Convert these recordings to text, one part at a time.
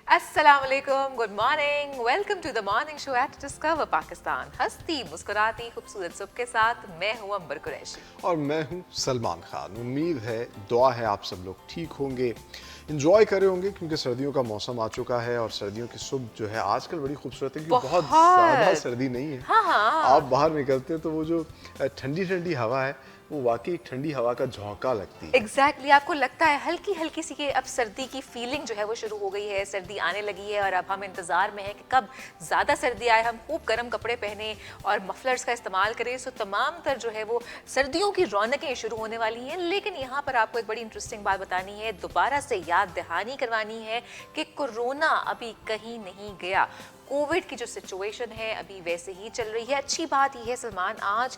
अस्सलाम वालेकुम, good morning, welcome to the morning show at discover Pakistan. हंसती मुस्कुराती खूबसूरत सुबह के साथ मैं हूं अंबर कुरैशी और मैं हूं सलमान खान। उम्मीद है, दुआ है आप सब लोग ठीक होंगे, इंजॉय कर रहे होंगे क्योंकि सर्दियों का मौसम आ चुका है और सर्दियों की सुबह जो है आजकल बड़ी खूबसूरत है क्योंकि बहुत ज़्यादा बहुत। सर्दी नहीं है। हाँ आप हाँ, बाहर निकलते हैं तो वो जो ठंडी ठंडी हवा है वो वाकई ठंडी हवा का झोंका लगती है। एग्जैक्टली आपको लगता है हल्की हल्की सी कि अब सर्दी की फीलिंग जो है वो शुरू हो गई है, सर्दी आने लगी है और अब हम इंतजार में है कि कब ज़्यादा सर्दी आए, हम खूब गर्म कपड़े पहने और मफलर्स का इस्तेमाल करें। सो तमाम तर जो है वो सर्दियों की रौनकें शुरू होने वाली हैं। लेकिन यहाँ पर आपको एक बड़ी इंटरेस्टिंग बात बतानी है, दोबारा से याद दहानी करवानी है कि कोरोना अभी कहीं नहीं गया। कोविड की जो सिचुएशन है अभी वैसे ही चल रही है। अच्छी बात ये है सलमान, आज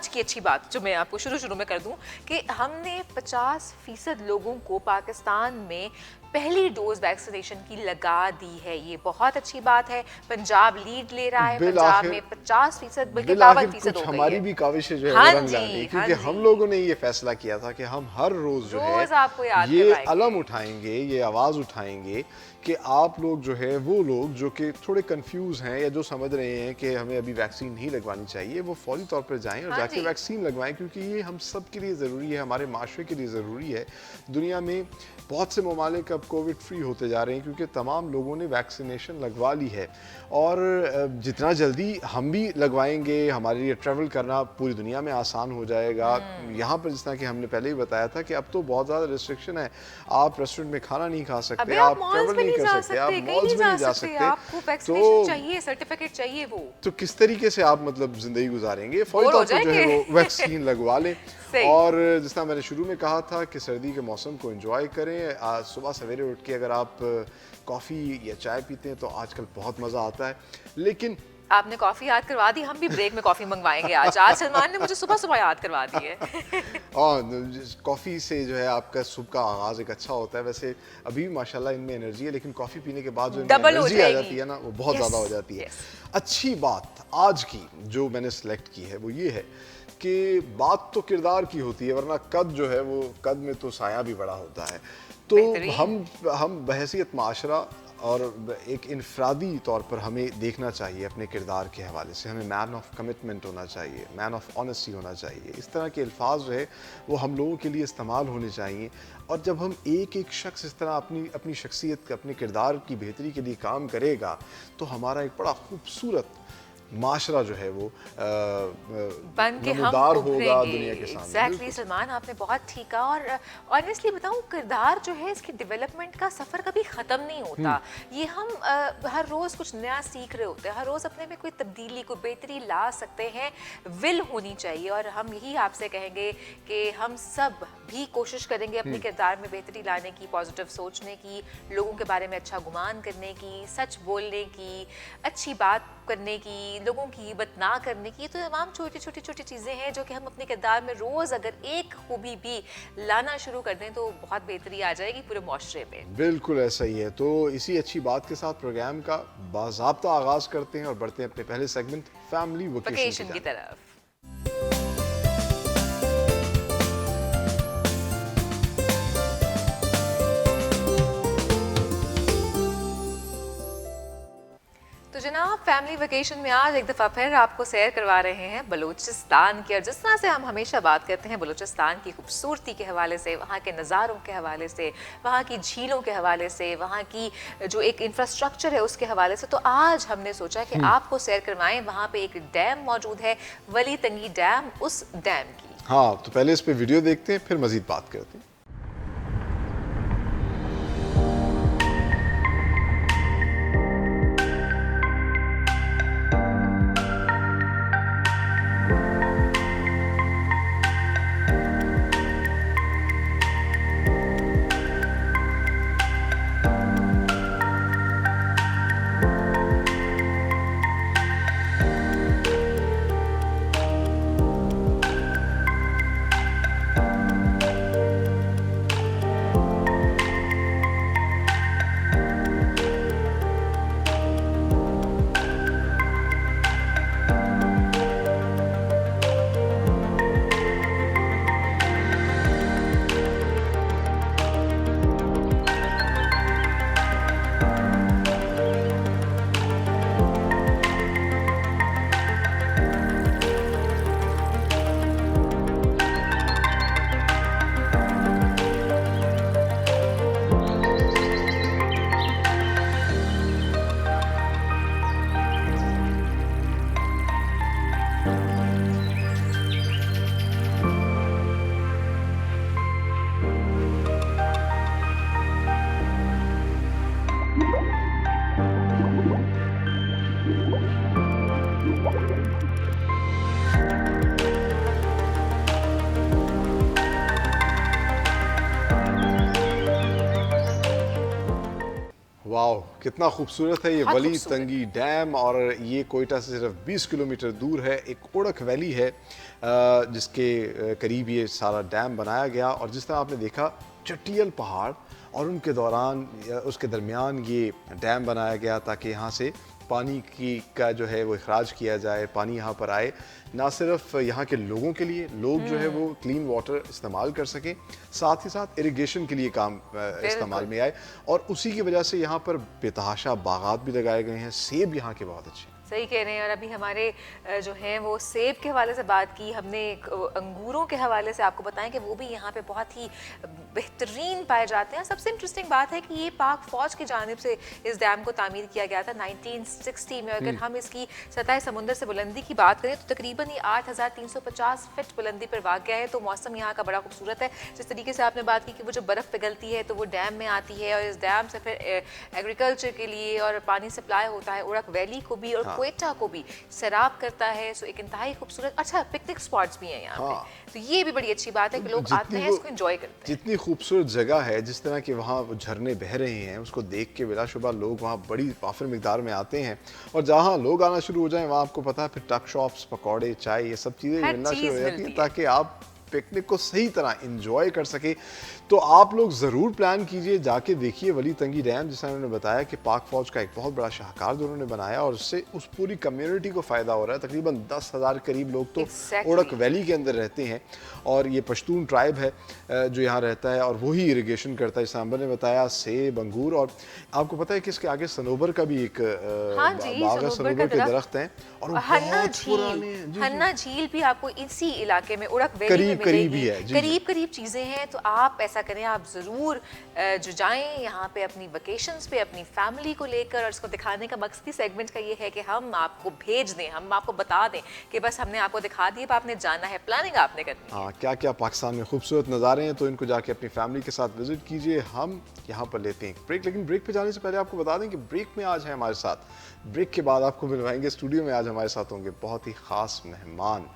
की अच्छी बात जो मैं आपको शुरू में कर दूं कि हमने 50% लोगों को पाकिस्तान में पहली डोज वैक्सीनेशन की लगा दी है। ये बहुत अच्छी बात है। पंजाब लीड ले रहा है, बिल पंजाब आखिर में 50% बल्कि बिल आखिर 52% कुछ हो गई हमारी है। भी काविशें जो है वो हाँ रंग ला ली जी, हाँ क्योंकि हम जी, लोगों ने ये फैसला किया था कि हम हर रोज जो है रोज आपको याद ये करवाएंगे। अलम उठाएंगे, ये आवाज उठाएंगे कि आप लोग जो है, वो लोग जो कि थोड़े कंफ्यूज हैं या जो समझ रहे हैं कि हमें अभी वैक्सीन नहीं लगवानी चाहिए, वो फौरी तौर पर जाएं और हाँ जाके जी, वैक्सीन लगवाएं क्योंकि ये हम सब के लिए ज़रूरी है, हमारे माशरे के लिए ज़रूरी है। दुनिया में बहुत से ममालिक अब कोविड फ्री होते जा रहे हैं क्योंकि तमाम लोगों ने वैक्सीनेशन लगवा ली है और जितना जल्दी हम भी लगवाएंगे हमारे लिए ट्रैवल करना पूरी दुनिया में आसान हो जाएगा। यहाँ पर जिस तरह कि हमने पहले ही बताया था कि अब तो बहुत ज़्यादा रिस्ट्रिक्शन है, आप रेस्टोरेंट में खाना नहीं खा सकते, अबे आप आप मॉल्स ट्रैवल में नहीं नहीं कर जा सकते, आप सकते, कहीं मॉल्स नहीं में जा नहीं जा सकते, सकते। आपको वैक्सीनेशन तो चाहिए, सर्टिफिकेट चाहिए वो। तो किस तरीके से आप मतलब ज़िंदगी गुजारेंगे, फौरी बोर हो तौर पर जो है जाएंगे। वो वैक्सीन लगवा लें। सही। और जिस तरह मैंने शुरू में कहा था कि सर्दी के मौसम को एंजॉय करें। आज सुबह सवेरे उठ के अगर आप कॉफ़ी या चाय पीते हैं तो आजकल बहुत मज़ा आता है, लेकिन आपने कॉफी याद करवा दी, हम भी ब्रेक में कॉफी मंगवाएंगे आज सलमान ने मुझे सुबह सुबह याद करवा दी है। और कॉफ़ी से जो है आपका सुबह का आगाज़ एक अच्छा होता है। वैसे अभी भी माशाल्लाह इनमें एनर्जी है, लेकिन कॉफ़ी पीने के बाद जो इनमें डबल हो एनर्जी आ जाएगी। जाती है ना, वो बहुत यस, ज़्यादा हो जाती है। यस। अच्छी बात आज की जो मैंने सेलेक्ट की है वो ये है कि बात तो किरदार की होती है, वरना कद जो है वो कद में तो साया भी बड़ा होता है। तो बेहतरीन। हम बहैसियत माशरा और एक इनफरादी तौर पर हमें देखना चाहिए अपने किरदार के हवाले से। हमें मैन ऑफ कमिटमेंट होना चाहिए, मैन ऑफ ऑनेस्टी होना चाहिए। इस तरह के अल्फाज जो है वो हम लोगों के लिए इस्तेमाल होने चाहिए। और जब हम एक एक शख्स इस तरह अपनी अपनी शख्सियत, अपने किरदार की बेहतरी के लिए काम करेगा तो हमारा एक बड़ा खूबसूरत माशरा जो है वो बन के हम नमूदार होगा उभरेंगे। दुनिया के सामने। एग्जैक्टली बिल्कुल। सलमान, आपने बहुत ठीक कहा। और ऑनेस्टली बताऊं, किरदार जो है इसकी डेवलपमेंट का सफर कभी खत्म नहीं होता। ये हम हर रोज कुछ नया सीख रहे होते हैं, हर रोज अपने में कोई तब्दीली, कोई बेहतरी ला सकते हैं। विल होनी चाहिए और हम यही आपसे कहेंगे कि हम सब भी कोशिश करेंगे अपने किरदार में बेहतरी लाने की, पॉजिटिव सोचने की, लोगों के बारे में अच्छा गुमान करने की, सच बोलने की, अच्छी बात करने की, लोगों की गिबत ना करने की। तो तमाम छोटी छोटी चीज़ें हैं जो कि हम अपने किरदार में रोज़ अगर एक खूबी भी लाना शुरू कर दें तो बहुत बेहतरी आ जाएगी पूरे माशरे में। बिल्कुल ऐसा ही है। तो इसी अच्छी बात के साथ प्रोग्राम का बाज़ाब्ता आगाज़ करते हैं और बढ़ते हैं अपने पहले सेगमेंट फैमिली वेकेशन वेकेशन की की तरफ। तो जनाब, फैमिली वेकेशन में आज एक दफ़ा फिर आपको सैर करवा रहे हैं बलूचिस्तान की। और जिस तरह से हम हमेशा बात करते हैं बलूचिस्तान की खूबसूरती के हवाले से, वहाँ के नज़ारों के हवाले से, वहाँ की झीलों के हवाले से, वहाँ की जो एक इंफ्रास्ट्रक्चर है उसके हवाले से, तो आज हमने सोचा कि आपको सैर करवाएं। वहाँ पे एक डैम मौजूद है, वली तंगी डैम, उस डैम की। हाँ, तो पहले इस पे वीडियो देखते हैं, फिर मज़ीद बात करते हैं। वाह, कितना खूबसूरत है ये बहुत वली खूबसूरत। तंगी डैम। और ये कोयटा से सिर्फ 20 किलोमीटर दूर है। एक ओड़क वैली है जिसके करीब ये सारा डैम बनाया गया। और जिस तरह आपने देखा चटियल पहाड़ और उनके दौरान उसके दरमियान ये डैम बनाया गया ताकि यहाँ से पानी की का जो है वो इखराज किया जाए, पानी यहाँ पर आए, ना सिर्फ यहाँ के लोगों के लिए, लोग जो है वो क्लीन वाटर इस्तेमाल कर सकें, साथ ही साथ इरिगेशन के लिए काम इस्तेमाल में आए। और उसी की वजह से यहाँ पर बेतहाशा बागात भी लगाए गए हैं। सेब यहाँ के बहुत अच्छे हैं। सही कह रहे हैं। और अभी हमारे जो हैं वो सेब के हवाले से बात की हमने, अंगूरों के हवाले से आपको बताएं कि वो भी यहाँ पे बहुत ही बेहतरीन पाए जाते हैं। सबसे इंटरेस्टिंग बात है कि ये पाक फ़ौज की जानिब से इस डैम को तामीर किया गया था 1960 में। अगर हम इसकी सतह समुंदर से बुलंदी की बात करें तो तकरीबन ये 8350 फीट बुलंदी पर वाक़ है। तो मौसम यहाँ का बड़ा खूबसूरत है। जिस तरीके से आपने बात की कि वो जो बर्फ़ पिघलती है तो वो डैम में आती है और इस डैम से फिर एग्रीकल्चर के लिए और पानी सप्लाई होता है उड़क वैली को भी और कोयटा को भी सैराब करता है। सो एक इंतहाई खूबसूरत अच्छा पिकनिक स्पॉट्स भी हैं यहाँ पे। तो ये भी बड़ी अच्छी बात है कि लोग आते हैं इसको एंजॉय करते हैं। जितनी खूबसूरत जगह है, जिस तरह के वहाँ झरने बह रहे हैं, उसको देख के बिलाशुबा लोग वहाँ बड़ी वाफिर मिकदार में आते हैं। और जहाँ लोग आना शुरू हो जाएं वहाँ आपको पता है फिर टक शॉप्स, पकौड़े, चाय, ये सब चीज़ें मिलना शुरू हो जाती हैं ताकि आप पिकनिक को सही तरह एंजॉय कर सके। तो आप लोग ज़रूर प्लान कीजिए, जाके देखिए वली तंगी डैम। जैसा उन्होंने बताया कि पाक फ़ौज का एक बहुत बड़ा शाहकार जो उन्होंने बनाया और उससे उस पूरी कम्युनिटी को फ़ायदा हो रहा है। तकरीबन 10,000 करीब लोग तो ओड़क वैली के अंदर रहते हैं और ये पश्तून ट्राइब है जो यहाँ रहता है और वही इरिगेशन करता है। सांबर ने बताया सेब, अंगूर और आपको पता है कि इसके आगे सनोबर का भी एक बाग है, सनोबर के दरख्त हैं और हन्ना झील भी आपको इसी इलाके में उड़क वैली करीब ही है। करीब चीजें हैं। तो आप ऐसा करें, आप जरूर जो जाएं यहाँ पे अपनी वेकेशंस पे अपनी फैमिली को लेकर। और इसको दिखाने का मकसद सेगमेंट का ये है कि हम आपको भेज दें, हम आपको बता दें कि बस हमने आपको दिखा दिया, आपने जाना है, प्लानिंग आपने करनी है। हाँ, क्या क्या पाकिस्तान में खूबसूरत नज़ारे हैं, तो इनको जाके अपनी फैमिली के साथ विजिट कीजिए। हम यहाँ पर लेते हैं ब्रेक, लेकिन ब्रेक पे जाने से पहले आपको बता दें कि ब्रेक में आज है हमारे साथ, ब्रेक के बाद आपको मिलवाएंगे स्टूडियो में। आज हमारे साथ होंगे बहुत ही ख़ास मेहमान,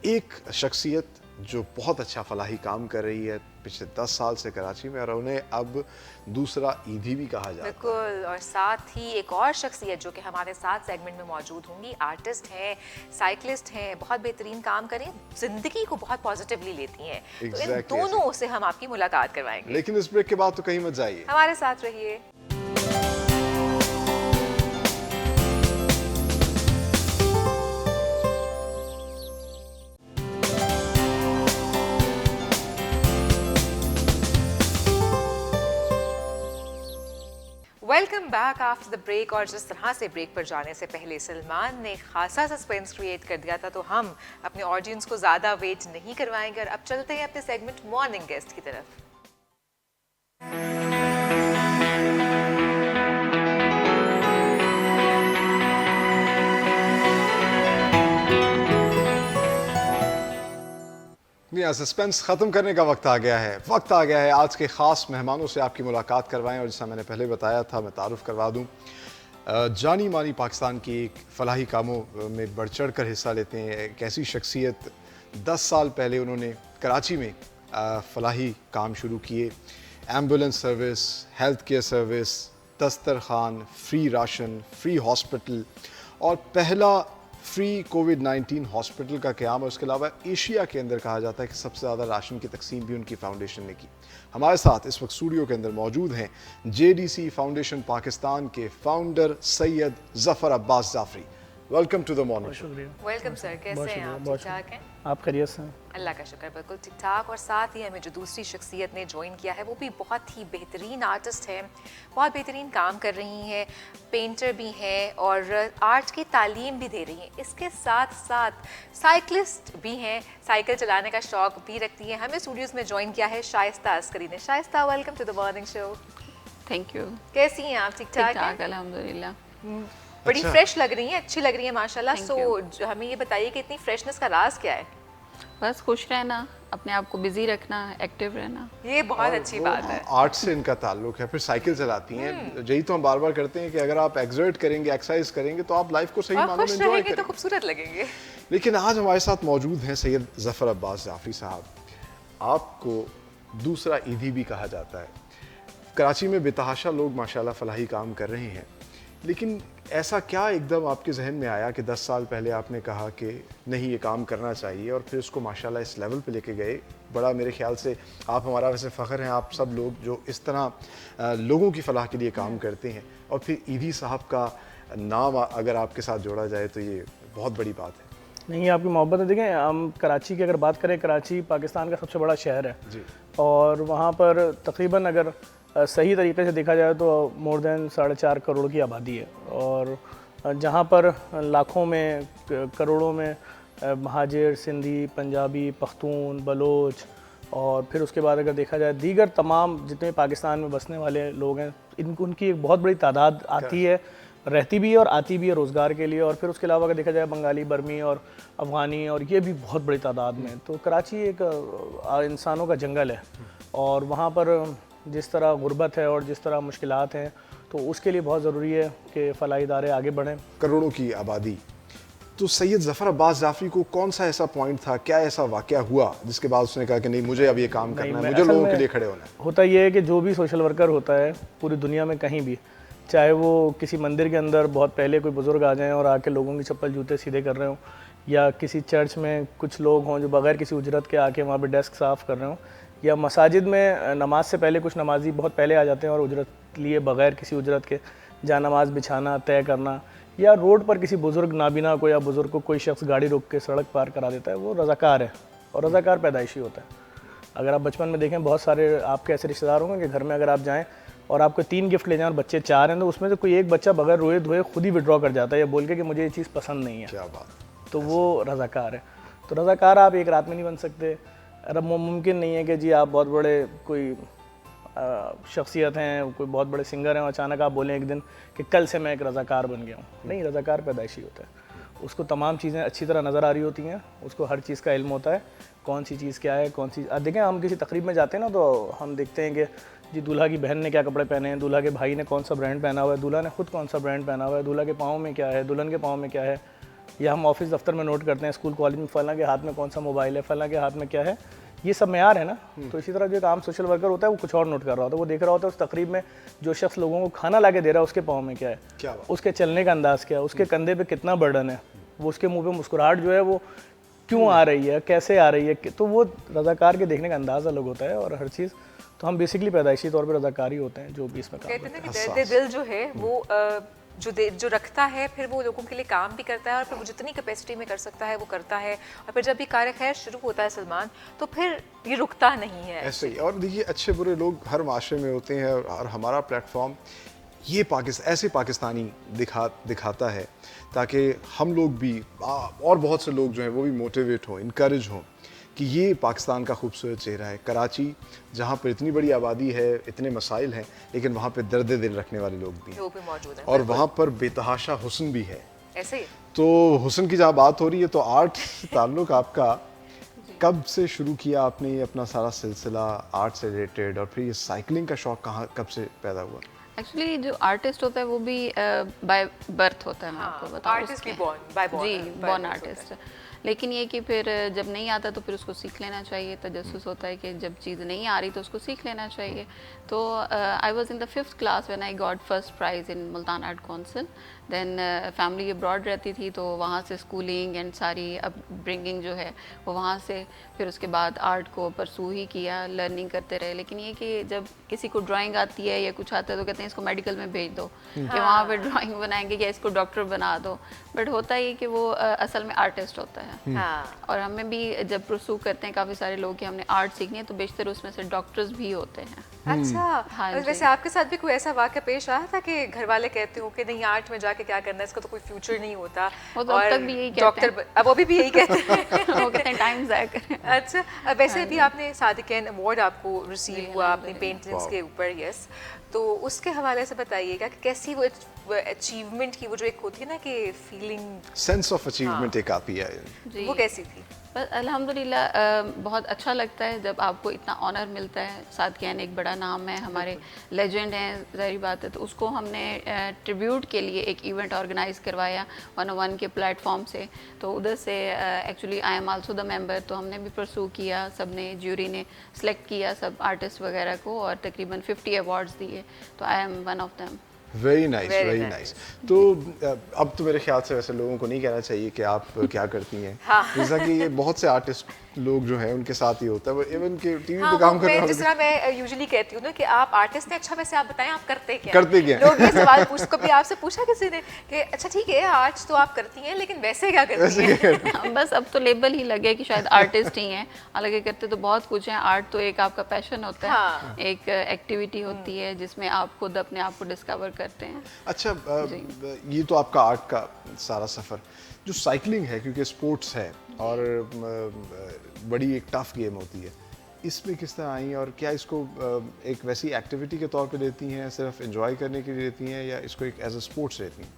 एक शख्सियत जो बहुत अच्छा फलाही काम कर रही है पिछले 10 साल से कराची में और उन्हें अब दूसरा ईदी भी कहा जाता है। बिल्कुल। और साथ ही एक और शख्सियत जो कि हमारे साथ सेगमेंट में मौजूद होंगी, आर्टिस्ट हैं, साइकिलिस्ट हैं, बहुत बेहतरीन काम करें, जिंदगी को बहुत पॉजिटिवली लेती हैं। तो इन दोनों से हम आपकी मुलाकात करवाएंगे। लेकिन इस ब्रेक के बाद तो कहीं मत जाइए, हमारे साथ रहिए। Welcome back after the break. और जिस तरह से ब्रेक पर जाने से पहले सलमान ने खासा सस्पेंस क्रिएट कर दिया था, तो हम अपने ऑडियंस को ज़्यादा वेट नहीं करवाएंगे और अब चलते हैं अपने सेगमेंट मॉर्निंग गेस्ट की तरफ। सस्पेंस ख़त्म करने का वक्त आ गया है, आज के ख़ास मेहमानों से आपकी मुलाकात करवाएं। और जैसा मैंने पहले बताया था, मैं तारुफ़ करवा दूं, जानी मानी पाकिस्तान की एक फ़लाही कामों में बढ़ चढ़ कर हिस्सा लेते हैं। एक ऐसी शख्सियत 10 साल पहले उन्होंने कराची में फ़लाही काम शुरू किए, ambulance service, health care service, दस्तरखान, फ्री राशन, फ्री हॉस्पिटल और पहला फ्री कोविड-19 हॉस्पिटल का क़याम। और उसके अलावा एशिया के अंदर कहा जाता है कि सबसे ज़्यादा राशन की तकसीम भी उनकी फाउंडेशन ने की। हमारे साथ इस वक्त स्टूडियो के अंदर मौजूद हैं JDC फाउंडेशन पाकिस्तान के founder Syed Zafar Abbas Jafri. Welcome to the morning show. Welcome sir, कैसे हैं आप? ठीक ठाक हैं? आप खैरियत से? अल्लाह का शुक्र, बिल्कुल ठीक ठाक। और साथ ही हमें जो दूसरी शख्सियत ने ज्वाइन किया है वो भी बहुत ही बेहतरीन आर्टिस्ट है, बहुत बेहतरीन काम कर रही हैं, पेंटर भी हैं और आर्ट की तालीम भी दे रही हैं। इसके साथ साथ साइकिलिस्ट भी हैं, साइकिल चलाने का शौक भी रखती हैं। हमें स्टूडियोज़ में ज्वाइन किया है शाइस्ता अस्करी ने। Shaista, welcome to the morning show. Thank you. कैसी हैं आप? ठीक ठाक हैं? अल्हम्दुलिल्लाह। बड़ी फ्रेश लग रही हैं, अच्छी लग रही हैं माशाल्लाह। सो हमें ये बताइए कि इतनी फ्रेशनेस का राज क्या है? बस खुश रहना, अपने आप को बिजी रखना, एक्टिव रहना। ये बहुत अच्छी बात है। आर्ट से इनका ताल्लुक है, फिर साइकिल चलाती हैं। यही तो हम बार बार करते हैं कि अगर आप एक्सर्ट करेंगे, एक्सरसाइज करेंगे तो आप लाइफ को सही मानों में एंजॉय करेंगे, तो खूबसूरत लगेंगे। लेकिन आज हमारे साथ मौजूद हैं सैयद ज़फ़र अब्बास जाफरी साहब। आपको दूसरा ईदी भी कहा जाता है। कराची में बेतहाशा लोग माशाल्लाह फलाही काम कर रहे हैं, लेकिन ऐसा क्या एकदम आपके जहन में आया कि 10 साल पहले आपने कहा कि नहीं ये काम करना चाहिए और फिर उसको माशाल्लाह इस लेवल पे लेके गए? बड़ा मेरे ख्याल से आप हमारा वैसे फ़ख्र हैं, आप सब लोग जो इस तरह लोगों की फलाह के लिए काम करते हैं, और फिर ईदी साहब का नाम अगर आपके साथ जोड़ा जाए तो ये बहुत बड़ी बात है। नहीं, आपकी मोहब्बत है। देखें, हम कराची की अगर बात करें, कराची पाकिस्तान का सबसे बड़ा शहर है जी। और वहाँ पर तकरीबन अगर सही तरीके से देखा जाए तो मोर देन 4.5 करोड़ की आबादी है, और जहाँ पर लाखों में करोड़ों में महाजिर, सिंधी, पंजाबी, पख्तून, बलोच, और फिर उसके बाद अगर देखा जाए दीगर तमाम जितने पाकिस्तान में बसने वाले लोग हैं, उनकी एक बहुत बड़ी तादाद आती है, रहती भी है और आती भी है रोज़गार के लिए। और फिर उसके अलावा अगर देखा जाए बंगाली, बर्मी और अफ़गानी, और ये भी बहुत बड़ी तादाद में। तो कराची एक इंसानों का जंगल है, और वहाँ पर जिस तरह गुर्बत है और जिस तरह मुश्किलात हैं, तो उसके लिए बहुत ज़रूरी है कि फ़लाही इदारे आगे बढ़ें। करोड़ों की आबादी, तो सैयद ज़फ़र अब्बास जाफ़री को कौन सा ऐसा पॉइंट था, क्या ऐसा वाक़या हुआ जिसके बाद उसने कहा कि नहीं, मुझे अब ये काम करना है, मुझे लोगों के लिए खड़े होना है? होता ये है कि जो भी सोशल वर्कर होता है पूरी दुनिया में कहीं भी, चाहे वो किसी मंदिर के अंदर बहुत पहले कोई बुज़ुर्ग आ जाएं और आके लोगों की चप्पल जूते सीधे कर रहे हों, या किसी चर्च में कुछ लोग हों जो बग़ैर किसी उजरत के आके वहाँ पे डेस्क साफ़ कर रहे हों, या मसाजिद में नमाज से पहले कुछ नमाजी बहुत पहले आ जाते हैं और उजरत लिए बग़ैर किसी उजरत के जहाँ नमाज बिछाना तय करना, या रोड पर किसी बुज़ुर्ग नाबीना को या बुज़ुर्ग को कोई शख्स गाड़ी रोक के सड़क पार करा देता है, वो रज़ाकार है। और रज़ाकार पैदाइशी होता है। अगर आप बचपन में देखें, बहुत सारे आपके ऐसे रिश्तेदार होंगे कि घर में अगर आप जाएँ और आपको 3 गिफ्ट ले जाएं और बच्चे 4 हैं, तो उसमें से कोई एक बच्चा बगैर रोए धोए खुद ही विड्रॉ कर जाता है या बोल के कि मुझे ये चीज़ पसंद नहीं है। क्या बात। तो वो रज़ाकार है। तो रज़ाकार आप एक रात में नहीं बन सकते। अब मुमकिन नहीं है कि जी आप बहुत बड़े कोई शख्सियत हैं, कोई बहुत बड़े सिंगर हैं और अचानक आप बोलें एक दिन कि कल से मैं एक रज़ाकार बन गया हूँ। नहीं, रज़ाकार पैदाइशी होता है। उसको तमाम चीज़ें अच्छी तरह नज़र आ रही होती हैं, उसको हर चीज़ का इल्म होता है, कौन सी चीज़ क्या है, कौन सी। देखें, हम किसी तकरीब में जाते हैं ना, तो हम देखते हैं कि जी दूल्हा की बहन ने क्या कपड़े पहने हैं, दूल्हा के भाई ने कौन सा ब्रांड पहना हुआ है, दूल्हा ने खुद कौन सा ब्रांड पहना हुआ है, दूल्हा के पाँव में क्या है, दुल्हन के पाँव में क्या है। या हम ऑफिस दफ्तर में नोट करते हैं, स्कूल कॉलेज में फ़लाँ के हाथ में कौन सा मोबाइल है, फ़लाँ के हाथ में क्या है। ये सब मेयार है ना। तो इसी तरह जो एक आम सोशल वर्कर होता है वो कुछ और नोट कर रहा होता है। वो देख रहा होता है उस तकरीब में जो शख्स लोगों को खाना ला के दे रहा है उसके पाँव में क्या है, क्या बात। उसके चलने का अंदाज़ क्या है, उसके कंधे पे कितना बर्डन है, वो उसके मुंह पे मुस्कुराहट जो है वो क्यों आ रही है, कैसे आ रही है। तो वो रज़ाकार के देखने का अंदाज़ अलग होता है और हर चीज़। तो हम बेसिकली पैदाइशी तौर पर रज़ाकारी होते हैं जो भी इसमें काम कहते हैं ना कि दर्द दिल जो है वो जो रखता है, फिर वो लोगों के लिए काम भी करता है और फिर वो जितनी कैपेसिटी में कर सकता है वो करता है। और फिर जब भी कार्य खैर शुरू होता है सलमान, तो फिर ये रुकता नहीं है। ऐसे ही। और देखिए, अच्छे बुरे लोग हर माशरे में होते हैं और हमारा प्लेटफॉर्म ये ऐसे पाकिस्तानी दिखाता है ताकि हम लोग भी और बहुत से लोग जो हैं वो भी मोटिवेट हों, इनकरेज हों कि ये पाकिस्तान का खूबसूरत चेहरा है। कराची जहाँ पर इतनी बड़ी आबादी है, इतने मसाइल हैं, लेकिन वहाँ पे दर्द दिल रखने वाले लोग भी हैं, मौजूद हैं, और वहाँ पर बेतहाशा हुस्न भी है। ऐसे ही। तो हुस्न की जहाँ बात हो रही है, तो आर्ट से ताल्लुक आपका कब से शुरू किया आपने ये अपना सारा सिलसिला आर्ट से रिलेटेड, और फिर ये साइकिलिंग का शौक कब से पैदा हुआ? एक्चुअली जो आर्टिस्ट होता है वो भी बाय बर्थ होता है। मैं आपको बताऊं, आर्टिस्ट भी बॉर्न आर्टिस्ट। लेकिन ये कि फिर जब नहीं आता तो फिर उसको सीख लेना चाहिए। तजस्सुस होता है कि जब चीज़ नहीं आ रही तो उसको सीख लेना चाहिए। तो I was in the 5th class when I got first prize in Multan art council. Then family abroad रहती थी तो वहाँ से स्कूलिंग एंड सारी अपब्रिंगिंग जो है वो वहाँ से। फिर उसके बाद आर्ट को परसू ही किया, लर्निंग करते रहे। लेकिन ये कि जब किसी को ड्राइंग आती है या कुछ आता है तो कहते हैं इसको मेडिकल में भेज दो कि वहाँ पे ड्राइंग बनाएंगे या इसको डॉक्टर बना दो। बट होता ये कि वो असल में आर्टिस्ट होता है। और हमें भी जब परसू करते हैं काफ़ी सारे लोग कि हमने आर्ट सीखनी है तो बेशतर उसमें से डॉक्टर्स भी होते हैं। अच्छा। हाँ जी। वैसे आपके साथ भी कोई ऐसा वाक़या पेश आया था कि घर वाले कहते हो कि नहीं आर्ट में जाके क्या करना है, इसका तो कोई फ्यूचर नहीं होता, वो तो अब तक भी यही कहते डॉक्टर अब वो भी यही कहते हैं। वो कहते हैं टाइम ज़ाया करें। अच्छा, वैसे अभी आपने सादिक़ैन अवार्ड आपको रिसीव हुआ अपनी पेंटिंग्स के ऊपर, यस, तो उसके हवाले से बताइएगा कि कैसी वो अचीवमेंट की वो जो एक होती है ना कि फीलिंग, सेंस ऑफ अचीवमेंट एक आती है, वो कैसी थी? बस अल्हम्दुलिल्लाह बहुत अच्छा लगता है जब आपको इतना ऑनर मिलता है। सादकियान एक बड़ा नाम है, हमारे लेजेंड हैं, ज़ाहिर बात है। तो उसको हमने ट्रिब्यूट के लिए एक इवेंट ऑर्गेनाइज़ करवाया 101 के प्लेटफॉर्म से। तो उधर से actually I am also the member, तो हमने भी परसू किया, सब ने ज्यूरी ने सेलेक्ट किया सब आर्टिस्ट वगैरह को और तकरीबन 50 अवार्ड्स दिए। तो I am one of them. Very nice, Very very nice. Nice. तो अब तो मेरे ख्याल से वैसे लोगों को नहीं कहना चाहिए कि आप क्या करती हैं, जैसा कि ये बहुत से आर्टिस्ट लोग जो हैं उनके साथ ही होता है, इवन के टीवी हाँ, पे काम कर रहे मैं जिस हैं। तरह मैं यूजुअली कहती हूँ ना कि आप आर्टिस्ट हैं, अच्छा वैसे आप बताएं आप करते क्या हैं? करते क्या हैं? लोग ये सवाल पूछ, कभी आपसे पूछा किसी ने कि अच्छा ठीक है आर्ट तो आप करती हैं लेकिन वैसे क्या करती हैं? बस अब तो लेबल ही लगे कि शायद आर्टिस्ट ही हैं, हालांकि करते तो बहुत कुछ हैं। आर्ट तो एक आपका पैशन होता है, हाँ। एक एक्टिविटी होती है जिसमें आप खुद अपने आप को डिस्कवर करते हैं। अच्छा, ये तो आपका आर्ट का सारा सफ़र, जो साइकिलिंग है क्योंकि स्पोर्ट्स है और बड़ी एक टफ गेम होती है, इसमें किस तरह आई और क्या इसको एक वैसी एक्टिविटी के तौर पे लेती हैं, सिर्फ एंजॉय करने के लिए लेती हैं, या इसको एक एज अ स्पोर्ट्स लेती हैं?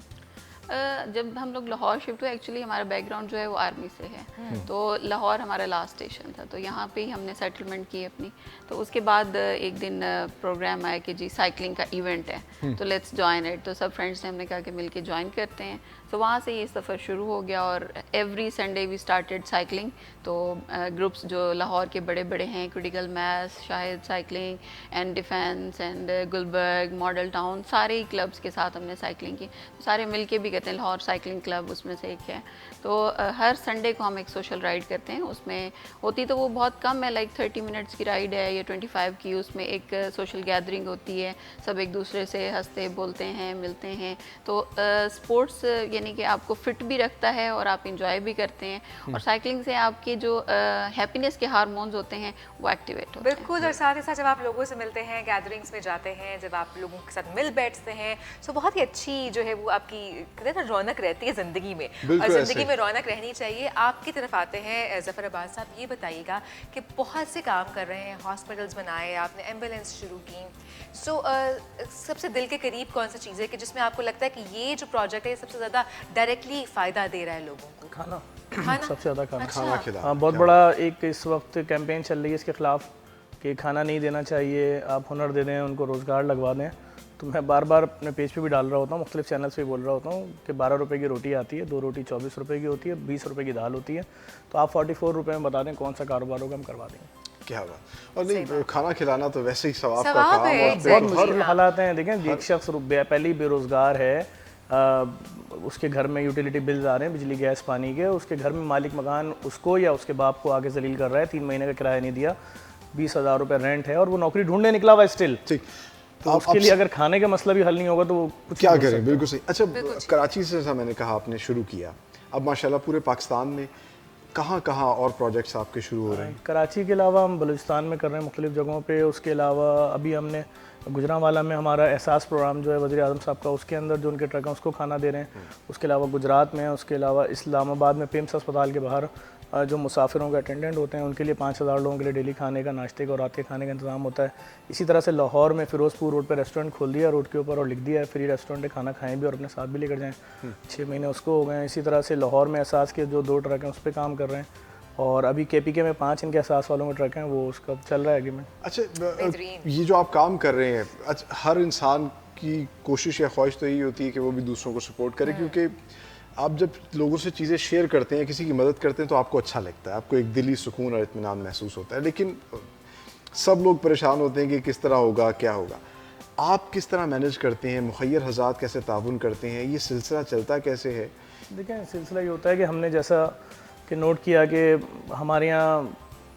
जब हम लोग लाहौर शिफ्ट हुए, एक्चुअली हमारा बैकग्राउंड जो है वो आर्मी से है, तो लाहौर हमारा लास्ट स्टेशन था, तो यहाँ पे ही हमने सेटलमेंट की अपनी। तो उसके बाद एक दिन प्रोग्राम आया कि जी साइकिलिंग का इवेंट है, तो लेट्स ज्वाइन इट। तो सब फ्रेंड्स ने हमने कहा कि मिलके ज्वाइन करते हैं। तो वहाँ से ये सफ़र शुरू हो गया और every Sunday we started cycling. तो ग्रुप्स जो लाहौर के बड़े बड़े हैं, critical mass, Shahid cycling and defence and Gulberg, model town, सारे ही क्लब्स के साथ हमने साइकिलिंग की। सारे मिलके भी कहते हैं, लाहौर साइकिलिंग क्लब उसमें से एक है। तो हर संडे को हम एक सोशल राइड करते हैं। उसमें होती तो वो बहुत कम है, लाइक 30 मिनट्स की राइड है या 25 की। उसमें एक सोशल गैदरिंग होती है, सब एक दूसरे से हंसते बोलते हैं, मिलते हैं। तो स्पोर्ट्स यानी कि आपको फिट भी रखता है और आप इंजॉय भी करते हैं, और साइकिलिंग से आपके जो हैप्पीनेस के हार्मोन्स होते हैं वो एक्टिवेट होते हैं। बिल्कुल, और साथ ही साथ जब आप लोगों से मिलते हैं, गैदरिंग्स में जाते हैं, जब आप लोगों के साथ मिल बैठते हैं, तो बहुत ही अच्छी जो है वो आपकी कहते हैं ना रौनक रहती है ज़िंदगी में, बिल्कुल और ऐसे ज़िंदगी ही। में रौनक रहनी चाहिए। आपकी तरफ आते हैं ज़फ़र अब्बास साहब, ये बताइएगा कि बहुत से काम कर रहे हैं, हॉस्पिटल्स बनाए, आपने एम्बुलेंस शुरू की। सो सबसे दिल के करीब कौन सी चीज़ है कि जिसमें आपको लगता है कि ये जो प्रोजेक्ट है ये सबसे ज़्यादा डायरेक्टली फ़ायदा दे रहा है लोगों को? खाना, खाना? सबसे ज़्यादा खाना। अच्छा। खाना खिलाना। हाँ, बहुत बड़ा एक इस वक्त कैंपेन चल रही है इसके ख़िलाफ़ कि खाना नहीं देना चाहिए, आप हुनर दे दें, उनको रोज़गार लगवा दें। तो मैं बार बार अपने पेज पे भी डाल रहा होता हूँ, मुख्तलिफ चैनल्स पे बोल रहा होता हूँ कि 12 रुपये की रोटी आती है, 2 रोटी 24 रुपये की होती है, 20 रुपये की दाल होती है। तो आप 44 रुपये में बता दें कौन सा कारोबार होगा, हम करवा देंगे। क्या बात। और नहीं, खाना खिलाना तो वैसे ही सवाब का सवाब काम है, और बहुत Exactly, मुश्किल हाँ। हालात हैं। देखें, एक शख्स पहले ही बेरोज़गार है, उसके घर में यूटिलिटी बिल्स आ रहे हैं, बिजली गैस पानी के, उसके घर में मालिक मकान उसको या उसके बाप को आगे जलील कर रहा है, 3 महीने का किराया नहीं दिया, 20,000 रुपये रेंट है, और वो नौकरी ढूंढने निकला हुआ स्टिल। ठीक, तो उसके लिए अगर खाने का मसला भी हल नहीं होगा तो वो कुछ क्या नहीं कर करें। सकता। बिल्कुल सही। अच्छा, कराची से जैसा मैंने कहा आपने शुरू किया, अब माशाल्लाह पूरे पाकिस्तान में कहाँ कहाँ और प्रोजेक्ट्स आपके शुरू हो रहे हैं? कराची के अलावा हम बलूचिस्तान में कर रहे हैं मुख्तलिफ जगहों पे। उसके अलावा अभी हमने गुजरांवाला में हमारा एहसास प्रोग्राम जो है वज़ीर आज़म साहब का, उसके अंदर जो उनके ट्रक हैं उसको खाना दे रहे हैं। उसके अलावा गुजरात में, उसके अलावा इस्लामाबाद में पिम्स अस्पताल के बाहर जो मुसाफिरों के अटेंडेंट होते हैं उनके लिए 5,000 लोगों के लिए डेली खाने का, नाश्ते का और रात के खाने का इंतजाम होता है। इसी तरह से लाहौर में फ़िरोज़पुर रोड पर रेस्टोरेंट खोल दिया रोड के ऊपर और लिख दिया है फ्री रेस्टोरेंट है, खाना खाएँ भी और अपने साथ भी लेकर जाएँ। 6 महीने उसको हो गए हैं। इसी तरह से लाहौर में एहसास के जो 2 ट्रक हैं उस पर काम कर रहे हैं, और अभी KPK में 5 इनके एहसास वालों के ट्रक हैं, वो उसका चल रहा है एग्रीमेंट। अच्छा, बेहतरीन। ये जो आप काम कर रहे हैं, अच्छा, हर इंसान की कोशिश या ख्वाहिश तो यही होती है कि वो भी दूसरों को सपोर्ट करे, क्योंकि आप जब लोगों से चीज़ें शेयर करते हैं, किसी की मदद करते हैं, तो आपको अच्छा लगता है, आपको एक दिली सुकून और इत्मीनान महसूस होता है। लेकिन सब लोग परेशान होते हैं कि किस तरह होगा, क्या होगा। आप किस तरह मैनेज करते हैं, मुखय्यर हज़ात कैसे ताउन करते हैं, ये सिलसिला चलता कैसे है? देखें, सिलसिला ये होता है कि हमने जैसा कि नोट किया कि हमारे यहाँ,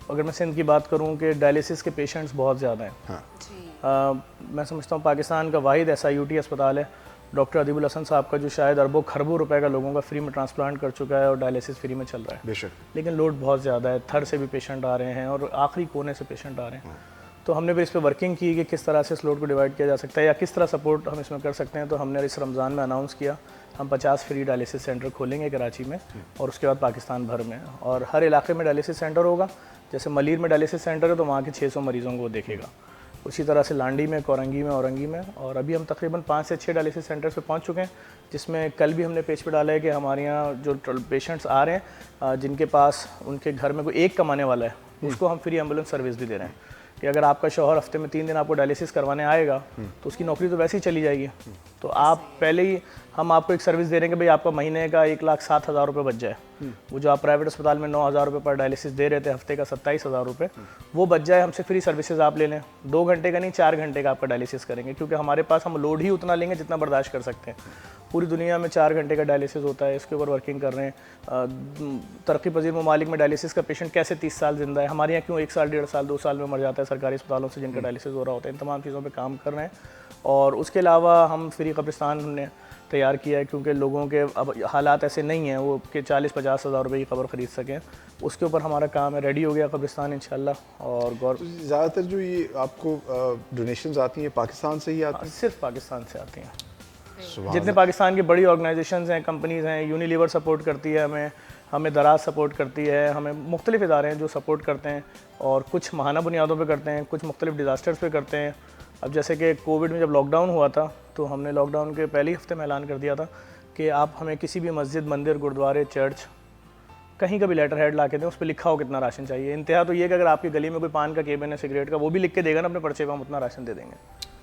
अगर मैं सिंध की बात करूँ, कि डायलिसिस के पेशेंट्स बहुत ज़्यादा हैं। हाँ। मैं समझता हूँ पाकिस्तान का वाहिद SIUT अस्पताल है। डॉक्टर अदीबुल हसन साहब का जो शायद अरबों खरबों रुपए का लोगों का फ्री में ट्रांसप्लांट कर चुका है और डायलिसिस फ्री में चल रहा है। बेशक। लेकिन लोड बहुत ज़्यादा है, थर से भी पेशेंट आ रहे हैं और आखिरी कोने से पेशेंट आ रहे हैं। तो हमने फिर इस पर वर्किंग की कि किस तरह से इस लोड को डिवाइड किया जा सकता है या किस तरह सपोर्ट हम इसमें कर सकते हैं। तो हमने इस रमज़ान में अनाउंस किया हम 50 फ्री डायलिसिस सेंटर खोलेंगे कराची में और उसके बाद पाकिस्तान भर में, और हर इलाके में डायलिसिस सेंटर होगा। जैसे मलीर में डायलिसिस सेंटर है तो वहाँ के 600 मरीज़ों को वो देखेगा। उसी तरह से लांडी में, कोरंगी में, औरंगी में, और अभी हम तकरीबन 5 से 6 डायलिसिस सेंटर्स पे पहुंच चुके हैं, जिसमें कल भी हमने पेज पे डाला है कि हमारे यहाँ जो पेशेंट्स आ रहे हैं जिनके पास उनके घर में कोई एक कमाने वाला है, उसको हम फ्री एम्बुलेंस सर्विस भी दे रहे हैं कि अगर आपका शौहर हफ्ते में 3 दिन आपको डायलिसिस करवाने आएगा तो उसकी नौकरी तो वैसे ही चली जाएगी। तो आप पहले ही हम आपको एक सर्विस दे रहे हैं कि भाई आपका महीने का 1,07,000 रुपये बच जाए। वो जो आप प्राइवेट अस्पताल में 9,000 रुपये पर डायलिसिस दे रहे थे, हफ्ते का 27,000 रुपये, वो बच जाए, हमसे फ्री सर्विसेज आप ले लें। 2 घंटे का नहीं, 4 घंटे का आपका डायलिसिस करेंगे, क्योंकि हमारे पास हम लोड ही उतना लेंगे जितना बर्दाश्त कर सकते हैं। पूरी दुनिया में 4 घंटे का डायलिसिस होता है, इसके ऊपर वर्किंग कर रहे हैं। तरक्की पजीर ममालिक में डायलिसिस का पेशेंट कैसे 30 साल जिंदा है, हमारे यहाँ क्यों 1 साल, 1.5 साल, 2 साल में मर जाता है सरकारी अस्पतालों से जिनका डायलिसिस हो रहा होता है। इन तमाम चीज़ों पर काम कर रहे हैं। और उसके अलावा हम फ्री कब्रिस्तान हमने तैयार किया है, क्योंकि लोगों के अब हालात ऐसे नहीं हैं वो कि 40-50 हज़ार रुपये की कब्र ख़रीद सकें। उसके ऊपर हमारा काम है, रेडी हो गया कब्रिस्तान इंशाल्लाह। और ज़्यादातर जो ये आपको डोनेशंस आती हैं पाकिस्तान से ही आती हैं? सिर्फ पाकिस्तान से आती हैं। सुभान जितने पाकिस्तान की बड़ी ऑर्गेनाइजेशंस हैं, कंपनीज़ हैं, यूनिलीवर सपोर्ट करती है हमें दराज सपोर्ट करती है, हमें मुख्तलिफ इदारे हैं जो सपोर्ट करते हैं, और कुछ माहाना बुनियादों पे करते हैं, कुछ मुख्तलिफ डिज़ास्टर्स पे करते हैं। अब जैसे कि कोविड में जब लॉकडाउन हुआ था तो हमने लॉकडाउन के पहले ही हफ्ते में ऐलान कर दिया था कि आप हमें किसी भी मस्जिद, मंदिर, गुरुद्वारे, चर्च, कहीं का भी लेटर हेड ला के दें, उस पर लिखा हो कितना राशन चाहिए। इंतहा तो ये कि अगर आपकी गली में कोई पान का केबिन है, सिगरेट का, वो भी लिख के देगा ना अपने पर्चे पर, हम उतना राशन दे देंगे।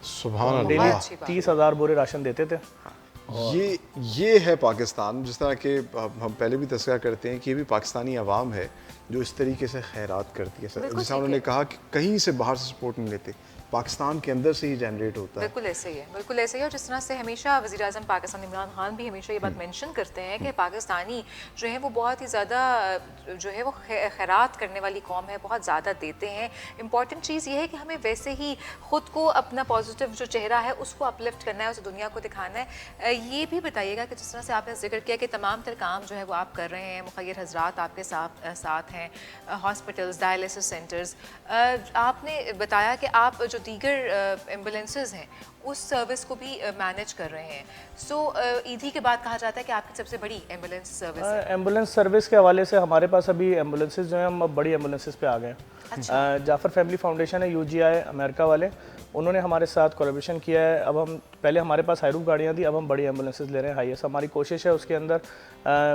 सुभान डेली अल्लाह। 30,000 बोरे राशन देते थे। ये है पाकिस्तान। जिस तरह के हम पहले भी तस्करा करते हैं कि ये भी पाकिस्तानी अवाम है जो इस तरीके से खैरात करती है। जैसा उन्होंने कहा कि कहीं से बाहर से सपोर्ट नहीं लेते, पाकिस्तान के अंदर से ही जनरेट होता है। बिल्कुल ऐसे ही है, बिल्कुल ऐसे ही है। और जिस तरह से हमेशा वज़ीर आज़म पाकिस्तान इमरान खान भी हमेशा ये बात मेंशन करते हैं कि पाकिस्तानी जो है वो बहुत ही ज़्यादा जो है वो खैरात करने वाली कौम है, बहुत ज़्यादा देते हैं। इम्पॉर्टेंट चीज़ ये है कि हमें वैसे ही ख़ुद को अपना पॉजिटिव जो चेहरा है उसको अपलिफ्ट करना है, उसे दुनिया को दिखाना है। ये भी बताइएगा कि जिस तरह से आपने जिक्र किया कि तमाम तर काम जो है वो आप कर रहे हैं, मुखय्यर हज़रात आपके साथ हैं, हॉस्पिटल्स, डायलिसिस सेंटर्स, आपने बताया कि आप जो दीगर एम्बुलेंसेज हैं उस सर्विस को भी मैनेज कर रहे हैं। सो ईदी के बाद कहा जाता है कि आपकी सबसे बड़ी एम्बुलेंस सर्विस है। एम्बुलेंस सर्विस के हवाले से हमारे पास अभी एम्बुलेंसेज जो हैं हम अब बड़ी एम्बुलेंसेज पे आ गए हैं। अच्छा। जाफ़र फैमिली फाउंडेशन है, UGI अमेरिका वाले, उन्होंने हमारे साथ कोलैबोरेशन किया है। अब हम, पहले हमारे पास हाईरूफ गाड़ियाँ थी, अब हम बड़ी एम्बुलेंसेज ले रहे हैं। हाईएस्ट हमारी कोशिश है उसके अंदर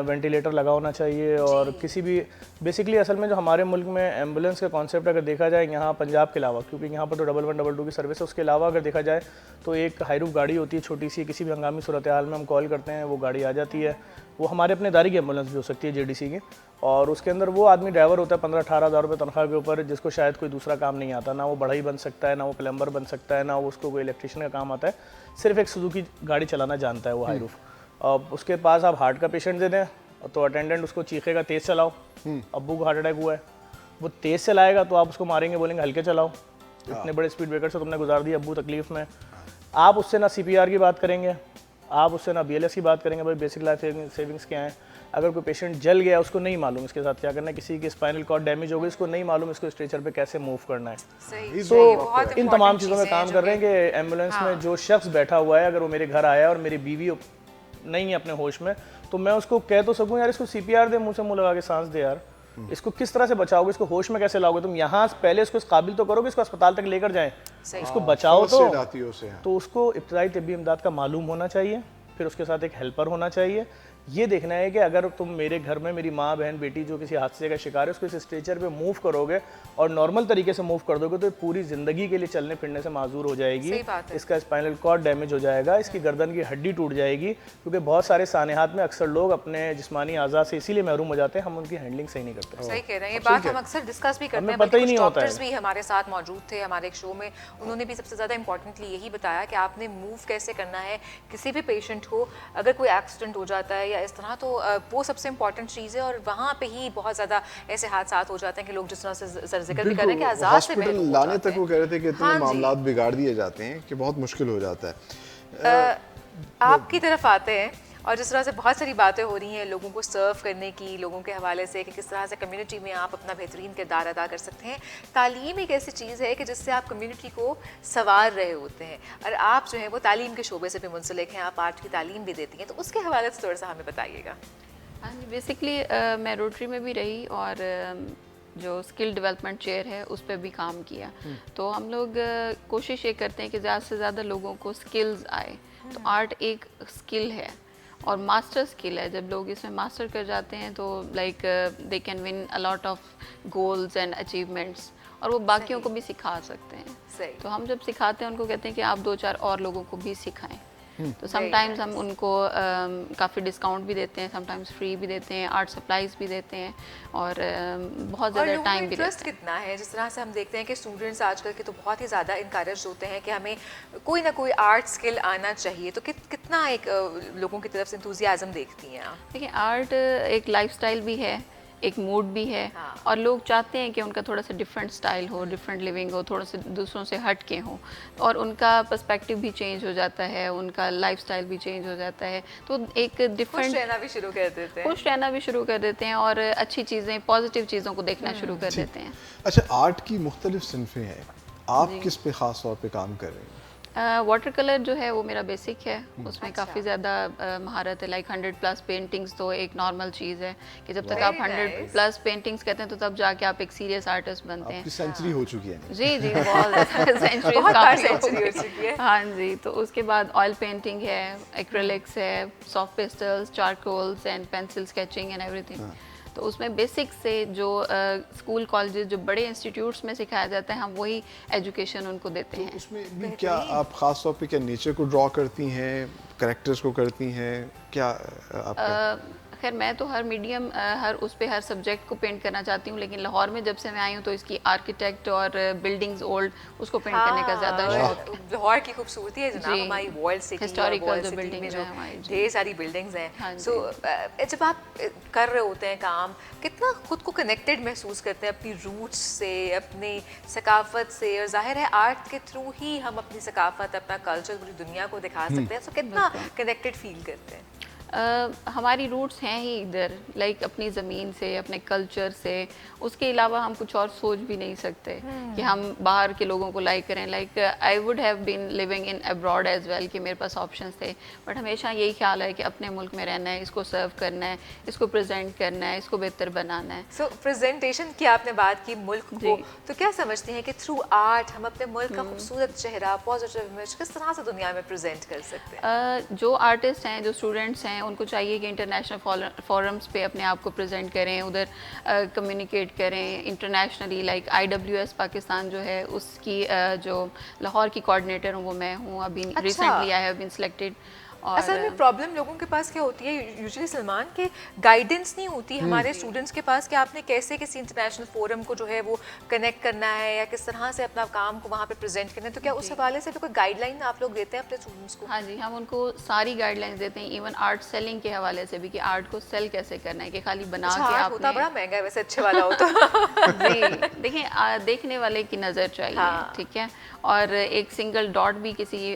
वेंटिलेटर लगा होना चाहिए, और किसी भी बेसिकली असल में जो हमारे मुल्क में एम्बुलेंस का कॉन्सेप्ट अगर देखा जाए यहाँ पंजाब के अलावा, क्योंकि यहाँ पर तो 11, 22 की सर्विस है, उसके अलावा अगर देखा जाए तो एक हाईरूफ गाड़ी होती है छोटी सी, किसी भी हंगामी सूरत हाल में हम कॉल करते हैं, वो गाड़ी आ जाती है। वो हमारे अपने दारी की एम्बुलेंस भी हो सकती है, JDC की, और उसके अंदर वो आदमी ड्राइवर होता है 15-18 हज़ार रुपये तनख्वाह के ऊपर, जिसको शायद कोई दूसरा काम नहीं आता, ना वो बढ़ई बन सकता है, ना वो प्लम्बर बन सकता है, ना उसको कोई इलेक्ट्रिशियन का काम आता है, सिर्फ एक सुजुकी गाड़ी चलाना जानता है वो हाईरूफ। अब उसके पास आप हार्ट का पेशेंट दे दें तो अटेंडेंट उसको चीखेगा तेज़ चलाओ, अब्बू को हार्ट अटैक हुआ है, वो तेज़ चलाएगा तो आप उसको मारेंगे, बोलेंगे हल्के चलाओ, इतने बड़े स्पीड ब्रेकर से तुमने गुजार दी अब्बू तकलीफ में। आप उससे ना CPR की बात करेंगे, आप उससे ना BLS की बात करेंगे, भाई बेसिक लाइफ सेविंग्स क्या हैं। अगर कोई पेशेंट जल गया, उसको नहीं मालूम इसके साथ क्या करना है, किसी की स्पाइनल कॉर्ड डैमेज हो गई, इसको नहीं मालूम इसको स्ट्रेचर पे कैसे मूव करना है। सही, तो बहुत इन तमाम चीज़ों में काम कर रहे हैं कि एम्बुलेंस में जो शख्स बैठा हुआ है, अगर वो मेरे घर आया और मेरी बीवी नहीं है अपने होश में, तो मैं उसको कह तो सकूं यार इसको CPR दे, मुंह से मुंह लगा के सांस दे यार, इसको किस तरह से बचाओगे, इसको होश में कैसे लाओगे तुम, यहाँ पहले इसको इस काबिल तो करोगे इसको अस्पताल तक लेकर जाएं, इसको बचाओ तो उसको इब्तदाई तिब्बी इमदाद का मालूम होना चाहिए, फिर उसके साथ एक हेल्पर होना चाहिए। ये देखना है कि अगर तुम मेरे घर में मेरी माँ, बहन, बेटी जो किसी हादसे का शिकार है, उसको इस स्ट्रेचर पे मूव करोगे और नॉर्मल तरीके से मूव कर दोगे तो पूरी ज़िंदगी के लिए चलने फिरने से माजूर हो जाएगी। इसका स्पाइनल कॉर्ड डैमेज हो जाएगा, इसकी गर्दन की हड्डी टूट जाएगी, क्योंकि बहुत सारे सानेहात में अक्सर लोग अपने जिस्मानी आज़ाद से इसीलिए महरूम हो जाते हैं, हम उनकी हैंडलिंग सही नहीं करते। सही कह रहे हैं, ये बात हम अक्सर डिस्कस भी करते हैं, पता ही नहीं होता है। डॉक्टर्स भी हमारे साथ मौजूद थे हमारे एक शो में, उन्होंने भी सबसे ज़्यादा इंपॉर्टेंटली यही बताया कि आपने मूव कैसे करना है किसी भी पेशेंट को, अगर कोई एक्सीडेंट हो जाता है या इस तरह, तो वो सबसे इंपॉर्टेंट चीज़ है। और वहाँ पे ही बहुत ज़्यादा ऐसे हादसात हो जाते हैं कि लोग जिस तरह से जिक्र भी कर रहे हैं कि आज़ाद से हॉस्पिटल लाने तक वो कह रहे थे कि इतने मामलात बिगाड़ दिए जाते हैं कि बहुत मुश्किल हो जाता है। आपकी तरफ आते हैं और जिस तरह से बहुत सारी बातें हो रही हैं लोगों को सर्व करने की, लोगों के हवाले से कि किस तरह से कम्युनिटी में आप अपना बेहतरीन किरदार अदा कर सकते हैं। तालीम एक ऐसी चीज़ है कि जिससे आप कम्युनिटी को संवार रहे होते हैं, और आप जो है वो तालीम के शोबे से भी मुंसलिक हैं, आप आर्ट की तालीम भी देती हैं, तो उसके हवाले से थोड़ा सा हमें बताइएगा। हाँ जी, बेसिकली मैं रोटरी में भी रही और जो स्किल डेवलपमेंट चेयर है उस पर भी काम किया। तो हम लोग कोशिश ये करते हैं कि ज़्यादा से ज़्यादा लोगों को स्किल्स आए। तो आर्ट एक स्किल है और मास्टर स्किल है। जब लोग इसमें मास्टर कर जाते हैं तो like they can win a lot of goals and achievements, और वो बाकियों को भी सिखा सकते हैं। सही। तो हम जब सिखाते हैं उनको कहते हैं कि आप 2-4 और लोगों को भी सिखाएं। तो समटाइम्स हम उनको काफ़ी डिस्काउंट भी देते हैं, समटाइम्स फ्री भी देते हैं, आर्ट सप्लाईज भी देते हैं और बहुत ज़्यादा टाइम भी इंटरेस्ट देते हैं। कितना है? जिस तरह से हम देखते हैं कि स्टूडेंट्स आजकल के तो बहुत ही ज़्यादा इनकरेज होते हैं कि हमें कोई ना कोई आर्ट स्किल आना चाहिए, तो कितना एक लोगों की तरफ से इंथुजियाज्म देखती हैं आप? देखिए, आर्ट एक लाइफस्टाइल भी है, एक मूड भी है। हाँ। और लोग चाहते हैं कि उनका थोड़ा सा डिफरेंट स्टाइल हो, डिफरेंट लिविंग हो, थोड़ा सा दूसरों से हट के हो, और उनका पर्सपेक्टिव भी चेंज हो जाता है, उनका लाइफस्टाइल भी चेंज हो जाता है। तो एक खुश डिफरेंट रहना भी शुरू कर देते हैं। खुश रहना भी शुरू कर देते हैं और अच्छी चीज़ें, पॉजिटिव चीज़ों को देखना शुरू कर देते हैं। अच्छा, आर्ट की मुख्तलिफ सिनफें हैं, आप किस पे ख़ास तौर पे काम कर रहे हैं? वाटर कलर जो है वो मेरा बेसिक है, उसमें अच्छा। काफ़ी ज़्यादा महारत है। लाइक 100+ पेंटिंग्स तो एक नॉर्मल चीज़ है कि जब तक आप Very 100+ पेंटिंग्स करते हैं तो तब जाके आप एक सीरियस आर्टिस्ट बनते हैं। आपकी सेंचुरी हो चुकी है नहीं? जी जी, बहुत सेंचुरी बहुत बार सेंचुरी हो चुकी है। हाँ जी। तो उसके बाद ऑयल पेंटिंग है, एक्रेलिक्स है, soft pastels, charcoals and pencil sketching and everything. तो उसमें बेसिक से जो स्कूल कॉलेजेस, जो बड़े इंस्टीट्यूट्स में सिखाया जाता है, हम वही एजुकेशन उनको देते तो हैं। उसमें भी क्या आप ख़ास तौर पे क्या नेचर को ड्रॉ करती हैं, कैरेक्टर्स को करती हैं, क्या आपका? खैर मैं तो हर मीडियम, हर उस पे हर सब्जेक्ट को पेंट करना चाहती हूँ, लेकिन लाहौर में जब से मैं आई हूँ तो इसकी आर्किटेक्ट और बिल्डिंग्स ओल्ड उसको पेंट करने का ज़्यादा शौक है। लाहौर की खूबसूरती है जनाब, जी। हमारी वॉल्ड सिटी, Historical वॉल्ड जो सिटी में buildings जो हैं हमारी, जी। ढेर सारी बिल्डिंग्स हाँ हैं। जी। सो जब आप कर रहे होते हैं काम, कितना खुद को कनेक्टेड महसूस करते हैं अपनी रूट्स से, अपनी सकाफत से? और जाहिर है आर्ट के थ्रू ही हम अपनी सकाफत, अपना कल्चर पूरी दुनिया को दिखा सकते हैं। सो कितना कनेक्टेड फील करते हैं? हमारी रूट्स हैं ही इधर, लाइक अपनी ज़मीन से, अपने कल्चर से। उसके अलावा हम कुछ और सोच भी नहीं सकते कि हम बाहर के लोगों को लाइक करें। Like I would have been living in abroad as well, कि मेरे पास ऑप्शंस थे, बट हमेशा यही ख्याल है कि अपने मुल्क में रहना है, इसको सर्व करना है, इसको प्रेजेंट करना है, इसको बेहतर बनाना है। सो प्रेजेंटेशन की आपने बात की मुल्क को, जी। तो क्या समझती हैं कि थ्रू आर्ट हम अपने मुल्क का खूबसूरत चेहरा, पॉजिटिव इमेज किस तरह से दुनिया में प्रेजेंट कर सकते हैं? जो आर्टिस्ट हैं, जो स्टूडेंट्स हैं, उनको चाहिए कि इंटरनेशनल फोरम्स पे अपने आप को प्रेजेंट करें, उधर कम्युनिकेट करें इंटरनेशनली। लाइक IWS पाकिस्तान जो है, उसकी जो लाहौर की कोऑर्डिनेटर हूँ वो मैं हूँ। अभी अच्छा। Recently I have been selected. असल में प्रॉब्लम लोगों के पास क्या होती है यूजुअली सलमान, के गाइडेंस नहीं होती हमारे स्टूडेंट्स के पास कि आपने कैसे किसी इंटरनेशनल फोरम को जो है वो कनेक्ट करना है या किस तरह से अपना काम को वहाँ पे प्रेजेंट करना है। तो क्या उस हवाले से भी कोई गाइडलाइन आप लोग देते हैं अपने स्टूडेंट्स को? हाँ जी, हम उनको सारी गाइडलाइंस देते हैं, इवन आर्ट सेलिंग के हवाले से भी, कि आर्ट को सेल कैसे करना है, कि खाली बना अच्छा, के आर्ट होता आपने बड़ा महंगा है वैसे, अच्छे वाला हो तो। जी देखिए, देखने वाले की नज़र चाहिए। हाँ। ठीक है। और एक सिंगल डॉट भी किसी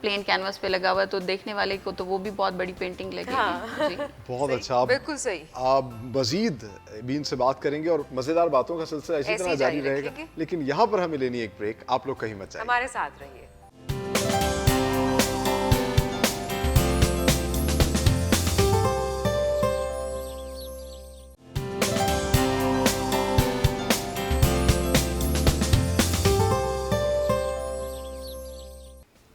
प्लेन कैनवस पे लगा हुआ है तो देखने वाले को तो वो भी बहुत बड़ी पेंटिंग लगेगी। हाँ। जी। बहुत सही, अच्छा। बिल्कुल सही। आप मजीद बीन से बात करेंगे और मज़ेदार बातों का सिलसिला इसी ऐसे तरह ही जारी जारी रहेगा, रखेंगे। लेकिन यहाँ पर हमें लेनी एक ब्रेक। आप लोग कहीं मत जाइए। हमारे साथ रहिए।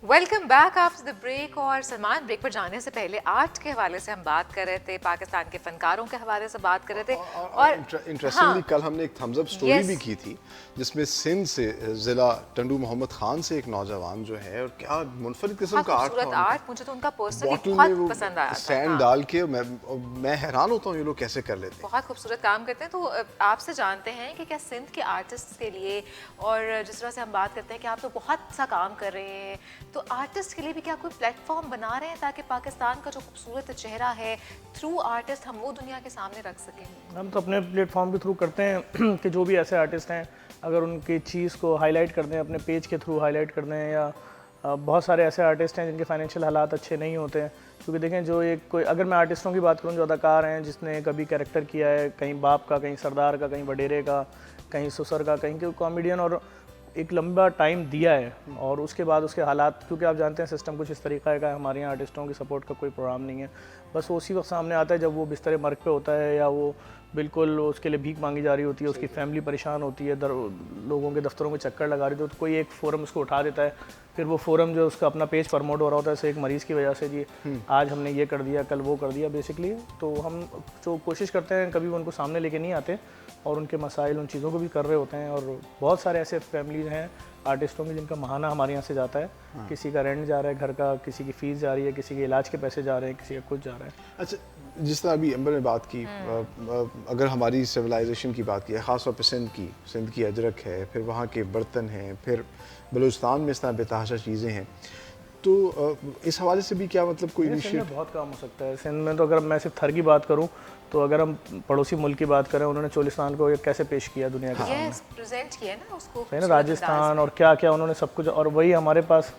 Welcome back after the break. और सलमान, ब्रेक पर जाने से पहले आर्ट के हवाले से हम बात कर रहे थे, पाकिस्तान के फनकारों के हवाले से बात कर रहे थे। और इंटरेस्टिंगली कल हमने एक थम्स अप स्टोरी Yes. भी की थी जिसमें सिंध से ज़िला टंडू मोहम्मद खान से एक नौजवान जो है, और क्या मुनफरिद किस्म का आर्ट खूबसूरत था। आर्ट, मुझे तो उनका पर्सनली बॉटल में बहुत वो पसंद आया था। सैंड हाँ। डाल के, मैं हैरान होता हूँ ये लोग कैसे कर लेते हैं। बहुत खूबसूरत काम करते हैं। तो आपसे जानते हैं कि क्या सिंध के आर्टिस्ट के लिए, और जिस तरह से हम बात करते हैं कि आप तो बहुत सा काम कर रहे हैं, तो आर्टिस्ट के लिए भी क्या कोई प्लेटफॉर्म बना रहे हैं ताकि पाकिस्तान का जो खूबसूरत चेहरा है थ्रू आर्टिस्ट हम वो दुनिया के सामने रख सकें? हम तो अपने प्लेटफॉर्म के थ्रू करते हैं कि जो भी ऐसे आर्टिस्ट हैं, अगर उनकी चीज़ को हाईलाइट कर दें, अपने पेज के थ्रू हाईलाइट कर दें, या बहुत सारे ऐसे आर्टिस्ट हैं जिनके फाइनेंशियल हालात अच्छे नहीं होते हैं। क्योंकि देखें, जो एक कोई, अगर मैं आर्टिस्टों की बात करूं, जो अदाकार हैं जिसने कभी कैरेक्टर किया है, कहीं बाप का, कहीं सरदार का, कहीं वडेरे का, कहीं सुसर का, कहीं कॉमेडियन, और एक लंबा टाइम दिया है, और उसके बाद उसके हालात, क्योंकि आप जानते हैं सिस्टम कुछ इस तरीका का है, हमारे यहाँ आर्टिस्टों की सपोर्ट का कोई प्रोग्राम नहीं है। बस वो उसी वक्त सामने आता है जब वो बिस्तर मर्ग पे होता है, या वो बिल्कुल उसके लिए भीख मांगी जा रही होती है, उसकी फैमिली परेशान होती है, लोगों के दफ्तरों में चक्कर लगा रही होती है, तो कोई एक फ़ोरम उसको उठा देता है, फिर वो फ़ोरम जो उसका अपना पेज प्रमोट हो रहा होता है, जैसे एक मरीज़ की वजह से जी आज हमने ये कर दिया, कल वो कर दिया बेसिकली। तो हम जो कोशिश करते हैं कभी उनको सामने लेके नहीं आते और उनके मसाइल उन चीज़ों को भी कर रहे होते हैं। और बहुत सारे ऐसे फैमिलीज हैं आर्टिस्टों में जिनका महाना हमारे यहाँ से जाता है, किसी का रेंट जा रहा है घर का, किसी की फ़ीस जा रही है, किसी के इलाज के पैसे जा रहे हैं, किसी का कुछ जा रहा है। अच्छा, जिस तरह अभी अंबर ने बात की, अगर हमारी सिविलाइजेशन की बात की है, ख़ास तौर पर सिंध की अजरक है, फिर वहाँ के बर्तन हैं, फिर बलूचिस्तान में इस तरह बेतहाशा चीज़ें हैं, तो इस हवाले से भी क्या मतलब कोई सिंध इनिशिएटिव? में बहुत काम हो सकता है। सिंध में तो अगर मैं सिर्फ थर की बात करूँ तो अगर हम पड़ोसी मुल्क की बात करें, उन्होंने चोलिस्तान को कैसे पेश किया दुनिया के सामने, प्रेजेंट किया ना उसको, है ना, राजस्थान और क्या क्या उन्होंने सब कुछ। और वही हमारे पास,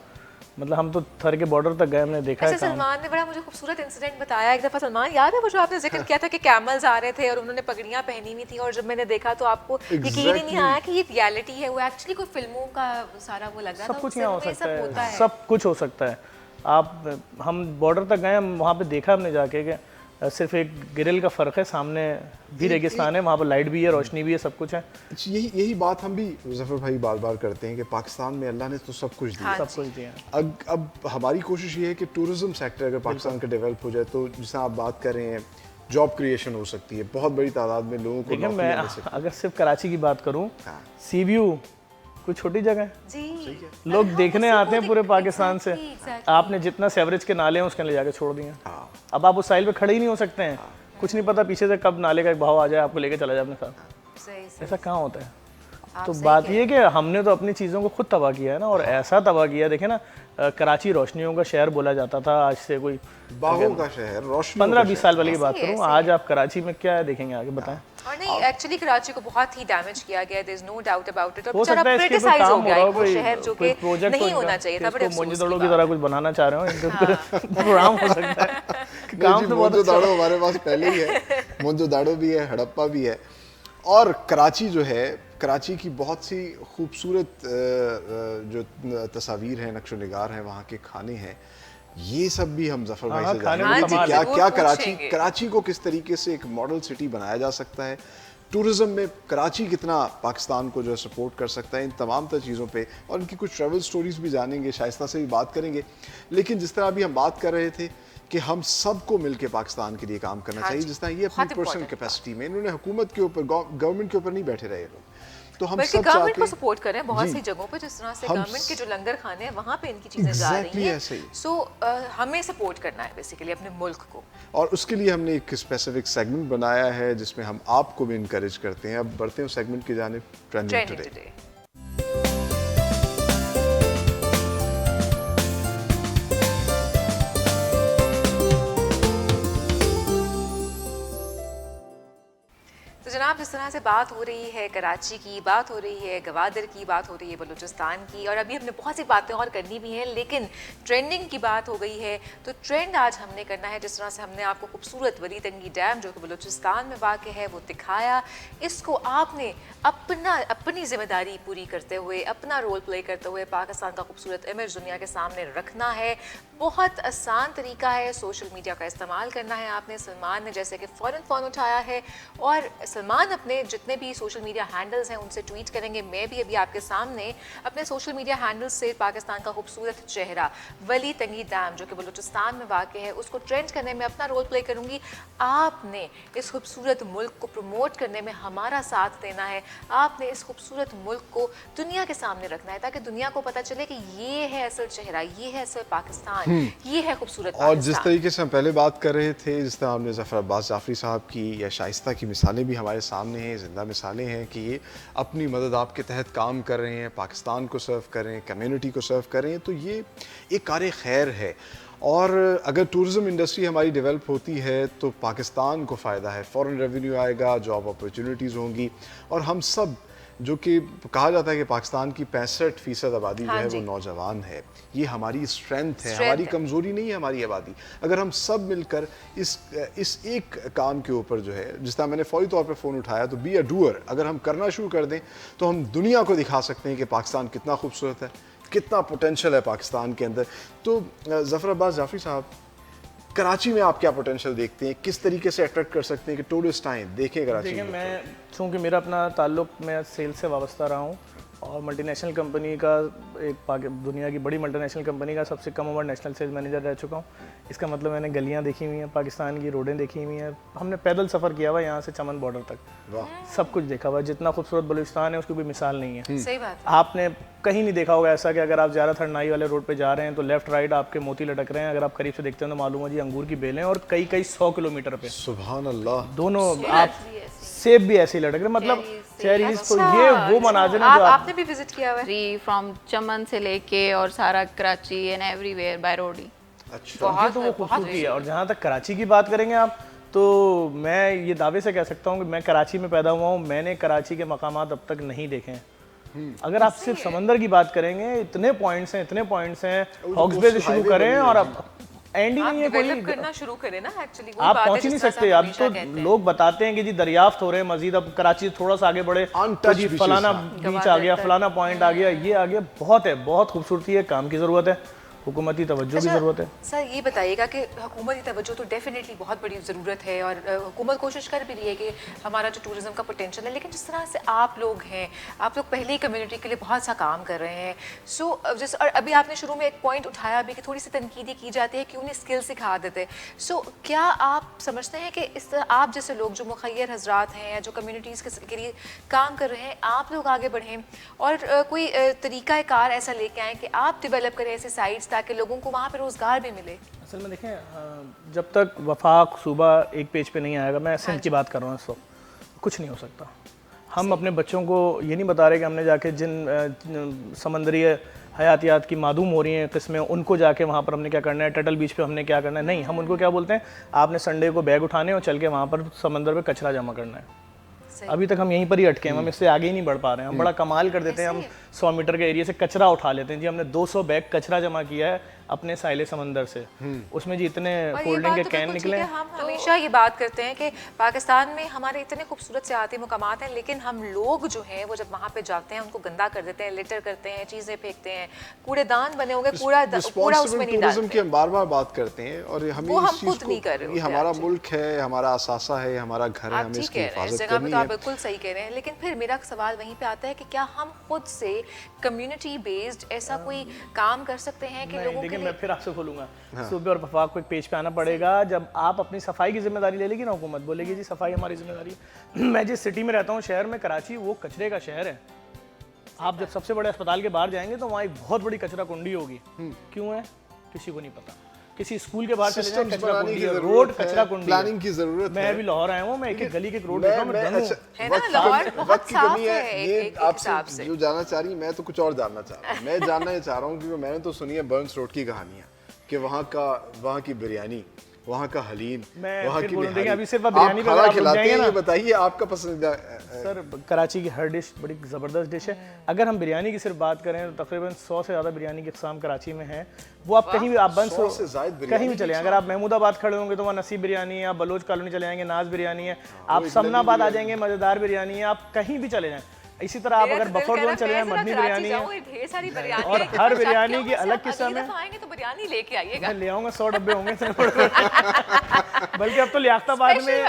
मतलब हम तो थर के बॉर्डर तक गए, हमने देखा है अच्छा, काम। सलमान ने बड़ा मुझे खूबसूरत इंसिडेंट बताया एक दफ़ा। सलमान, याद है वो जो आपने जिक्र किया था कि कैमल्स आ रहे थे और उन्होंने पगड़ियाँ पहनी हुई थी, और जब मैंने देखा तो आपको यकीन ही नहीं आया कि ये रियलिटी है, वो एक्चुअली कोई फिल्मों का सारा वो लग रहा था। सब कुछ यहाँ हो सिंध में सकता सब होता है, सब कुछ हो सकता है। हम बॉर्डर तक गए, वहाँ पे देखा हमने जाके कि सिर्फ एक ग्रिल का फ़र्क है, सामने भी रेगिस्तान है, वहाँ पर लाइट भी है, रोशनी भी है, सब कुछ है। यही बात हम भी जफर भाई बार बार करते हैं कि पाकिस्तान में अल्लाह ने तो सब कुछ दिया, सब कुछ दिया। अब हमारी कोशिश ये है कि टूरिज्म सेक्टर अगर पाकिस्तान का डेवलप हो जाए तो जिससे आप बात कर रहे हैं जॉब क्रिएशन हो सकती है, बहुत बड़ी तादाद में लोगों को देखिए, नौकरी मैं मिल सकती है। अगर सिर्फ कराची की बात करूँ, हाँ। सी व्यू कोई छोटी जगह है, जी, लोग देखने आते हैं पूरे पाकिस्तान से। exactly. आपने जितना सेवरेज के नाले हैं उसके ले जाके छोड़ दिए, हाँ। अब आप उस साइल पे खड़े ही नहीं हो सकते हैं, कुछ नहीं पता पीछे से कब नाले का एक बहाव आ जाए, आपको लेके चला जाए अपने साथ। सही ऐसा कहाँ होता है? आप तो सही बात कह ये है कि हमने तो अपनी चीज़ों को खुद तबाह किया है ना, और ऐसा तबाह किया। देखे ना, कराची रोशनियों का शहर बोला जाता था, आज से कोई बागों का शहर, रोशनी 15-20 साल पहले की बात ऐसे ही करूँ, है, आज आप कराची में क्या देखेंगे आगे, बताएं। और नहीं, एक्चुअली कराची को बहुत ही डैमेज किया गया है, there is no doubt about it. और हो बेचारा सकता है इसके कोई क्रिटिसाइज हो काम हो गया रहा है हो, वो कोई शहर जो कोई कि प्रोजेक्ट नहीं होना चाहिए था, बड़े अफसोस की मोंजोदड़ो की बात तरह कुछ बनाना चाह रहे हो, इनके प्रोग्राम हो सकता है। काम तो बहुत अच्छा मोंजोदाड़ो हमारे पास पहले ही है, मोंजोदाड़ो भी है, हड़प्पा भी है। और कराची जो है, कराची की बहुत सी खूबसूरत जो तस्वीर हैं, नक्शो निगार हैं, वहाँ के खाने हैं, ये सब भी हम जफर भाई हाँ, से खाने जानेंगे में कि कमाल क्या है। क्या पूछेंगे। कराची को किस तरीके से एक मॉडल सिटी बनाया जा सकता है, टूरिज्म में कराची कितना पाकिस्तान को जो है सपोर्ट कर सकता है, इन तमाम तर चीज़ों पे और इनकी कुछ ट्रैवल स्टोरीज भी जानेंगे, शाइस्ता से भी बात करेंगे। लेकिन जिस तरह अभी हम बात कर रहे थे कि हम सबको मिलकर पाकिस्तान के लिए काम करना हाँ चाहिए, जी, जिस तरह ये अपनी बहुत पर्सनल important कैपेसिटी में इन्होंने हुकूमत के ऊपर, गवर्नमेंट के ऊपर नहीं बैठे रहे लोग, तो हम बल्कि सब गवर्नमेंट को चाहते सपोर्ट कर रहे हैं बहुत जी। सी जगहों पे, जिस तरह से हम गवर्नमेंट के जो लंगर खाने हैं वहाँ पे इनकी चीज़ें जा Exactly रही ऐसे ही। हैं। सो हमें सपोर्ट करना है बेसिकली अपने मुल्क को। और उसके लिए हमने एक स्पेसिफिक सेगमेंट बनाया है जिसमें हम आपको भी इनकरेज करते हैं। अब बढ़ते हैं उस सेगमेंट की जानिब, ट्रेंडिंग ट्रेंडिंग टुडे। टुडे। तो जनाब, जिस तरह से बात हो रही है कराची की, बात हो रही है गवादर की, बात हो रही है बलूचिस्तान की, और अभी हमने बहुत सी बातें और करनी भी हैं, लेकिन ट्रेंडिंग की बात हो गई है तो ट्रेंड आज हमने करना है। जिस तरह से हमने आपको खूबसूरत वली तंगी डैम जो कि बलूचिस्तान में वाक़ है वो दिखाया, इसको आपने अपनी जिम्मेदारी पूरी करते हुए, अपना रोल प्ले करते हुए पाकिस्तान का खूबसूरत इमेज दुनिया के सामने रखना है। बहुत आसान तरीका है, सोशल मीडिया का इस्तेमाल करना है आपने। सलमान ने जैसे कि फ़ौरन उठाया है, और सलमान अपने जितने भी सोशल मीडिया हैंडल्स हैं उनसे ट्वीट करेंगे। मैं भी अभी आपके सामने अपने सोशल मीडिया हैंडल्स से पाकिस्तान का खूबसूरत चेहरा वली तंगी डैम जो कि बलूचिस्तान में वाक़ है उसको ट्रेंड करने में अपना रोल प्ले करूँगी। आपने इस खूबसूरत मुल्क को प्रमोट करने में हमारा साथ देना है। आपने इस खूबसूरत मुल्क को दुनिया के सामने रखना है ताकि दुनिया को पता चले कि ये है असल चेहरा, ये है असल पाकिस्तान, ये है खूबसूरत और जिस पाकिस्तान। तरीके से हम पहले बात कर रहे थे, जिस तरह हमने ज़फ़र अब्बास जाफ़री साहब की या शाइस्ता की मिसालें भी हमारे सामने हैं, ज़िंदा मिसालें हैं कि ये अपनी मदद आपके तहत काम कर रहे हैं, पाकिस्तान को सर्व कर रहे हैं, कम्युनिटी को सर्व कर रहे हैं, तो ये एक कार खैर है। और अगर टूरिज़म इंडस्ट्री हमारी डेवलप होती है तो पाकिस्तान को फ़ायदा है, फ़ॉरेन रेवेन्यू आएगा, जॉब अपॉर्चुनिटीज़ होंगी, और हम सब जो कि कहा जाता है कि पाकिस्तान की 65% आबादी जो हाँ है जी। वो नौजवान है, ये हमारी स्ट्रेंथ है, Strength हमारी है। कमज़ोरी नहीं है हमारी आबादी। अगर हम सब मिलकर इस एक काम के ऊपर जो है, जिस तरह मैंने फौरी तौर पर फ़ोन उठाया, तो बी अ डूअर, अगर हम करना शुरू कर दें तो हम दुनिया को दिखा सकते हैं कि पाकिस्तान कितना खूबसूरत है, कितना पोटेंशल है पाकिस्तान के अंदर। तो ज़फ़र अब्बास जाफ़री साहब, कराची में आप क्या पोटेंशियल देखते हैं, किस तरीके से अट्रैक्ट कर सकते हैं कि टूरिस्ट आएँ देखें कराची देखिए, में? मैं चूँकि मेरा अपना ताल्लुक मैं सेल से वाबस्ता रहा हूँ और मल्टीनेशनल कंपनी का दुनिया की बड़ी मल्टीनेशनल कंपनी का सबसे कम उम्र नेशनल सेल्स मैनेजर रह चुका हूँ। इसका मतलब मैंने गलियाँ देखी हुई हैं, पाकिस्तान की रोडें देखी हुई हैं, हमने पैदल सफ़र किया हुआ यहाँ से चमन बॉर्डर तक, सब कुछ देखा हुआ। जितना खूबसूरत बलूचिस्तान है उसकी कोई मिसाल नहीं है। सही बात है। आपने कहीं नहीं देखा होगा ऐसा कि अगर आप ज़्यादा थरनाई वाले रोड पे जा रहे हैं तो लेफ्ट राइट आपके मोती लटक रहे हैं, अगर आप करीब से देखते हैं तो मालूम है जी अंगूर की बेलें, और कई कई 100 किलोमीटर पे सुभान अल्लाह। दोनों आप सेब भी ऐसे ही लटक रहे, मतलब चेरीज। तो ये वो मनाजिर हैं जो आपने भी विजिट किया हुआ है? फ्री फ्रॉम चमन से लेके और सारा Karachi and everywhere by road ही। अच्छा, ये तो वो खूबसूरती है। और जहाँ तक कराची की बात करेंगे आप, तो मैं ये दावे से कह सकता हूँ कि मैं कराची में पैदा हुआ हूँ, मैंने कराची के मकामात अब तक नहीं देखे हैं। अगर आप सिर्फ समंदर की बात करेंगे, इतने पॉइंट्स हैं, हॉक्स बे से शुरू करें और अब एंड ही नहीं है कोई। डेवलप करना शुरू करें ना, एक्चुअली आप पहुंच ही नहीं सकते। अब तो लोग बताते हैं कि जी दरियाफ्त हो रहे हैं मजीद, अब कराची थोड़ा सा आगे बढ़े तो जी फलाना बीच आ गया, फलाना पॉइंट आ गया, ये आ गया। बहुत है, बहुत खूबसूरती है, काम की ज़रूरत है, हुकूमती तवज्जो की ज़रूरत है। सर ये बताइएगा कि हुकूमती तवज्जो तो डेफिनेटली बहुत बड़ी ज़रूरत है और हुकूमत कोशिश कर भी रही है कि हमारा जो टूरिज़्म का पोटेंशियल है, लेकिन जिस तरह से आप लोग हैं, आप लोग पहले ही कम्युनिटी के लिए बहुत सा काम कर रहे हैं। सो जिस और अभी आपने शुरू में एक पॉइंट उठाया भी कि थोड़ी सी तनकीदी की जाती है कि उन्हें स्किल सिखा देते। सो क्या आप समझते हैं कि इस तरह आप जैसे लोग जो मुखैर हजरात हैं या जो कम्युनिटीज़ के लिए काम कर रहे हैं, आप लोग आगे बढ़ें और कोई तरीक़ाकार ऐसा लेके आएँ कि आप डेवलप करें ऐसे साइट्स ताकि लोगों को वहाँ पे रोज़गार भी मिले? असल में देखें, जब तक वफाक सूबा एक पेज पे नहीं आएगा, मैं सिंध की बात कर रहा हूँ इस वक्त, कुछ नहीं हो सकता। हम अपने बच्चों को ये नहीं बता रहे कि हमने जाके जिन समंदरी हयातियात की मादूम हो रही हैं किस्में, उनको जाके वहाँ पर हमने क्या करना है, टटल बीच पे हमने क्या करना है। नहीं, हम उनको क्या बोलते हैं, आपने संडे को बैग उठाने और चल के वहाँ पर समंदर पे कचरा जमा करना है। अभी तक हम यहीं पर ही अटके हैं, हम इससे आगे ही नहीं बढ़ पा रहे हैं। हम बड़ा कमाल कर देते हैं, हम 100 मीटर के एरिया से कचरा उठा लेते हैं जी। हमने 200 बैग कचरा जमा किया है अपने साहिल समंदर से, उसमें जी इतने कोल्ड ड्रिंक के कैन निकले। हम हमेशा ये बात करते हैं कि पाकिस्तान में हमारे इतने खूबसूरत सियाहती मुकामात हैं, लेकिन हम लोग जो हैं वो जब वहाँ पे जाते हैं उनको गंदा कर देते हैं, लिटर करते हैं, चीज़ें फेंकते हैं, कूड़ेदान बने होंगे, कूड़ा उसमें नहीं डालते। की हम बार-बार बात करते हैं और हमें हम इस चीज़ खुद नहीं कर रहे को, ये हमारा मुल्क है, हमारा असासा है, हमारा घर है, हमें इसकी हिफाजत करनी है। आप बिल्कुल सही कह रहे हैं, लेकिन फिर मेरा सवाल वहीं पे आता है कि क्या हम खुद से कम्युनिटी बेस्ड ऐसा कोई काम कर सकते हैं कि लोगों के लिए? मैं फिर आपसे खोलूंगा, सूबे और वफाक को एक पेज पे आना पड़ेगा। जब आप अपनी सफाई की जिम्मेदारी ले लेगी ना, हुकूमत बोलेगी जी सफाई हमारी जिम्मेदारी है। मैं जिस सिटी में रहता हूँ, शहर में, कराची, वो कचरे का शहर है। आप जब सबसे बड़े अस्पताल के बाहर जाएंगे तो वहाँ एक बहुत बड़ी कचरा कुंडी होगी। क्यों है किसी को नहीं पता। किसी स्कूल के बाहर चले जाएं, कचरा कुंडी है, रोड कचरा कुंडी, प्लानिंग की जरूरत है। मैं अभी लाहौर आया हूँ, मैं एक गली के रोड देख रहा हूँ, मैं है ना, लाहौर बहुत साफ है एक हिसाब से। जो जानना चाह रही, मैं तो कुछ और जानना चाह रहा हूँ। मैं जानना ये चाह रहा हूँ क्योंकि मैंने तो सुनी है बर्न्स रोड की कहानियाँ कि वहाँ की बिरयानी, वहाँ का हलीम, वहाँ की बिरयानी। अभी सिर्फ बिरयानी पे अगर आप खिलाते जाएंगे हैं, ना, ये बताइए आपका पसंदीदा। सर कराची की हर डिश बड़ी ज़बरदस्त डिश है। अगर हम बिरयानी की सिर्फ बात करें तो तकरीबन 100 से ज़्यादा बिरयानी के इकसाम कराची में हैं। वो आप कहीं भी, आप बंस कहीं भी चले, अगर आप महमूदाबाद खड़े होंगे तो वहाँ नसीब बिरयानी है, आप बलोच कॉलोनी चले जाएंगे नाज बिरयानी है, आप समनाबाद आ जाएंगे मज़ेदार बिरयानी है, आप कहीं भी चले जाएँ। इसी तरह आप अगर बफर जोन चले जाएं, मदनी बिरयानी है, ढेर सारी बिरयानी और हर बिरयानी की अलग किस्म है। आएंगे तो बिरयानी लेके आइएगा। मैं ले आऊंगा, 100 डब्बे होंगे। बल्कि अब तो लियाकताबाद में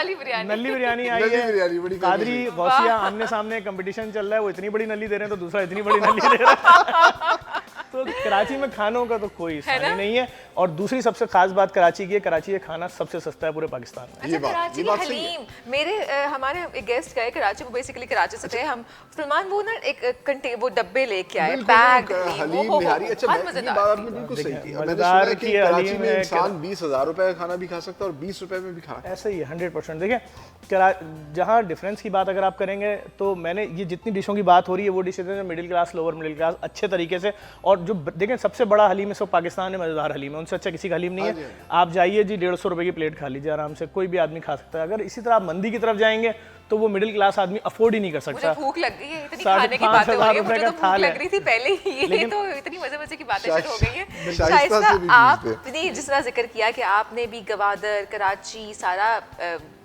नली बिरयानी आई है, कादरी गौसिया आमने सामने कंपटीशन चल रहा है, वो इतनी बड़ी नली दे रहे हैं तो दूसरा इतनी बड़ी नली दे रहा है। तो कराची में खानों का तो कोई सानी नहीं है। और दूसरी सबसे खास बात कराची की है, कराची का खाना सबसे सस्ता है पूरे पाकिस्तान में। अच्छा, कराची की हलीम, हमारे एक गेस्ट गए कराची, वो बेसिकली कराची से थे, हम सलमान, वो ना एक वो डब्बे लेके आए, पैक हलीम निहारी। अच्छा, ये बात आपने बिल्कुल सही की। मैंने सुना है कि कराची में इंसान 20,000 रुपए का खाना भी खा सकता है और 20 रुपए में भी खा। ऐसा ही है, 100%। देखिए जहाँ डिफरेंस की बात अगर आप करेंगे तो मैंने ये जितनी डिशों की बात हो रही है वो डिशेज हैं middle class, lower middle class अच्छे तरीके से। और जो देखें सबसे बड़ा हलीम है सो पाकिस्तान में मज़ेदार हलीम है, उनसे अच्छा किसी का हलीम नहीं है। आप जाइए जी 150 रुपए की प्लेट खा लीजिए आराम से, कोई भी आदमी खा सकता है। अगर इसी तरह आप मंदी की तरफ जाएंगे तो वो मिडिल क्लास आदमी अफोर्ड ही नहीं कर सकता। भूख लग गई है, इतनी खाने की बातें हो रही है, मुझे तो भूख लग रही थी पहले ही, ये तो इतनी मजे की बातें शुरू हो गई है। शाइस्ता, आपने जिस तरह जिक्र किया कि आपने भी गवादर, कराची सारा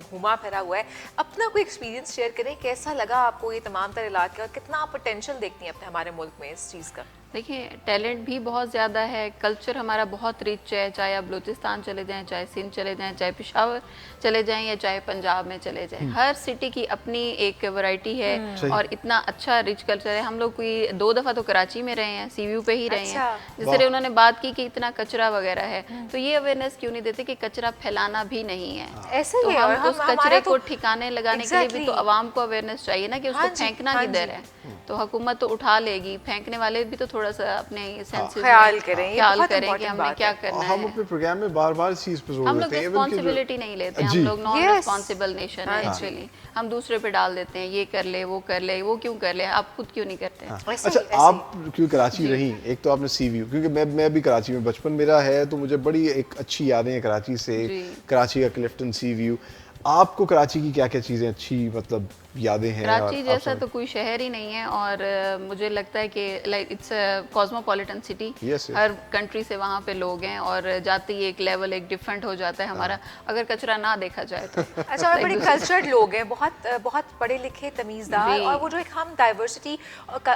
घूमा फिरा हुआ है, अपना कोई एक्सपीरियंस शेयर करें, कैसा लगा आपको ये तमाम तरह इलाके और कितना आप पोटेंशियल देखती हैं अपने हमारे मुल्क में इस चीज़ का? देखिए टैलेंट भी बहुत ज़्यादा है, कल्चर हमारा बहुत रिच है, चाहे आप बलूचिस्तान चले जाएं, चाहे सिंध चले जाएं, चाहे पेशावर चले जाएं या चाहे पंजाब में चले जाएं, हर सिटी की अपनी एक वैरायटी है और इतना अच्छा रिच कल्चर है। हम लोग कोई 2 दफ़ा तो कराची में रहे हैं, सीव्यू पे ही रहे हैं, जिस तरह उन्होंने बात की कि इतना कचरा वगैरह है, तो ये अवेयरनेस क्यों नहीं देते कि कचरा फैलाना भी नहीं है। ऐसे ही तो है, और हम उस हमारा कचरे तो को ठिकाने लगाने के लिए भी तो Exactly. आवाम को अवेयरनेस चाहिए ना कि उसको हाँ जी, फेंकना हाँ किधर जी। है। तो हुकूमत तो उठा लेगी, फेंकने वाले भी तो थोड़ा सा अपने सेंसेस ख्याल करें, ये ख्याल बहुत करें कि important हमने बात क्या है। करना हम है। अपने प्रोग्राम में बार-बार इस चीज़ पे जोर हम लोग देते हैं, even कि जो- रिस्पॉन्सिबिलिटी नहीं लेते हैं, जी। हम लोग नॉन Yes. रिस्पॉन्सिबल नेशन है एक्चुअली। हम दूसरे पे डाल देते हैं, ये कर ले, वो कर ले, वो क्यों कर ले, आप खुद क्यों नहीं करते हैं? ऐसे अच्छा, ही, ऐसे ही। आप क्यों कराची रही, एक तो आपने सीव्यू, क्योंकि मैं भी कराची में बचपन मेरा है, तो मुझे बड़ी एक अच्छी यादें हैं कराची से, जी। कराची का क्लिफ्टन सीव्यू। आपको कराची की क्या-क्या चीज़ें अच्छी मतलब यादें हैं? और कराची आप जैसा समझ- तो कोई शहर ही नहीं है और मुझे लगता है कि like it's a cosmopolitan city. Yes, yes. Her country से वहाँ पे लोग हैं और जाते ही एक लेवल एक डिफरेंट हो जाता है हमारा, अगर कचरा ना देखा जाए तो। अच्छा, और बड़े कल्चर्ड लोग हैं, बहुत पढ़े लिखे तमीज़दार, जी। और वो जो एक हम डाइवर्सिटी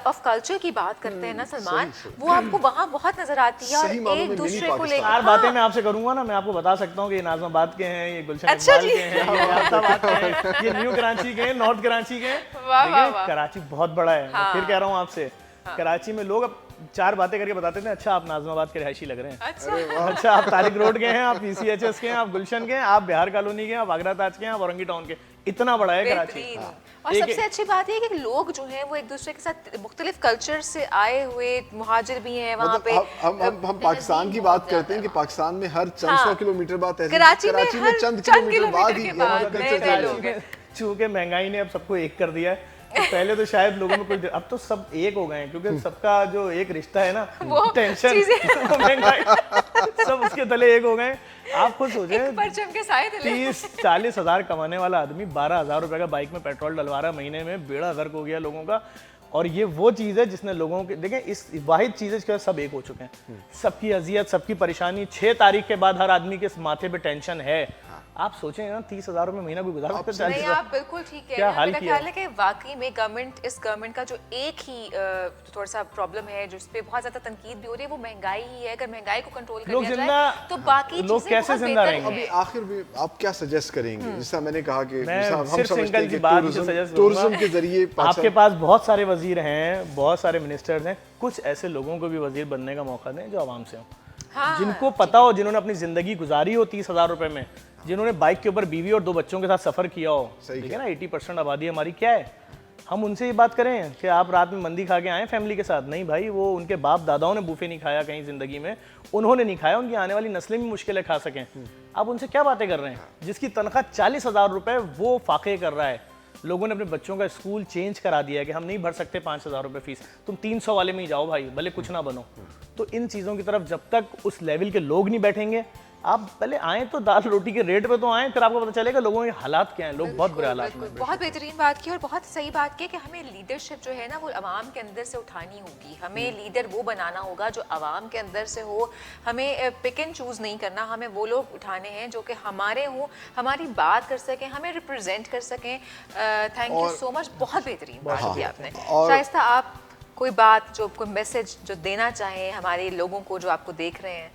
ऑफ कल्चर की बात करते हैं ना सलमान, सही। वो आपको वहाँ बहुत नजर आती है, सही और मानों में एक मिनी दूसरे को पाकिस्तान। लेकर 4 बातें मैं आपसे करूंगा ना, मैं आपको बता सकता हूँ कि ये नाज़माबाद के हैं, ये गुलशन अच्छा इकबाल जी। के हैं, ये याताबाद के हैं, ये न्यू कराची के हैं, नॉर्थ कराची के हैं। वाह, देखिए, वाह। कराची बहुत बड़ा है। मैं हाँ। फिर कह रहा हूँ आपसे, कराची में लोग अब 4 बातें करके बताते थे, अच्छा आप नाज़माबाद के रहायशी लग रहे हैं, अच्छा, अच्छा आप तारिक रोड के हैं, आप PCHS के हैं, आप गुलशन के हैं, आप बिहार कॉलोनी के हैं, आप आगरा ताज के हैं, आप औरंगी टाउन के, इतना बड़ा है कराची। बेहतरीन। और एक- सबसे अच्छी बात ये है कि लोग जो हैं वो एक दूसरे के साथ मुख्तलिफ कल्चर से आए हुए मुहाजिर भी हैं वहाँ मतलब पे। हम पाकिस्तान की बात करते हैं कि पाकिस्तान में हर चंद हाँ। 100 किलोमीटर बाद तहजीब, कराची में हर चंद चंद किलोमीटर बाद ही किलोमीटर के यहाँ बाद का नए कल्चर नए चालू लोग है। हैं। चूंकि महंगाई ने अब सबको एक कर दिया है, तो पहले तो शायद लोगों में कोई, अब तो सब एक हो गए हैं, क्योंकि सबका जो एक रिश्ता है ना, टेंशन वो महंगाई, सब उसके तले एक हो गए हैं। आप खुद सोचें, एक परचम के साए तले। 30-40 हज़ार कमाने वाला आदमी 12,000 रुपए का बाइक में पेट्रोल डलवा रहा है महीने में, बेड़ा गर्क हो गया लोगों का। और ये वो चीज़ है जिसने लोगों के, देखें इस वाहिद चीज़ है जिसके सब एक हो चुके हैं, सबकी अजियत, सबकी परेशानी। 6 तारीख के बाद हर आदमी के माथे पे टेंशन है। आप सोचें ना, 30,000 रुपए महीना कोई गुजार सकता है? नहीं, 40,000? आप बिल्कुल ठीक कह क्या रहे हैं। हाल मेरा किया ख्याल है कि वाकई में इस गवर्नमेंट का जो एक ही थोड़ा सा प्रॉब्लम है, जो इस पे बहुत ज्यादा तनकीद भी हो रही है, वो महंगाई ही है। अगर महंगाई को कंट्रोल कर लोग लिया जिंदा, जाए तो बाकी लोग चीजें कैसे बहुत जिंदा बेहतर रहेंगे? अभी हैं। आखिर में आप क्या सजेस्ट करेंगे? जैसा मैंने कहा कि मैं जैसा हम सिर्फ समझते सिंगल हैं सी कि बात जो suggest टूरिज्म करूंगा, के जरिए आपके पाकिस्तान- पास बहुत सारे वजीर हैं, बहुत सारे मिनिस्टर्स हैं, कुछ ऐसे लोगों को भी वजीर बनने का मौका दें जो आवाम से हो, हाँ, जिनको पता हो, जिन्होंने अपनी जिंदगी गुजारी हो 30,000 रुपए में, जिन्होंने बाइक के ऊपर बीवी और 2 बच्चों के साथ सफर किया हो। सही ठीक है ना, 80% आबादी हमारी क्या है, हम उनसे ये बात करें कि आप रात में मंदी खा के आए फैमिली के साथ? नहीं भाई, वो उनके बाप दादाओं ने बूफे नहीं खाया कहीं जिंदगी में, उन्होंने नहीं खाया, उनकी आने वाली नस्लें भी मुश्किलें खा सकें। आप उनसे क्या बातें कर रहे हैं? जिसकी तनख्वाह 40,000 रुपए वो फाके कर रहा है। लोगों ने अपने बच्चों का स्कूल चेंज करा दिया है कि हम नहीं भर सकते 5,000 रुपए फीस, तुम 300 वाले में ही जाओ भाई, भले कुछ ना बनो। तो इन चीज़ों की तरफ जब तक उस लेवल के लोग नहीं बैठेंगे, आप पहले आए तो दाल रोटी के रेट पे तो आए, फिर आपको पता चलेगा लोगों के हालात क्या हैं। लोग बहुत बुरे हालात में बिल्कुल, हैं। बहुत बेहतरीन बात की और बहुत सही बात की कि हमें लीडरशिप जो है ना वो आवाम के अंदर से उठानी होगी। हमें लीडर वो बनाना होगा जो आवाम के अंदर से हो। हमें पिक एंड चूज नहीं करना, हमें वो लोग उठाने हैं जो कि हमारे हों, हमारी बात कर सकें, हमें रिप्रेजेंट कर सकें। थैंक यू और- सो मच, बहुत बेहतरीन बात हाँ, की आपने। और- शाइस्ता, आप कोई बात, जो कोई मैसेज जो देना चाहें हमारे लोगों को जो आपको देख रहे हैं?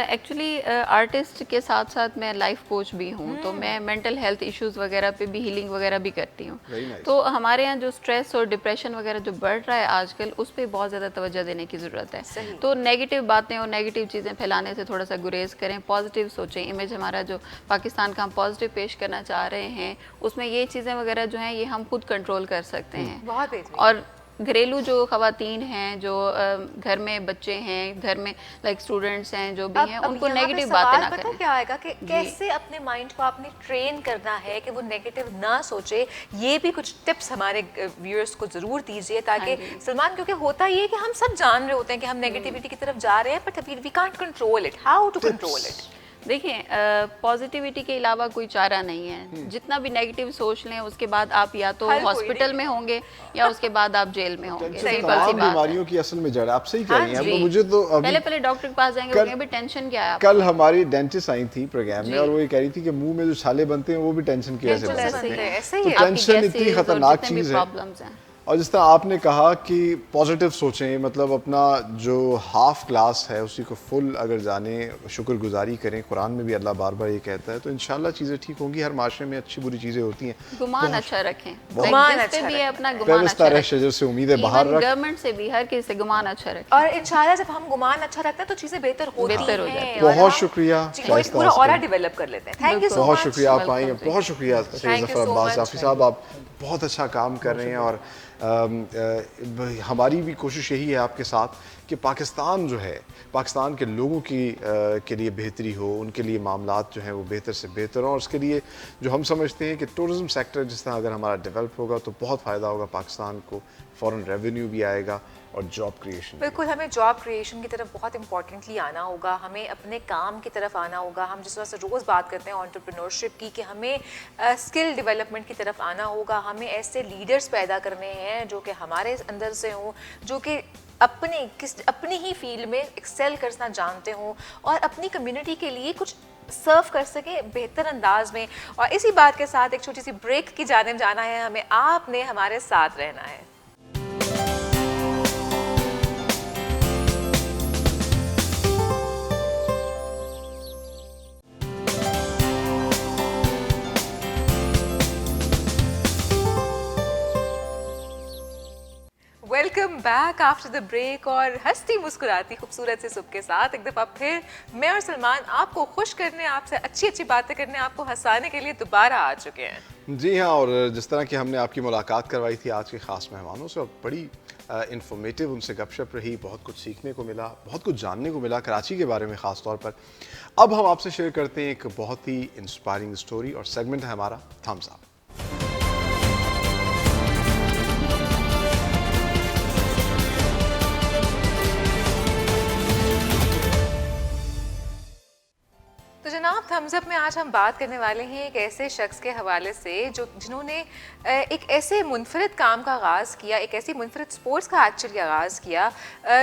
एक्चुअली आर्टिस्ट के साथ साथ मैं लाइफ कोच भी हूँ, तो मैं मेंटल हेल्थ इश्यूज वगैरह पे भी हीलिंग वगैरह भी करती हूँ। Very nice. तो हमारे यहाँ जो स्ट्रेस और डिप्रेशन वगैरह जो बढ़ रहा है आजकल, उस पर बहुत ज़्यादा तवज्जो देने की ज़रूरत है। सही। तो नेगेटिव बातें और नेगेटिव चीज़ें फैलाने से थोड़ा सा गुरेज करें, पॉजिटिव सोचें। इमेज हमारा जो पाकिस्तान का हम पॉजिटिव पेश करना चाह रहे हैं, उसमें ये चीज़ें वगैरह जो हैं ये हम खुद कंट्रोल कर सकते हैं। बहुत बेहतरीन। और घरेलू जो खवातीन हैं, जो घर में बच्चे हैं, घर में लाइक स्टूडेंट्स हैं, जो भी हैं, उनको यहाँ पे नेगेटिव सवाल बातें ना पता करें। क्या आएगा कि कैसे अपने माइंड को आपने ट्रेन करना है कि वो नेगेटिव ना सोचे। ये भी कुछ टिप्स हमारे व्यूअर्स को जरूर दीजिए, ताकि हाँ जी। सलमान, क्योंकि होता ये है कि हम सब जान रहे होते हैं कि हम नेगेटिविटी की तरफ जा रहे हैं, but we can't control it. How to control it? देखिए, पॉजिटिविटी के अलावा कोई चारा नहीं है। जितना भी नेगेटिव सोच लें, उसके बाद आप या तो हल कोई हॉस्पिटल नहीं। में होंगे या उसके बाद आप जेल में होंगे। टेंशन सिंपल सी तमाम बात है। बीमारियों की असल में जड़ है। आप सही कह हाँ रही हैं। जी। अब मुझे तो अभी पहले डॉक्टर के पास जाएंगे, कल- बोलेंगे भी टेंशन क्या है आपको? कल हमारी डेंटिस्ट आई थी प्रोग्राम में जी। और वो ये कह रही थी कि मुंह में जो छाले बनते हैं वो भी टेंशन की वजह से बिल्कुल बनते ऐसे ही हैं। है, ऐसे ही तो है। आपकी टेंशन gases इतनी और खतरनाक जितने भी चीज है। प्रॉब्लम्स हैं। और जिस तरह आपने कहा कि पॉजिटिव सोचें, मतलब अपना जो हाफ क्लास है उसी को फुल अगर जाने, शुक्रगुजारी करें। कुरान में भी अल्लाह बार बार ये कहता है, तो इंशाल्लाह चीज़ें ठीक होंगी। हर माशरे में अच्छी बुरी चीज़ें होती हैं। गुमान अच्छा रखें, गुमान जिस पे अच्छा भी है अपना गुमान पेवस्ता अच्छा रह रखें, शजर से उम्मीदें बाहर रख। गवर्नमेंट से भी, हर किसी से गुमान अच्छा रखें। और इंशाल्लाह जब हम गुमान अच्छा रखते हैं तो चीजें बेहतर होती बेहतर हो हैं। जाती हैं। और बहुत हम शुक्रिया जी, शाइस्ता पूरा आसफ़ी। ऑरा डेवलप कर लेते हैं। थैंक यू सो बहुत मच। शुक्रिया आप आई हैं, Welcome, बहुत शुक्रिया Syed Thank you Zafar so Abbas much. जाफ़ी साहब, आप बहुत अच्छा काम कर रहे हैं। और हमारी भी कोशिश यही है आपके साथ कि पाकिस्तान जो है, पाकिस्तान के लोगों की के लिए बेहतरी हो, उनके लिए मामलात जो हैं वो बेहतर से बेहतर हों। और उसके लिए जो हम समझते हैं कि टूरिज़म सेक्टर जिस तरह अगर हमारा डेवलप होगा तो बहुत फ़ायदा होगा पाकिस्तान को, फ़ॉरेन रेवेन्यू भी आएगा और जॉब क्रिएशन। बिल्कुल, हमें जॉब क्रिएशन की तरफ बहुत इंपॉर्टेंटली आना होगा, हमें अपने काम की तरफ आना होगा। हम जिस तरह से रोज़ बात करते हैं एंटरप्रेन्योरशिप की, कि हमें स्किल डेवलपमेंट की तरफ आना होगा। हमें ऐसे लीडर्स पैदा करने हैं जो कि हमारे अंदर से हों, जो कि अपनी ही फील्ड में एक्सेल करना जानते हों और अपनी कम्युनिटी के लिए कुछ सर्व कर सके बेहतर अंदाज में। और इसी बात के साथ एक छोटी सी ब्रेक की जानिब जाना है हमें। आपने हमारे साथ रहना है। Welcome back after the break. और हंसती मुस्कुराती खूबसूरत सी सुबह के साथ एक दफ़ा फिर मैं और सलमान आपको खुश करने, आपसे अच्छी अच्छी बातें करने, आपको हंसाने के लिए दोबारा आ चुके हैं। जी हाँ, और जिस तरह की हमने आपकी मुलाकात करवाई थी आज के ख़ास मेहमानों से, और बड़ी इंफॉर्मेटिव उनसे गपशप रही, बहुत कुछ सीखने को मिला, बहुत कुछ जानने को मिला कराची के बारे में ख़ास तौर पर। अब हम आपसे शेयर करते हैं एक बहुत ही इंस्पायरिंग स्टोरी, और सेगमेंट है हमारा थम्स अप। तो जनाब, थम्स अप में आज हम बात करने वाले हैं एक ऐसे शख्स के हवाले से जिन्होंने एक ऐसे मुनफरद काम का आगाज़ किया, एक ऐसी मुनफरद स्पोर्ट्स का एक्चुअली आगाज़ किया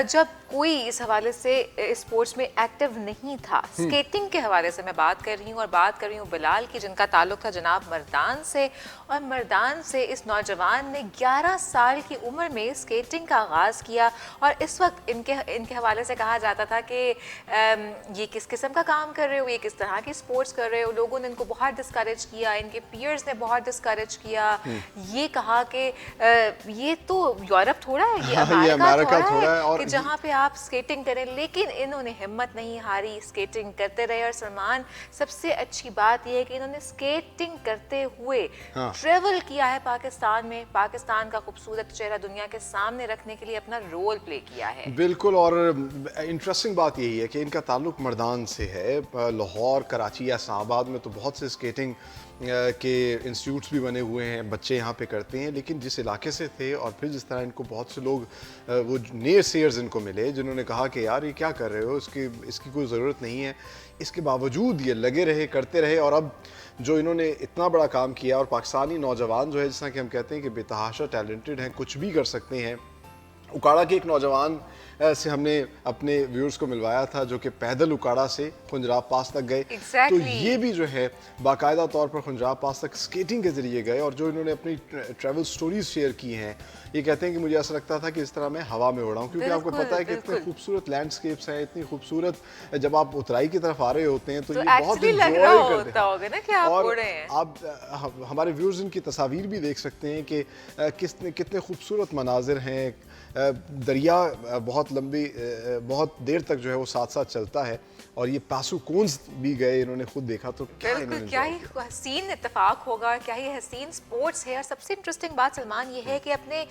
जब कोई इस हवाले से स्पोर्ट्स में एक्टिव नहीं था। स्केटिंग के हवाले से मैं बात कर रही हूँ, और बात कर रही हूँ बिलाल की, जिनका ताल्लुक़ था जनाब मर्दान से। और मर्दान से इस नौजवान ने 11 साल की उम्र में स्केटिंग का आगाज़ किया। और इस वक्त इनके हवाले से कहा जाता था कि ये किस किस्म का काम कर रहे हो, ये किस तरह की स्पोर्ट्स कर रहे हो। लोगों ने इनको बहुत डिस्करेज किया, इनके पीयर्स ने बहुत डिस्करेज किया। ये कहा कि ये तो यूरोप थोड़ा है, ये अमेरिका थोड़ा है कि जहाँ पे आप स्केटिंग करें। लेकिन इन्होंने हिम्मत नहीं हारी, स्केटिंग करते रहे। और सलमान, सबसे अच्छी बात यह है कि इन्होंने स्केटिंग करते हुए ट्रेवल किया है पाकिस्तान में, पाकिस्तान का खूबसूरत चेहरा दुनिया के सामने रखने के लिए अपना रोल प्ले किया है। बिल्कुल, और इंटरेस्टिंग बात यही है कि इनका ताल्लुक मर्दान से है। लाहौर, कराची या इस्लामाबाद में तो बहुत से स्केटिंग के इंस्टीट्यूट्स भी बने हुए हैं, बच्चे यहाँ पे करते हैं। लेकिन जिस इलाके से थे, और फिर जिस तरह इनको बहुत से लोग वो नेयर सेयर्स इनको मिले जिन्होंने कहा कि यार ये क्या कर रहे हो, इसकी कोई ज़रूरत नहीं है, इसके बावजूद ये लगे रहे, करते रहे। और अब जो इन्होंने इतना बड़ा काम किया, और पाकिस्तानी नौजवान जो है, जिस तरह कि हम कहते हैं कि बेतहाशा टैलेंटेड हैं, कुछ भी कर सकते हैं। उकाड़ा के एक नौजवान से हमने अपने व्यूअर्स को मिलवाया था जो कि पैदल उकाड़ा से खुंजराब पास तक गए। तो ये भी जो है बाकायदा तौर पर खुंजराब पास तक स्केटिंग के ज़रिए गए। और जो इन्होंने अपनी ट्रैवल स्टोरीज शेयर की हैं, ये कहते हैं कि मुझे ऐसा लगता था कि इस तरह मैं हवा में उड़ा हूँ, क्योंकि आपको पता है कि इतने खूबसूरत लैंडस्केप्स हैं, इतनी खूबसूरत, जब आप उतराई की तरफ आ रहे होते हैं तो ये बहुत एंजॉय करते हैं। और आप हमारे व्यूअर्स इनकी तस्वीर भी देख सकते हैं कि कितने खूबसूरत मनाजिर हैं। दरिया बहुत लंबी, बहुत देर तक जो है वो साथ साथ चलता है। और ये पासू कोन्स भी गए, इन्होंने खुद देखा, तो क्या ही हसीन इत्तेफाक होगा, क्या ही हसीन स्पोर्ट्स है। और सबसे इंटरेस्टिंग बात सलमान ये है कि अपने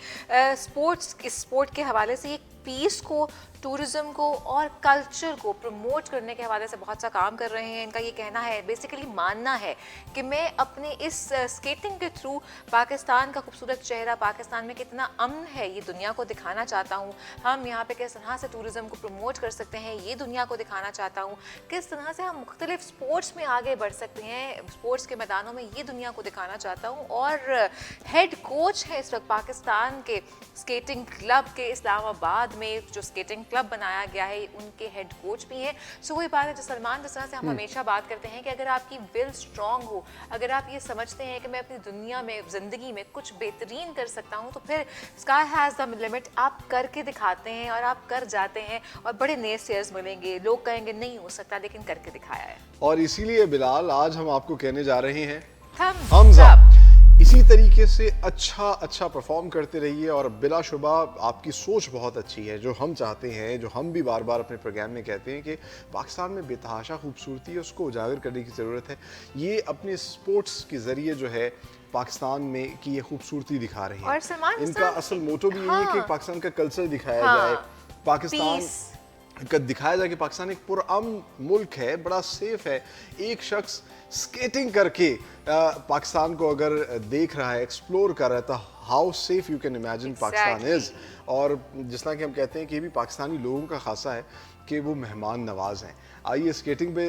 स्पोर्ट के हवाले से एक पीस को, टूरिज्म को और कल्चर को प्रमोट करने के हवाले से बहुत सा काम कर रहे हैं। इनका ये कहना है, बेसिकली मानना है कि मैं अपने इस स्केटिंग के थ्रू पाकिस्तान का खूबसूरत चेहरा, पाकिस्तान में कितना अमन है, ये दुनिया को दिखाना चाहता हूँ। हम यहाँ पे किस तरह से टूरिज्म को प्रमोट कर सकते हैं, ये दुनिया को दिखाना चाहता हूँ। किस तरह से हम मुख्तलिफ स्पोर्ट्स में आगे बढ़ सकते हैं, स्पोर्ट्स के मैदानों में, ये दुनिया को दिखाना चाहता हूँ। और हेड कोच है इस वक्त पाकिस्तान के स्केटिंग क्लब के इस्लामाबाद बाद में जो स्केटिंग क्लब बनाया गया है उनके हेड कोच भी हैं। सो वही बात है जो सलमान, जिस तरह से हम हमेशा बात करते हैं कि अगर आपकी विल स्ट्रांग हो, अगर आप ये समझते हैं कि मैं अपनी दुनिया में, ज़िंदगी में कुछ बेहतरीन कर सकता हूँ, तो फिर स्काई हैज़ द लिमिट आप करके दिखाते हैं और आप कर जाते हैं और बड़े नेसेयर्स मिलेंगे, लोग कहेंगे नहीं हो सकता, लेकिन करके दिखाया है। और इसीलिए बिलाल आज हम आपको कहने जा रहे हैं Thumbs up। इसी तरीके से अच्छा परफॉर्म करते रहिए और बिलाशुबा आपकी सोच बहुत अच्छी है। जो हम चाहते हैं, जो हम भी बार बार अपने प्रोग्राम में कहते हैं कि पाकिस्तान में बेतहाशा खूबसूरती है, उसको उजागर करने की ज़रूरत है। ये अपने स्पोर्ट्स के ज़रिए जो है पाकिस्तान में की ये खूबसूरती दिखा रहे हैं। और सलमान इनका असल मोटो भी यही है कि पाकिस्तान का कल्चर दिखाया जाए, पाकिस्तान का दिखाया जाए कि पाकिस्तान एक पुरअमन मुल्क है, बड़ा सेफ है। एक शख्स स्केटिंग करके पाकिस्तान को अगर देख रहा है, एक्सप्लोर कर रहा है, तो how safe you can imagine Pakistan is. और जिस तरह कि हम कहते हैं कि ये भी पाकिस्तानी लोगों का खासा है कि वो मेहमान नवाज हैं। आइए स्केटिंग पे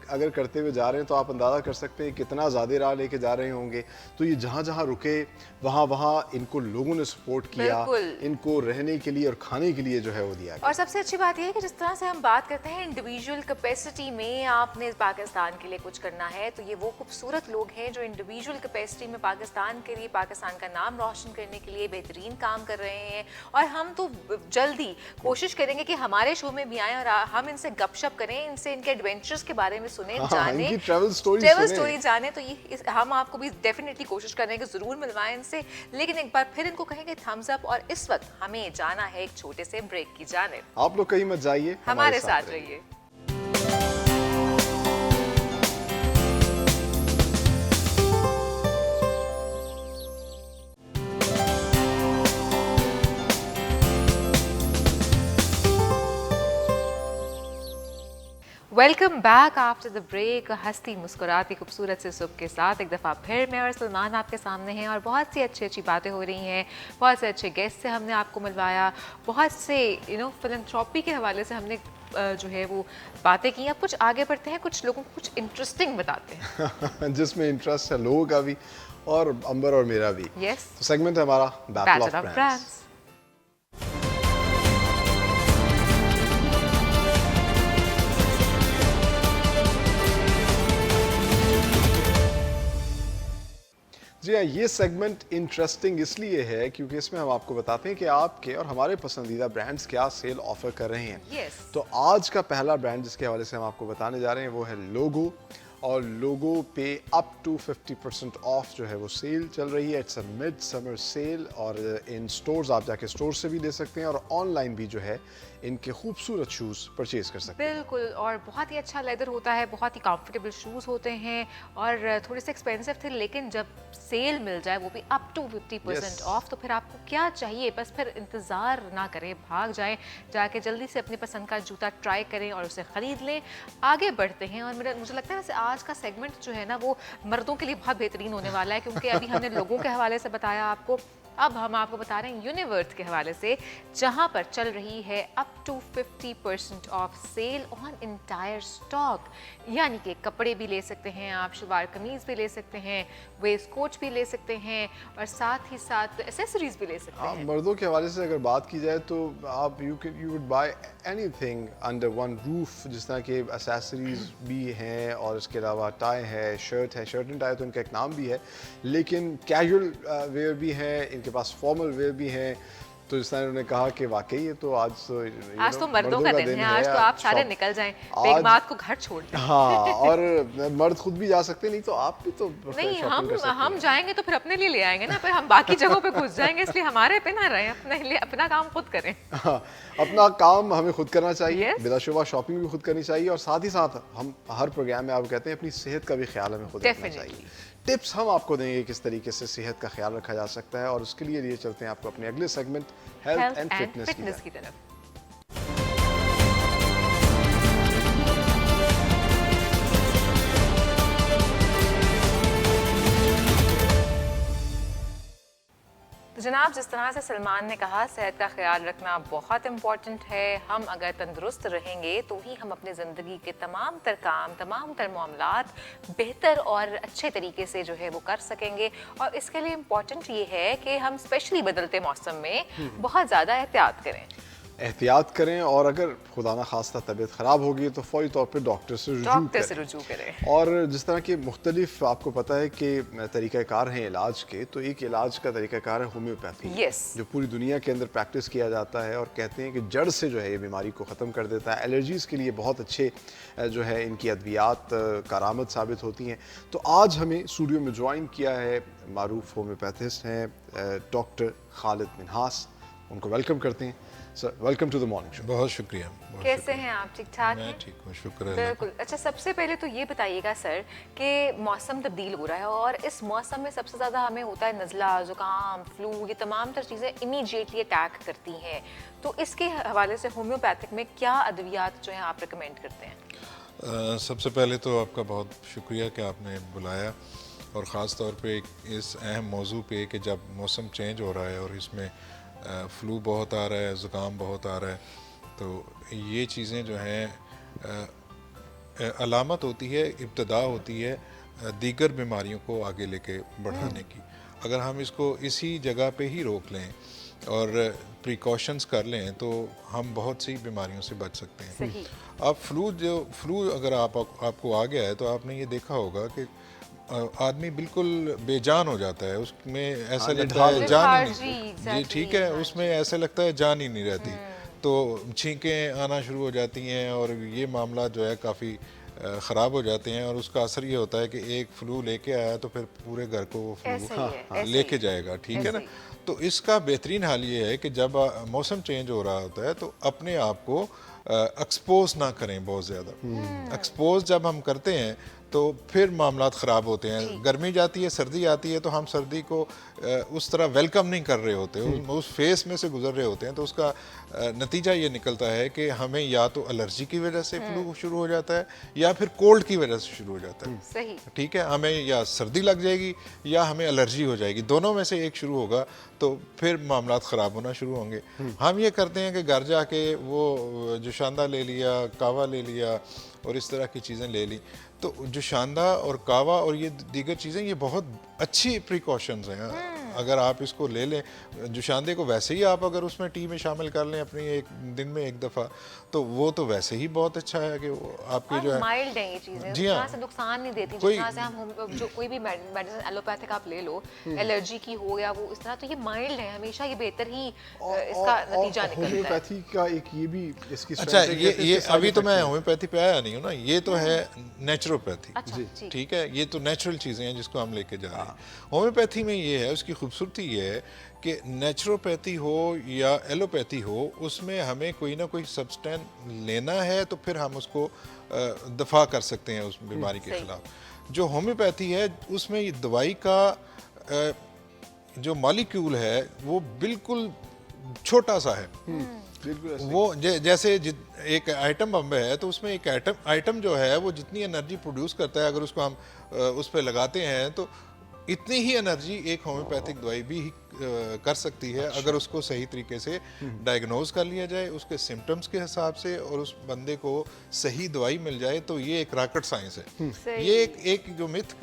अगर करते हुए जा रहे हैं तो आप अंदाज़ा कर सकते हैं कितना ज़्यादा राह लेके जा रहे होंगे। तो ये जहाँ जहाँ रुके वहाँ इनको लोगों ने सपोर्ट किया, इनको रहने के लिए और खाने के लिए जो है वो दिया गया। और सबसे अच्छी बात यह है कि जिस तरह से हम बात करते हैं इंडिविजुअल कैपेसिटी में आपने पाकिस्तान के लिए कुछ करना है, तो ये वो खूबसूरत लोग हैं जो इंडिविजुअल कैपेसिटी में पाकिस्तान के लिए, पाकिस्तान का नाम रोशन करने के लिए बेहतरीन काम कर रहे हैं। और हम तो जल्दी कोशिश करेंगे कि हमारे शो में भी आए और हम इनसे गपशप करें, इनसे इनके एडवेंचर्स के बारे में सुने, जाने, इनकी ट्रैवल स्टोरी जाने। तो ये हम आपको भी डेफिनेटली कोशिश करें कि जरूर मिलवाएं इनसे। लेकिन एक बार फिर इनको कहेंगे थम्स अप, और इस वक्त हमें जाना है एक छोटे से ब्रेक की जानिब। आप लोग कहीं मत जाइए, हमारे साथ रहिए। Welcome back after the break. हंसती मुस्कुराती खूबसूरत से सुबह के साथ एक दफ़ा फिर मैं और सलमान आपके सामने हैं और बहुत सी अच्छी बातें हो रही हैं। बहुत से अच्छे गेस्ट से हमने आपको मिलवाया, बहुत से फिलैंथ्रोपी के हवाले से हमने जो है वो बातें की। अब कुछ आगे बढ़ते हैं, कुछ लोगों को कुछ इंटरेस्टिंग बताते हैं जिसमें इंटरेस्ट है लोगों का भी और अंबर और मेरा भी। यस, तो सेगमेंट है हमारा बैटल ऑफ ब्रांड्स। जी हाँ, ये सेगमेंट इंटरेस्टिंग इसलिए है क्योंकि इसमें हम आपको बताते हैं कि आपके और हमारे पसंदीदा ब्रांड्स क्या सेल ऑफर कर रहे हैं। yes. तो आज का पहला ब्रांड जिसके हवाले से हम आपको बताने जा रहे हैं वो है लोगो। और लोगो पे अप टू 50% ऑफ जो है वो सेल चल रही है। It's a mid summer sale और इन स्टोर्स आप जाके स्टोर से भी ले सकते हैं और ऑनलाइन भी जो है इनके खूबसूरत शूज़ परचेज कर सकते हैं। बिल्कुल, और बहुत ही अच्छा लेदर होता है, बहुत ही कंफर्टेबल शूज़ होते हैं और थोड़े से एक्सपेंसिव थे, लेकिन जब सेल मिल जाए वो भी अप टू 50% ऑफ, तो फिर आपको क्या चाहिए, बस फिर इंतज़ार ना करें, भाग जाएं, जाके जल्दी से अपनी पसंद का जूता ट्राई करें और उसे ख़रीद लें। आगे बढ़ते हैं और मुझे लगता है वैसे आज का सेगमेंट जो है ना वो मर्दों के लिए बहुत बेहतरीन होने वाला है, क्योंकि अभी हमने लोगों के हवाले से बताया आपको, अब हम आपको बता रहे हैं यूनिवर्थ के हवाले से, जहां पर चल रही है up to 50% off sale on entire stock. यानी कि कपड़े भी ले सकते हैं आप, शलवार कमीज भी ले सकते हैं, वेस्ट कोट भी ले सकते हैं और साथ ही साथ एसेसरीज भी ले सकते हैं। मर्दों के हवाले से अगर बात की जाए तो आप you would buy anything under one roof, जिस तरह के एसेसरीज भी हैं और इसके अलावा टाई है, शर्ट एंड टाई तो इनका एक नाम भी है, लेकिन कैजुअल वेयर भी है, इनके पास फॉर्मल वेयर भी हैं। तो जिस तरह उन्होंने कहा कि वाकई ये तो आज तो मर्दों का दिन है, आज तो आप सारे निकल जाएं, बेगमात को घर छोड़ दें। हाँ, और मर्द खुद भी जा सकते, नहीं तो आप भी तो नहीं, हम जाएंगे तो फिर अपने लिए ले आएंगे ना, फिर हम बाकी जगहों पे घुस जाएंगे, इसलिए हमारे पे ना रहें, अपने लिए अपना काम खुद करें। हाँ, अपना काम हमें खुद करना चाहिए, बिलाशुबा शॉपिंग भी खुद करनी चाहिए और साथ ही साथ हम हर प्रोग्राम में आप कहते हैं अपनी सेहत का भी ख्याल हमें खुद रखना चाहिए। टिप्स हम आपको देंगे किस तरीके से सेहत का ख्याल रखा जा सकता है और उसके लिए लिए चलते हैं आपको अपने अगले सेगमेंट हेल्थ एंड फिटनेस की तरफ। तो जनाब, जिस तरह से सलमान ने कहा, सेहत का ख्याल रखना बहुत इम्पॉर्टेंट है। हम अगर तंदुरुस्त रहेंगे तो ही हम अपनी ज़िंदगी के तमाम तर काम, तमाम तर मामलात बेहतर और अच्छे तरीके से जो है वो कर सकेंगे। और इसके लिए इम्पॉर्टेंट ये है कि हम स्पेशली बदलते मौसम में बहुत ज़्यादा एहतियात करें। एहतियात करें और अगर खुदा ना खास्ता तबीयत ख़राब होगी तो फौरी तौर पे डॉक्टर से रुजू करें। और जिस तरह के मुख्तलिफ आपको पता है कि तरीक़ाकार हैं इलाज के, तो एक इलाज का तरीक़ाकार है होम्योपैथी, जो पूरी दुनिया के अंदर प्रैक्टिस किया जाता है और कहते हैं कि जड़ से जो है ये बीमारी को ख़त्म कर देता है। एलर्जीज़ के लिए बहुत अच्छे जो है इनकी अद्वियात कारामद साबित होती हैं। तो आज हमें स्टूडियो में ज्वाइन किया है मारूफ होम्योपैथिस्ट हैं डॉक्टर खालिद मिन्हास। उनको वेलकम करते हैं। Sir, welcome to the morning show. बहुत शुक्रिया। कैसे हैं आप? ठीक ठाक हैं? मैं ठीक हूँ, शुक्र है। बिल्कुल। अच्छा, सबसे पहले तो ये बताइएगा सर कि मौसम तब्दील हो रहा है और इस मौसम में सबसे ज़्यादा हमें होता है नज़ला, ज़ुकाम, फ्लू, ये तमाम तर चीज़ें इमीडिएटली अटैक करती हैं। तो इसके हवाले से होम्योपैथिक में क्या अद्वियात जो हैं आप रिकमेंड करते हैं? सबसे पहले तो आपका बहुत शुक्रिया कि आपने बुलाया, और ख़ास तौर पे इस अहम मौजू पे कि जब मौसम चेंज हो रहा है और इसमें फ्लू बहुत आ रहा है, ज़ुकाम बहुत आ रहा है, तो ये चीज़ें जो हैं अलामत होती है, इब्तदा होती है दीगर बीमारियों को आगे लेके बढ़ाने की। अगर हम इसको इसी जगह पे ही रोक लें और प्रिकॉशंस कर लें तो हम बहुत सी बीमारियों से बच सकते हैं। सही। अब फ्लू अगर आपको आ गया है तो आपने ये देखा होगा कि आदमी बिल्कुल बेजान हो जाता है, उसमें ऐसा लगता है जान ही नहीं, जी ठीक है, उसमें ऐसा लगता है जान ही नहीं रहती, तो छींकें आना शुरू हो जाती हैं और ये मामला जो है काफ़ी ख़राब हो जाते हैं। और उसका असर ये होता है कि एक फ्लू लेके आया तो फिर पूरे घर को वो फ्लू लेके जाएगा, ठीक है ना। तो इसका बेहतरीन हाल ये है कि जब मौसम चेंज हो रहा होता है तो अपने आप को एक्सपोज ना करें बहुत ज़्यादा। एक्सपोज जब हम करते हैं तो फिर मामलात ख़राब होते हैं। गर्मी जाती है, सर्दी आती है, तो हम सर्दी को उस तरह वेलकम नहीं कर रहे होते, उस फेस में से गुजर रहे होते हैं, तो उसका नतीजा ये निकलता है कि हमें या तो एलर्जी की वजह से फ्लू शुरू हो जाता है या फिर कोल्ड की वजह से शुरू हो जाता है। सही। ठीक है, हमें या सर्दी लग जाएगी या हमें एलर्जी हो जाएगी, दोनों में से एक शुरू होगा, तो फिर मामलात ख़राब होना शुरू होंगे। हम ये करते हैं कि घर जाके वो जुशांदा ले लिया, कावा ले लिया और इस तरह की चीज़ें ले ली। तो जुशांदा और कावा और ये दीगर चीज़ें ये बहुत अच्छी प्रिकॉशंस हैं। अगर आप इसको ले लें, जुशांदे को वैसे ही आप अगर उसमें टी में शामिल कर लें अपनी एक दिन में एक दफ़ा, तो वो तो वैसे ही बहुत अच्छा है कि वो आपके जो है माइल्ड है ये चीज़ें, जी हाँ, से नुकसान नहीं देती। कोई जिस तरह से हम जो कोई भी मेडिसिन एलोपैथिक आप ले लो, एलर्जी की हो या वो इस तरह, तो ये माइल्ड है, हमेशा ये बेहतर ही इसका नतीजा निकलता है। होम्योपैथी का एक ये भी इसकी अच्छा, ये अभी तो मैं होम्योपैथी पे आया नहीं हूँ ना, ये तो है नेचुरोपैथी। अच्छा, ठीक है, ये तो नेचुरल चीज़ें हैं जिसको हम लेके जा रहे हैं। होम्योपैथी में ये है, उसकी खूबसूरती ये है कि नेचुरोपैथी हो या एलोपैथी हो, उसमें हमें कोई ना कोई सब्सटेंस लेना है तो फिर हम उसको दफा कर सकते हैं उस बीमारी के खिलाफ। जो होम्योपैथी है उसमें ये दवाई का जो मॉलिक्यूल है वो बिल्कुल छोटा सा है। वो जैसे एक आइटम बम है तो उसमें एक आइटम जो है वो जितनी एनर्जी प्रोड्यूस करता है, अगर उसको हम उस पर लगाते हैं तो इतनी ही एनर्जी एक होम्योपैथिक दवाई भी कर सकती है। अगर उसको सही तरीके से डायग्नोज कर लिया जाए उसके सिम्टम्स के हिसाब से और उस बंदे को सही दवाई मिल जाए, तो ये एक रॉकेट साइंस है। ये एक जो मिथ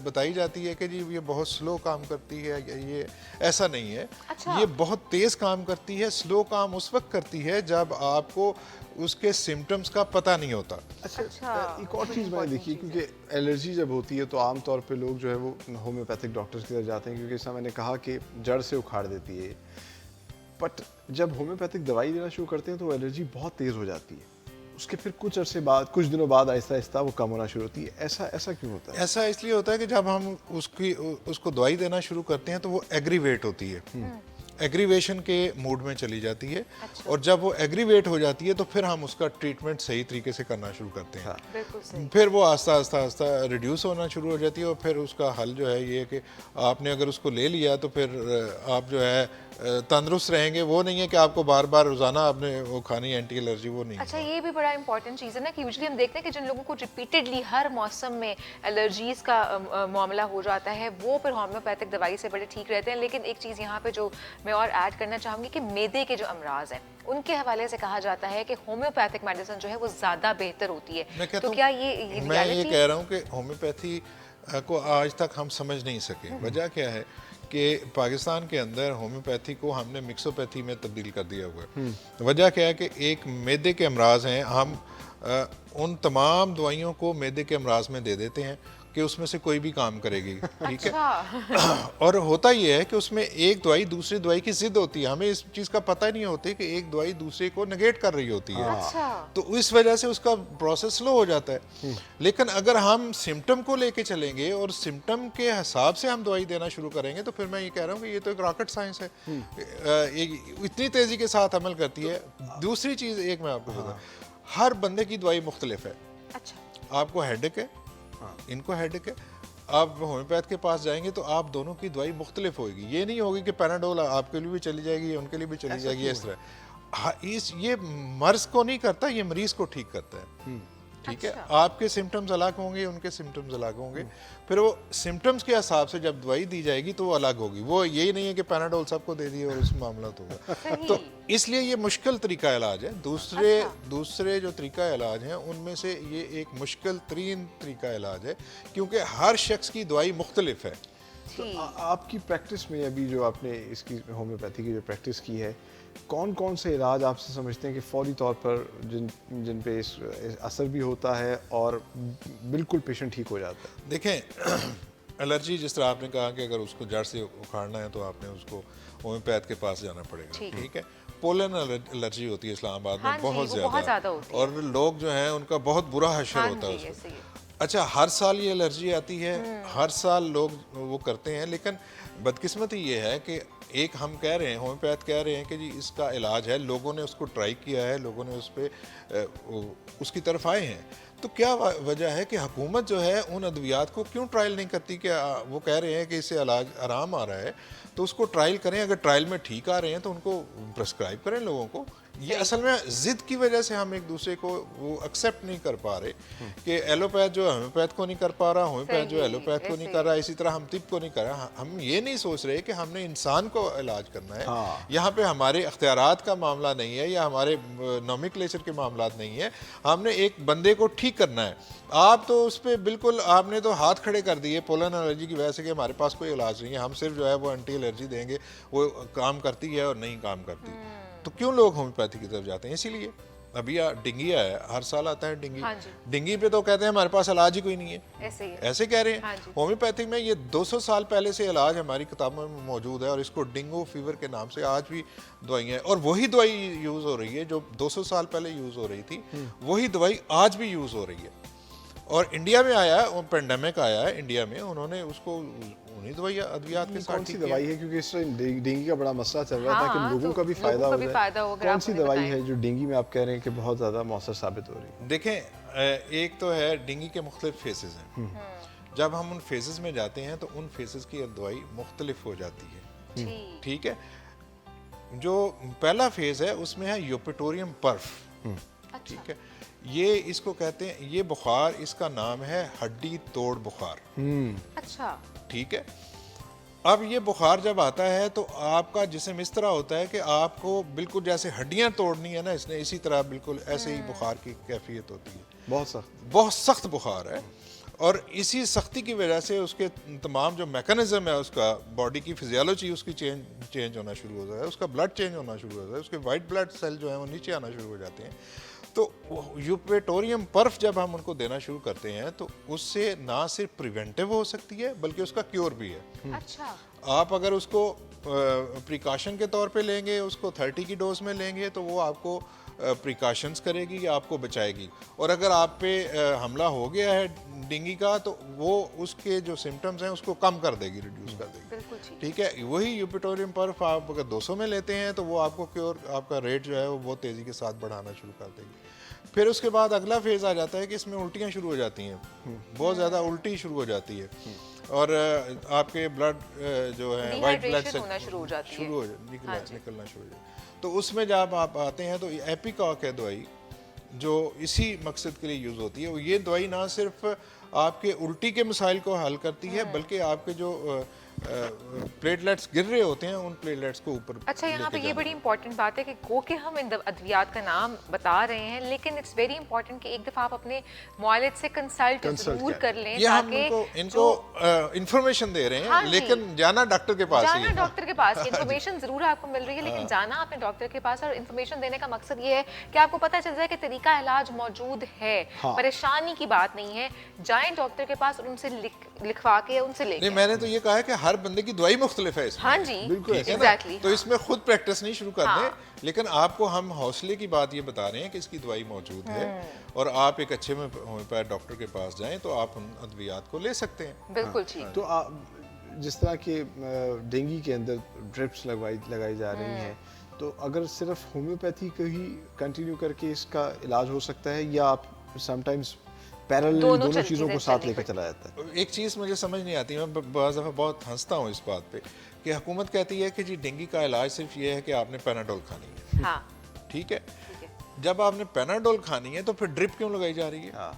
बताई जाती है कि जी ये बहुत स्लो काम करती है, ये ऐसा नहीं है। अच्छा। ये बहुत तेज़ काम करती है। स्लो काम उस वक्त करती है जब आपको उसके सिम्टम्स का पता नहीं होता। अच्छा, एक और चीज़ मैंने देखी, क्योंकि एलर्जी जब होती है तो आमतौर पे लोग जो है वो होम्योपैथिक डॉक्टर्स की तरफ जाते हैं, क्योंकि जैसा मैंने कहा कि जड़ से उखाड़ देती है। बट जब होम्योपैथिक दवाई देना शुरू करते हैं तो एलर्जी बहुत तेज़ हो जाती है, उसके फिर कुछ अरसे बाद, कुछ दिनों बाद आहिस्ता आहिस्ता वो कम होना शुरू होती है। ऐसा क्यों होता है? ऐसा इसलिए होता है कि जब हम उसको दवाई देना शुरू करते हैं तो वो एग्रीवेट होती है, एग्रीवेशन के मूड में चली जाती है। अच्छा। और जब वो एग्रीवेट हो जाती है तो फिर हम उसका ट्रीटमेंट सही तरीके से करना शुरू करते हैं। बिल्कुल सही। फिर वो आस्ता आस्ता रिड्यूस होना शुरू हो जाती है और फिर उसका हल जो है ये कि आपने अगर उसको ले लिया तो फिर आप जो है तंदुरुस्त रहेंगे। वो नहीं है कि आपको बार बार रोजाना आपने वो खानी एंटी एलर्जी, वो नहीं। अच्छा, ये भी बड़ा इंपॉर्टेंट चीज़ है ना कि यूजुअली हम देखते हैं कि जिन लोगों को रिपीटेडली हर मौसम में एलर्जीज़ का मामला हो जाता है वो फिर होम्योपैथिक दवाई से बड़े ठीक रहते हैं। लेकिन एक चीज़ यहाँ पे जो मैं और ऐड करना चाहूँगी कि मैदे के जो अमराज हैं उनके हवाले से कहा जाता है कि होम्योपैथिक मेडिसिन जो है वो ज़्यादा बेहतर होती है। तो क्या मैं ये कह रहा हूँ कि होम्योपैथी को आज तक हम समझ नहीं सके। वजह क्या है कि पाकिस्तान के अंदर होम्योपैथी को हमने मिक्सोपैथी में तब्दील कर दिया हुआ है। वजह क्या है कि एक मैदे के अमराज हैं, हम उन तमाम दवाइयों को मैदे के अमराज में दे देते हैं कि उसमें से कोई भी काम करेगी, ठीक है। और होता ये है कि उसमें एक दवाई दूसरी दवाई की जिद होती है, हमें इस चीज़ का पता ही नहीं होती कि एक दवाई दूसरे को नेगेट कर रही होती है। तो इस वजह से उसका प्रोसेस स्लो हो जाता है। लेकिन अगर हम सिम्टम को लेके चलेंगे और सिम्टम के हिसाब से हम दवाई देना शुरू करेंगे तो फिर मैं ये कह रहा हूँ कि ये तो एक रॉकेट साइंस है, इतनी तेज़ी के साथ अमल करती है। दूसरी चीज़ एक मैं आपको बताऊँ, हर बंदे की दवाई मुख्तलिफ है। अच्छा, आपको हेडेक है, इनको हेडेक है, आप होम्योपैथ के पास जाएंगे तो आप दोनों की दवाई मुख्तलिफ होगी। ये नहीं होगी कि पैनाडोल आपके लिए भी चली जाएगी, उनके लिए भी चली जाएगी, इस तरह। हाँ, ये मर्ज को नहीं करता, ये मरीज को ठीक करता है, ठीक है। आपके सिम्टम्स अलग होंगे, उनके सिम्टम्स अलग होंगे, फिर वो सिम्टम्स के हिसाब से जब दवाई दी जाएगी तो वो अलग होगी। वो यही नहीं है कि पैनाडोल सबको दे दिए और उस मामला तो होगा। तो इसलिए ये मुश्किल तरीका इलाज है। दूसरे जो तरीका इलाज हैं उनमें से ये एक मुश्किल तरीन तरीका इलाज है, क्योंकि हर शख्स की दवाई मुख्तलिफ है। तो आपकी प्रैक्टिस में अभी जो आपने इसकी होम्योपैथी की जो प्रैक्टिस की है, कौन कौन से इलाज आपसे समझते हैं कि फौरी तौर पर जिन पे इस असर भी होता है और बिल्कुल पेशेंट ठीक हो जाता है? देखें, एलर्जी जिस तरह आपने कहा कि अगर उसको जड़ से उखाड़ना है तो आपने उसको होम्योपैथ के पास जाना पड़ेगा, ठीक है। पोलन एलर्जी होती है इस्लामाबाद में, हाँ जी, बहुत वो बहुत ज़्यादा ज़्यादा, होती है। और लोग जो हैं उनका बहुत बुरा हशर हाँ होता है जी, उसको। ऐसे ही है। अच्छा, हर साल ये एलर्जी आती है, हर साल लोग वो करते हैं, लेकिन बदकिस्मती ये है कि एक हम कह रहे हैं, होम्योपैथ कह रहे हैं कि जी इसका इलाज है, लोगों ने उसको ट्राई किया है, लोगों ने उस पर उसकी तरफ आए हैं। तो क्या वजह है कि हुकूमत जो है उन अद्वियात को क्यों ट्रायल नहीं करती? कि वो कह रहे हैं कि इससे इलाज आराम आ रहा है तो उसको ट्रायल करें, अगर ट्रायल में ठीक आ रहे हैं तो उनको प्रेस्क्राइब करें लोगों को। ये असल में जिद की वजह से हम एक दूसरे को वो एक्सेप्ट नहीं कर पा रहे कि एलोपैथ जो होम्योपैथ को नहीं कर पा रहा, होम्योपैथ जो एलोपैथ को नहीं कर रहा, इसी तरह हम तिब को नहीं कर रहा। हम ये नहीं सोच रहे कि हमने इंसान को इलाज करना है। यहाँ पे हमारे अख्तियारात का मामला नहीं है या हमारे नोमेनक्लेचर के मामला नहीं है, हमने एक बंदे को ठीक करना है। आप तो उस पर बिल्कुल आपने तो हाथ खड़े कर दिए पोलन एलर्जी की वजह से कि हमारे पास कोई इलाज नहीं है, हम सिर्फ जो है वो एंटी एलर्जी देंगे, वो काम करती है और नहीं काम करती। तो क्यों लोग होम्योपैथी की तरफ जाते हैं? इसीलिए अभी डेंगू है, हर साल आता है डेंगू। हाँ डेंगू पे तो कहते हैं हमारे पास इलाज ही कोई नहीं है, ऐसे ही है। ऐसे कह रहे हैं। हाँ, होम्योपैथी में ये 200 साल पहले से इलाज हमारी किताबों में मौजूद है और इसको डेंगू फीवर के नाम से आज भी दवाइयाँ हैं, और वही दवाई यूज़ हो रही है जो 200 साल पहले यूज़ हो रही थी, वही दवाई आज भी यूज़ हो रही है। और इंडिया में आया है, पेंडेमिक आया है इंडिया में, उन्होंने उसको उन्हीं दवाई अद्वियात के साथ कौन सी दवाई है? क्योंकि इस डेंगू का बड़ा मसला चल रहा था कि लोगों का भी फायदा हो जाए। कौन सी दवाई है जो डेंगू में आप कह रहे हैं कि बहुत ज़्यादा मौसर साबित हो रही है? देखें, एक तो है डेंगू के मुख्तलिफ फेसेस हैं। जब हम उन फेसेस में जाते हैं तो उन फेसेस की दवाई मुख्तलिफ हो जाती है, ठीक है। जो पहला फेज है उसमें है यूपेटोरियम पर्फ, ठीक है। ये इसको कहते हैं, ये बुखार, इसका नाम है हड्डी तोड़ बुखार। अच्छा, ठीक है। अब ये बुखार जब आता है तो आपका जिस्म इस तरह होता है कि आपको बिल्कुल जैसे हड्डियां तोड़नी है ना इसने, इसी तरह बिल्कुल ऐसे ही बुखार की कैफियत होती है। बहुत सख्त बुखार है, और इसी सख्ती की वजह से उसके तमाम जो मैकेनिज्म है उसका, बॉडी की फिजियोलॉजी उसकी चेंज होना शुरू हो जाता है, उसका ब्लड चेंज होना शुरू हो जाता है, उसके वाइट ब्लड सेल जो है वो नीचे आना शुरू हो जाते हैं। तो यूपेटोरियम पर्फ जब हम उनको देना शुरू करते हैं तो उससे ना सिर्फ प्रिवेंटिव हो सकती है बल्कि उसका क्योर भी है। अच्छा, आप अगर उसको प्रिकॉशन के तौर पे लेंगे, उसको 30 की डोज में लेंगे तो वो आपको प्रिकॉशंस करेगी या आपको बचाएगी, और अगर आप पे हमला हो गया है डेंगू का तो वो उसके जो सिम्टम्स हैं उसको कम कर देगी, रिड्यूस कर देगी, बिल्कुल ठीक है। वही यूपेटोरियम पर्फ आप अगर 200 में लेते हैं तो वो आपको क्योर, आपका रेट जो है वो बहुत तेज़ी के साथ बढ़ाना शुरू कर देगी। फिर उसके बाद अगला फेज़ आ जाता है कि इसमें उल्टियाँ शुरू हो जाती हैं, बहुत ज़्यादा उल्टी शुरू हो जाती है, और आपके ब्लड जो है वाइट ब्लड सेल निकलना शुरू हो जाए। तो उसमें जब आप आते हैं तो एपिकॉक है दवाई जो इसी मकसद के लिए यूज़ होती है। ये दवाई ना सिर्फ आपके उल्टी के मसाइल को हल करती है बल्कि आपके जो प्लेटलेट्स गिर रहे होते हैं, उन प्लेटलेट्स को ऊपर अच्छा, यहाँ लेके पे ये जाना। बड़ी इंपॉर्टेंट बात है कि गो के हम इन अद्वियात का नाम बता रहे हैं, लेकिन इट्स वेरी इंपॉर्टेंट कि एक दफ़ा आप अपने मुआलिज से कंसल्ट जरूर कर लें, ये हम ताकि इनको इंफॉर्मेशन दे रहे हैं, हाँ जी। लेकिन जाना डॉक्टर के पास ही जाना है। डॉक्टर के पास, इन्फॉर्मेशन जरूर आपको मिल रही है, लेकिन जाना आपने डॉक्टर के पास। और इन्फॉर्मेशन देने का मकसद ये है कि आपको पता चल जाए कि तरीका इलाज मौजूद है, परेशानी की बात नहीं है। जाएं डॉक्टर के पास और उनसे लिखवा के उनसे नहीं, लेके। मैंने तो ये कहा है कि हर बंदे की दवाई मुख्तलिफ है इसमें। हाँ जी, ठीक है ना? एग्जैक्टली। तो इसमें खुद प्रैक्टिस नहीं शुरू कर हाँ। दें, लेकिन आपको हम हौसले की बात ये बता रहे हैं कि इसकी दवाई मौजूद है और आप एक अच्छे में होम्योपैथ डॉक्टर के पास जाएं तो आप उन अद्वियात को ले सकते हैं। बिल्कुल ठीक। तो जिस तरह के डेंगू के अंदर ड्रिप्स लगाई जा रही हैं, तो अगर सिर्फ होम्योपैथी को ही कंटिन्यू करके इसका इलाज हो सकता है, या आप समटाइम्स पैरेलल दोनों चीज़ों को साथ लेकर चला जाता है? एक चीज़ मुझे समझ नहीं आती, मैं बाज़ दफ़ा बहुत हंसता हूँ इस बात पे कि हुकूमत कहती है कि जी डेंगू का इलाज सिर्फ ये है कि आपने पैनाडोल खानी है। हाँ, ठीक है, जब आपने पैनाडोल खानी है तो फिर ड्रिप क्यों लगाई जा रही है?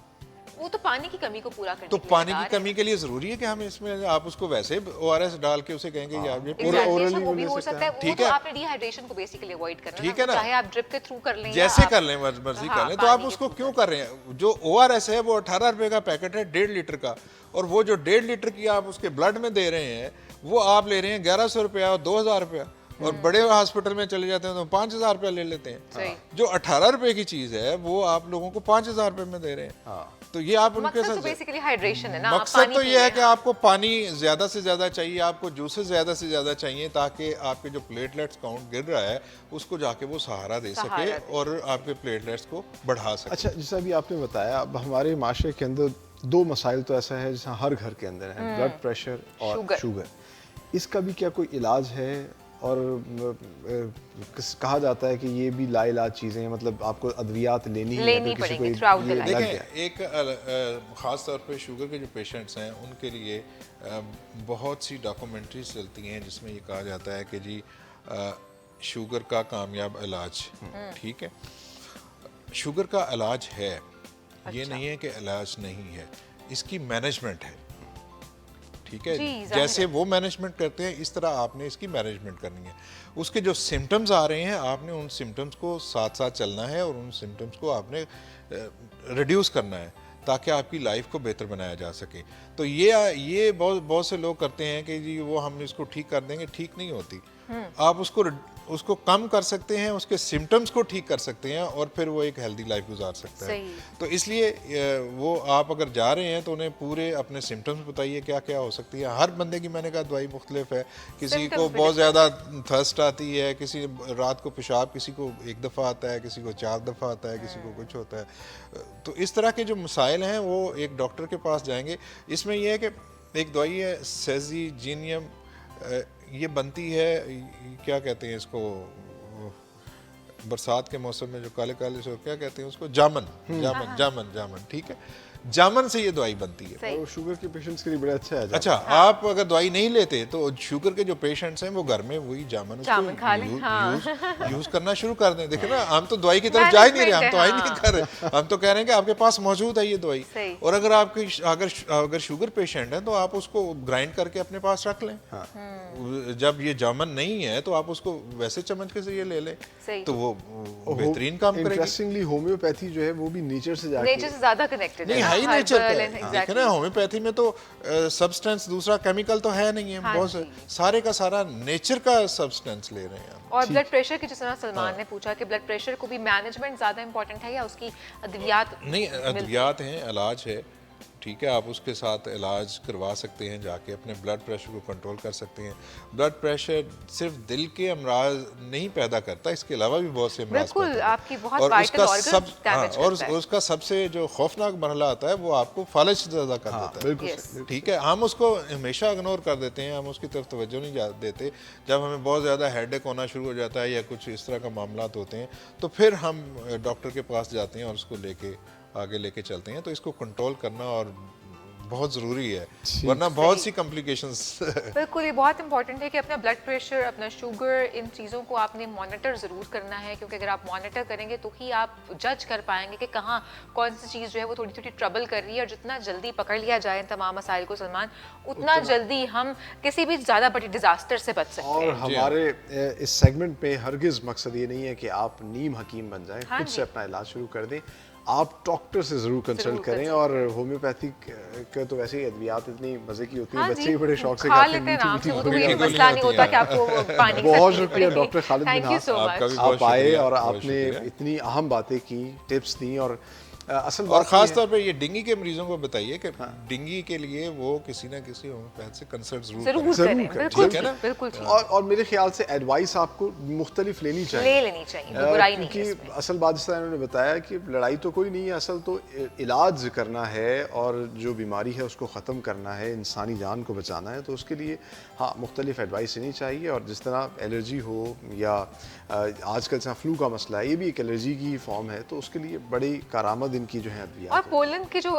वो तो पानी की कमी को पूरा करने तो के लिए पानी लगा की रहे हैं। कमी के लिए जरूरी है कि हम इसमें आप उसको वैसे ORS डाल के उसे कहेंगे या ये Exactly, orally अच्छा, वो भी भी ले हो सकते सकता है। वो ठीक तो है। आपने डिहाइड्रेशन को बेसिकली अवॉइड करना ठीक है ना? चाहे आप ड्रिप के थ्रू कर लें या जैसे आप- कर लें, मर्जी हाँ, कर लें, तो पानी आप के उसको थ्रू क्यों कर रहे हैं? जो ORS है वो 18 रुपए का पैकेट है 1.5 लीटर का, और वो जो 1.5 लीटर की आप उसके ब्लड में दे रहे हैं वो आप ले रहे हैं 1100 रुपया और 2000 रुपया, और बड़े हॉस्पिटल में चले जाते हैं तो 5000 रुपया ले लेते सही। हैं। जो 18 रुपए की चीज है वो आप लोगों को 5000 रुपए में दे रहे हैं। तो ये आप उनके मकसद तो साथ बेसिकली हाइड्रेशन है ना, आप मकसद पानी तो ये है पिए। कि आपको पानी ज्यादा से ज्यादा चाहिए, आपको जूसेस ज्यादा से ज्यादा चाहिए, ताकि आपके जो प्लेटलेट्स काउंट गिर रहा है उसको जाके वो सहारा दे सहारा सके दे। और आपके प्लेटलेट्स को बढ़ा सके। अच्छा, जैसा भी आपने बताया, अब हमारे माशरे के अंदर दो मसाइल तो ऐसा है जैसा हर घर के अंदर है, ब्लड प्रेशर और शुगर। शुगर। इसका भी क्या कोई इलाज है? और कहा जाता है कि ये भी लाइलाज चीज़ें हैं, मतलब आपको अद्वियात लेनी ही है लेनी अगर किसी पड़ेंगी को throughout the ये life। लग देखें, गया। एक ख़ास तौर पे शुगर के जो पेशेंट्स हैं उनके लिए बहुत सी डॉक्यूमेंट्रीज चलती हैं जिसमें ये कहा जाता है कि जी शुगर का कामयाब इलाज, ठीक है, शुगर का इलाज है, ये नहीं है कि इलाज नहीं है, इसकी मैनेजमेंट है। ठीक है, जी, जाहिर जैसे है। वो मैनेजमेंट करते हैं इस तरह आपने इसकी मैनेजमेंट करनी है। उसके जो सिम्टम्स आ रहे हैं आपने उन सिम्टम्स को साथ साथ चलना है और उन सिम्टम्स को आपने रिड्यूस करना है ताकि आपकी लाइफ को बेहतर बनाया जा सके। तो ये बहुत से लोग करते हैं कि जी वो हम इसको ठीक कर देंगे, ठीक नहीं होती। आप उसको कम कर सकते हैं, उसके सिम्टम्स को ठीक कर सकते हैं और फिर वो एक हेल्दी लाइफ गुजार सकता है। सही। तो इसलिए वो आप अगर जा रहे हैं तो उन्हें पूरे अपने सिम्टम्स बताइए क्या क्या हो सकती है। हर बंदे की, मैंने कहा, दवाई मुख्तलिफ है। किसी Symptoms को भी बहुत ज़्यादा थर्स्ट आती है, किसी रात को पेशाब किसी को 1 दफ़ा आता है, किसी को 4 दफ़ा आता है, किसी को कुछ होता है। तो इस तरह के जो मसाइल हैं वो एक डॉक्टर के पास जाएंगे। इसमें यह है कि एक दवाई है सेजीनियम, ये बनती है, क्या कहते हैं इसको, बरसात के मौसम में जो काले काले से क्या कहते हैं उसको, जामन, ठीक है, जामन से ये दवाई बनती है। सही। और शुगर के पेशेंट्स के लिए बड़ा अच्छा है। अच्छा, आप अगर दवाई नहीं लेते तो शुगर के जो पेशेंट्स हैं वो घर में वही जामन जामन खा लें, हाँ। यूज करना शुरू कर दें। देखिए ना, हम तो दवाई की तरफ जा ही नहीं रहे, हम तो Management है, आई नहीं कर रहे, हम तो कह रहे हैं कि आपके पास मौजूद है ये दवाई। सही। और अगर आपके अगर शुगर पेशेंट है तो आप उसको ग्राइंड करके अपने पास रख लें। जब ये जामन नहीं है तो आप उसको वैसे चम्मच के जरिए ले लें, सही। तो वो बेहतरीन काम करेगी। इंटरेस्टिंगली होम्योपैथी जो है वो भी नेचर से जाके नेचर से ज्यादा कनेक्टेड नहीं, है हाई ना, नेचर herbal पे and है। exactly। देखें ना, होम्योपैथी में तो सब्सटेंस दूसरा केमिकल तो है नहीं है, हाँ बहुत जी। सारे का सारा नेचर का सब्सटेंस ले रहे हैं हम। और ब्लड प्रेशर की, जिस तरह सलमान ने पूछा कि ब्लड प्रेशर को भी मैनेजमेंट ज्यादा इंपॉर्टेंट है या उसकी अद्वियात नहीं, अद्वियात हैं, इलाज है, ठीक है, आप उसके साथ इलाज करवा सकते हैं, जाके अपने ब्लड प्रेशर को कंट्रोल कर सकते हैं। ब्लड प्रेशर सिर्फ दिल के अमराज नहीं पैदा करता, इसके अलावा भी बहुत से अमराज बिल्कुल, पैदा करता है। आपकी बहुत और vital उसका organs damage और करता है। उसका सबसे जो खौफनाक मरहला आता है वो आपको फालिज ज़्यादा कर देता है। बिल्कुल Yes। सही। ठीक है, हम उसको हमेशा इग्नोर कर देते हैं, हम उसकी तरफ तवज्जो नहीं देते। जब हमें बहुत ज़्यादा हेडेक होना शुरू हो जाता है या कुछ इस तरह का मामला होते हैं तो फिर हम डॉक्टर के पास जाते हैं और उसको आगे लेके चलते हैं। तो इसको कंट्रोल करना और बहुत ज़रूरी है, वरना बहुत सी कॉम्प्लिकेशंस बिल्कुल, ये बहुत इंपॉर्टेंट है कि अपना ब्लड प्रेशर, अपना शुगर, इन चीज़ों को आपने मॉनिटर ज़रूर करना है, क्योंकि अगर आप मॉनिटर करेंगे तो ही आप जज कर पाएंगे कि कहाँ कौन सी चीज़ जो है वो थोड़ी थोड़ी ट्रबल कर रही है, और जितना जल्दी पकड़ लिया जाए इन तमाम मसाइल को सलमान, उतना जल्दी हम किसी भी ज़्यादा बड़ी डिजास्टर से बच सकते और हैं। हमारे इस सेगमेंट में हरगिज़ मकसद ये नहीं है कि आप नीम हकीम बन जाएं, हाँ खुद जी। से अपना इलाज शुरू कर दें। आप डॉक्टर से ज़रूर कंसल्ट करें, consult और होम्योपैथिक का तो वैसे ही अद्वियात इतनी मज़े की होती है, हाँ बच्चे जी, ही बड़े शौक से खा खाते लेते हैं मीठी आराम से, वो तो गोलियां। कोई गोलियां मसला नहीं होती होता हैं। कि आपको वो पानी की बहुत शक्ति शुक्रिया पड़ेगी। Doctor Khalid Thank you Minhas, so आपका much। भी बहुत आप आए शुक्रिया, और बहुत आपने शुक्रिया। इतनी अहम बातें की, टिप्स दी, और असल और बात ख़ास ये तौर पे ये डेंगू के मरीजों को बताइए कि डेंगू के लिए वो किसी ना किसी होम्योपैथ से कंसल्ट ज़रूर ज़रूर करें। करें, करें, बिल्कुल ठीक है ना? बिल्कुल ठीक। और मेरे ख्याल से एडवाइस आपको मुख्तलिफ लेनी चाहिए, ले लेनी चाहिए, कोई बुराई नहीं है क्योंकि इसमें। असल बात जिस तरह उन्होंने बताया कि लड़ाई तो कोई नहीं है, असल तो इलाज करना है, और जो बीमारी है उसको ख़त्म करना है, इंसानी जान को बचाना है, तो उसके लिए हाँ मुख्तलिफ एडवाइस लेनी चाहिए। और जिस तरह एलर्जी हो या आजकल जहाँ फ्लू का मसला है, ये भी एक एलर्जी की फॉर्म है, तो उसके लिए बड़ी कारामद इनकी जो है अद्वियात और है। पोलन के जो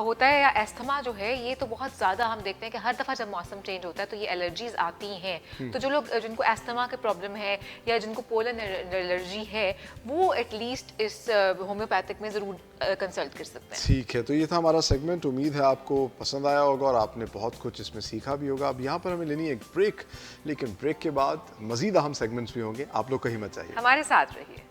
होता है या एस्थमा जो है, ये तो बहुत ज़्यादा हम देखते हैं कि हर दफ़ा जब मौसम चेंज होता है तो ये एलर्जीज आती हैं। तो जो लोग जिनको एस्थमा के प्रॉब्लम है या जिनको पोलन एलर्जी है, वो एटलीस्ट इस होम्योपैथिक में ज़रूर कंसल्ट कर सकते हैं। ठीक है, तो ये था हमारा सेगमेंट। उम्मीद है आपको पसंद आया होगा और आपने बहुत कुछ इसमें सीखा भी होगा। अब यहाँ पर हमें लेनी है एक ब्रेक, लेकिन ब्रेक के बाद मज़ीद अहम सेगमेंट्स भी होंगे, आप लोग कहीं मत जाइए। हमारे साथ रहिए।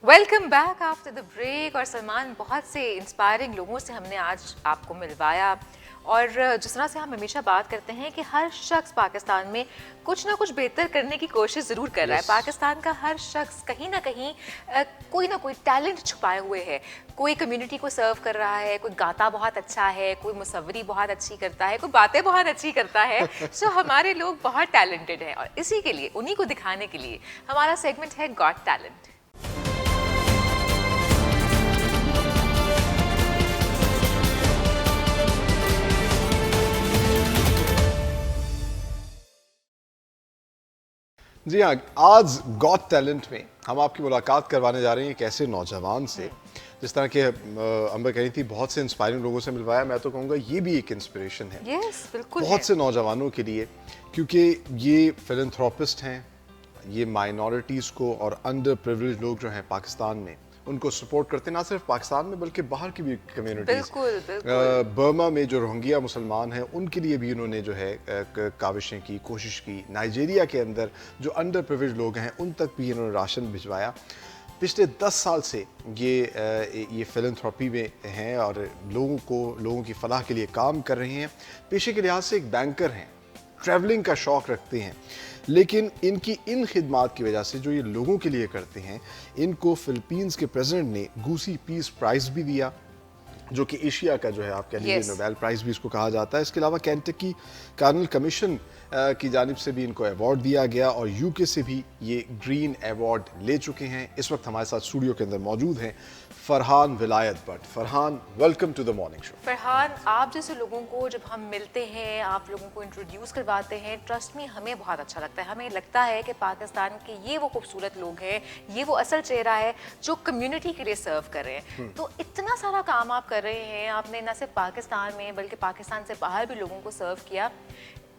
Welcome back after the break. और सलमान, बहुत से इंस्पायरिंग लोगों से हमने आज आपको मिलवाया, और जिस तरह से हम हमेशा बात करते हैं कि हर शख्स पाकिस्तान में कुछ ना कुछ बेहतर करने की कोशिश ज़रूर कर रहा है। पाकिस्तान का हर शख्स कहीं ना कहीं कोई ना कोई टैलेंट छुपाए हुए है। कोई कम्युनिटी को सर्व कर रहा है, कोई गाता बहुत अच्छा है, कोई मुसव्वरी बहुत अच्छी करता है, कोई बातें बहुत अच्छी करता है। सो हमारे लोग बहुत टैलेंटेड हैं, और इसी के लिए, उन्हीं को दिखाने के लिए हमारा सेगमेंट है गॉट टैलेंट। जी हाँ, आज गॉट टैलेंट में हम आपकी मुलाकात करवाने जा रहे हैं एक ऐसे नौजवान से, जिस तरह के अंबर कही थी, बहुत से इंस्पायरिंग लोगों से मिलवाया। मैं तो कहूँगा ये भी एक इंस्पिरेशन है यस, बिल्कुल बहुत है। से नौजवानों के लिए, क्योंकि ये फिलैंथ्रोपिस्ट हैं, ये माइनॉरिटीज़ को और अंडर प्रिविलेज लोग जो हैं पाकिस्तान में, उनको सपोर्ट करते हैं, ना सिर्फ पाकिस्तान में बल्कि बाहर की भी कम्युनिटीज़। बिल्कुल बिल्कुल। बर्मा में जो रोहिंग्या मुसलमान हैं, उनके लिए भी इन्होंने जो है काविशें की, कोशिश की। नाइजीरिया के अंदर जो अंडर प्रिविलेज लोग हैं, उन तक भी इन्होंने राशन भिजवाया। पिछले 10 साल से ये फिलैंथ्रोपी में हैं और लोगों की फलाह के लिए काम कर रहे हैं। पेशे के लिहाज से एक बैंकर हैं, ट्रैवलिंग का शौक़ रखते हैं, लेकिन इनकी इन खिदमात की वजह से जो ये लोगों के लिए करते हैं, इनको फ़िलीपींस के प्रेसिडेंट ने गूसी पीस प्राइज़ भी दिया, जो कि एशिया का जो है आप कह लीजिए Yes. नोबेल प्राइज़ भी इसको कहा जाता है। इसके अलावा केंटकी कार्नल कमीशन की जानिब से भी इनको अवार्ड दिया गया, और यूके से भी ये ग्रीन अवार्ड ले चुके हैं। इस वक्त हमारे साथ स्टूडियो के अंदर मौजूद हैं Farhan Vilayat Bhatt. Farhan, welcome to the morning show. Farhan, आप जैसे लोगों को जब हम मिलते हैं, आप लोगों को इंट्रोड्यूस करवाते हैं, ट्रस्ट में हमें बहुत अच्छा लगता है। हमें लगता है कि पाकिस्तान के ये वो खूबसूरत लोग हैं, ये वो असल चेहरा है जो कम्युनिटी के लिए सर्व कर रहे हैं। तो इतना सारा काम आप कर रहे हैं, आपने न सिर्फ पाकिस्तान में बल्कि पाकिस्तान से बाहर भी लोगों को सर्व किया।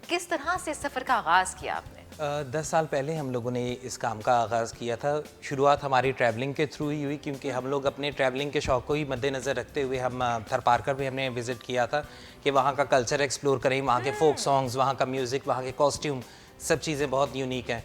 किस तरह से सफ़र का आगाज़ किया आपने? 10 साल पहले हम लोगों ने इस काम का आगाज़ किया था। शुरुआत हमारी ट्रैवलिंग के थ्रू ही हुई, क्योंकि हम लोग अपने ट्रैवलिंग के शौक़ को ही मद्देनज़र रखते हुए हम थरपारकर भी हमने विज़िट किया था कि वहाँ का कल्चर एक्सप्लोर करें, वहाँ के फोक सॉन्ग्स, वहाँ का म्यूज़िक, वहाँ के कॉस्ट्यूम, सब चीज़ें बहुत यूनिक हैं।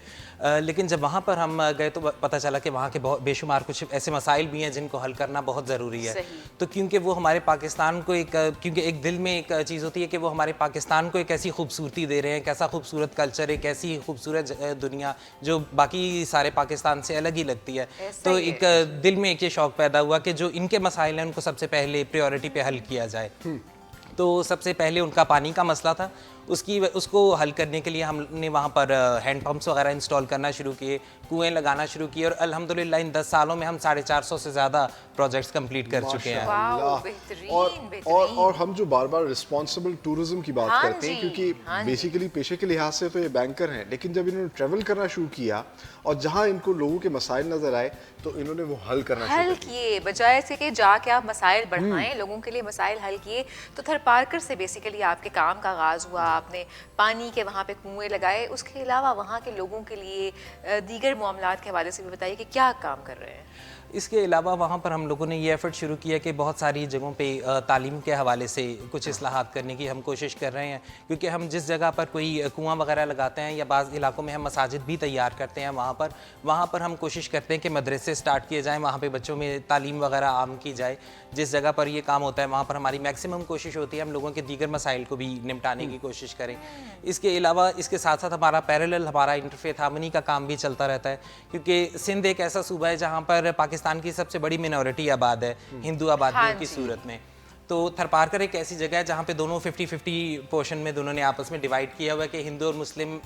लेकिन जब वहाँ पर हम गए तो पता चला कि वहाँ के बहुत बेशुमार कुछ ऐसे मसाइल भी हैं जिनको हल करना बहुत ज़रूरी है। तो क्योंकि वो हमारे पाकिस्तान को क्योंकि एक दिल में एक चीज़ होती है कि वो हमारे पाकिस्तान को एक ऐसी खूबसूरती दे रहे हैं, एक ऐसा खूबसूरत कल्चर, एक ऐसी खूबसूरत दुनिया जो बाकी सारे पाकिस्तान से अलग ही लगती है। तो एक दिल में एक ये शौक़ पैदा हुआ कि जो इनके मसाइल हैं उनको सबसे पहले प्रायोरिटी पे हल किया जाए। तो सबसे पहले उनका पानी का मसला था, उसको हल करने के लिए हमने वहाँ पर हैंड पंप्स वगैरह इंस्टॉल करना शुरू किए, कुएं लगाना शुरू किए और अल्हम्दुलिल्लाह इन 10 सालों में हम 450 से ज़्यादा प्रोजेक्ट्स कंप्लीट कर चुके हैं। वाओ, अल्लाह। बेहतरीन, और हम जो बार बार रिस्पॉन्सिबल टूरिज्म की बात हाँ करते हैं, जी, क्योंकि हाँ जी। बेसिकली पेशे के लिहाज से तो ये बैंकर हैं, लेकिन जब इन्होंने ट्रेवल करना शुरू किया और जहाँ इनको लोगों के मसाइल नजर आए तो इन्होंने वो हल करना शुरू हल कर किए, बजाय से कि जाके आप मसाइल बढ़ाएं, लोगों के लिए मसाइल हल किए। तो थरपारकर से बेसिकली आपके काम का आगाज़ हुआ, आपने पानी के वहाँ पे कुएं लगाए, उसके अलावा वहाँ के लोगों के लिए दीगर मामलात के हवाले से भी बताइए कि क्या काम कर रहे हैं। इसके अलावा वहाँ पर हम लोगों ने ये एफ़र्ट शुरू किया कि बहुत सारी जगहों पे तालीम के हवाले से कुछ इस्लाहात करने की हम कोशिश कर रहे हैं, क्योंकि हम जिस जगह पर कोई कुआं वगैरह लगाते हैं या बाज़ इलाकों में हम मसाजिद भी तैयार करते हैं, वहाँ पर हम कोशिश करते हैं कि मदरसे स्टार्ट किए जाएँ, वहाँ पे बच्चों में तालीम वगैरह आम की जाए। जिस जगह पर ये काम होता है वहाँ पर हमारी मैक्सिमम कोशिश होती है हम लोगों के दीगर मसाइल को भी निपटाने की कोशिश करें। इसके अलावा इसके साथ साथ हमारा पैरेलल हमारा इंटरफेथ हार्मनी का काम भी चलता रहता है, क्योंकि सिंध एक ऐसा सूबा है जहाँ पर पाकिस्तान की सबसे बड़ी मिनॉरिटी आबाद है, हिंदू आबादियों की सूरत में। तो थरपारकर एक ऐसी जगह है जहाँ पे दोनों 50-50 पोर्शन में दोनों ने आपस में डिवाइड किया हुआ है कि हिंदू और मुस्लिम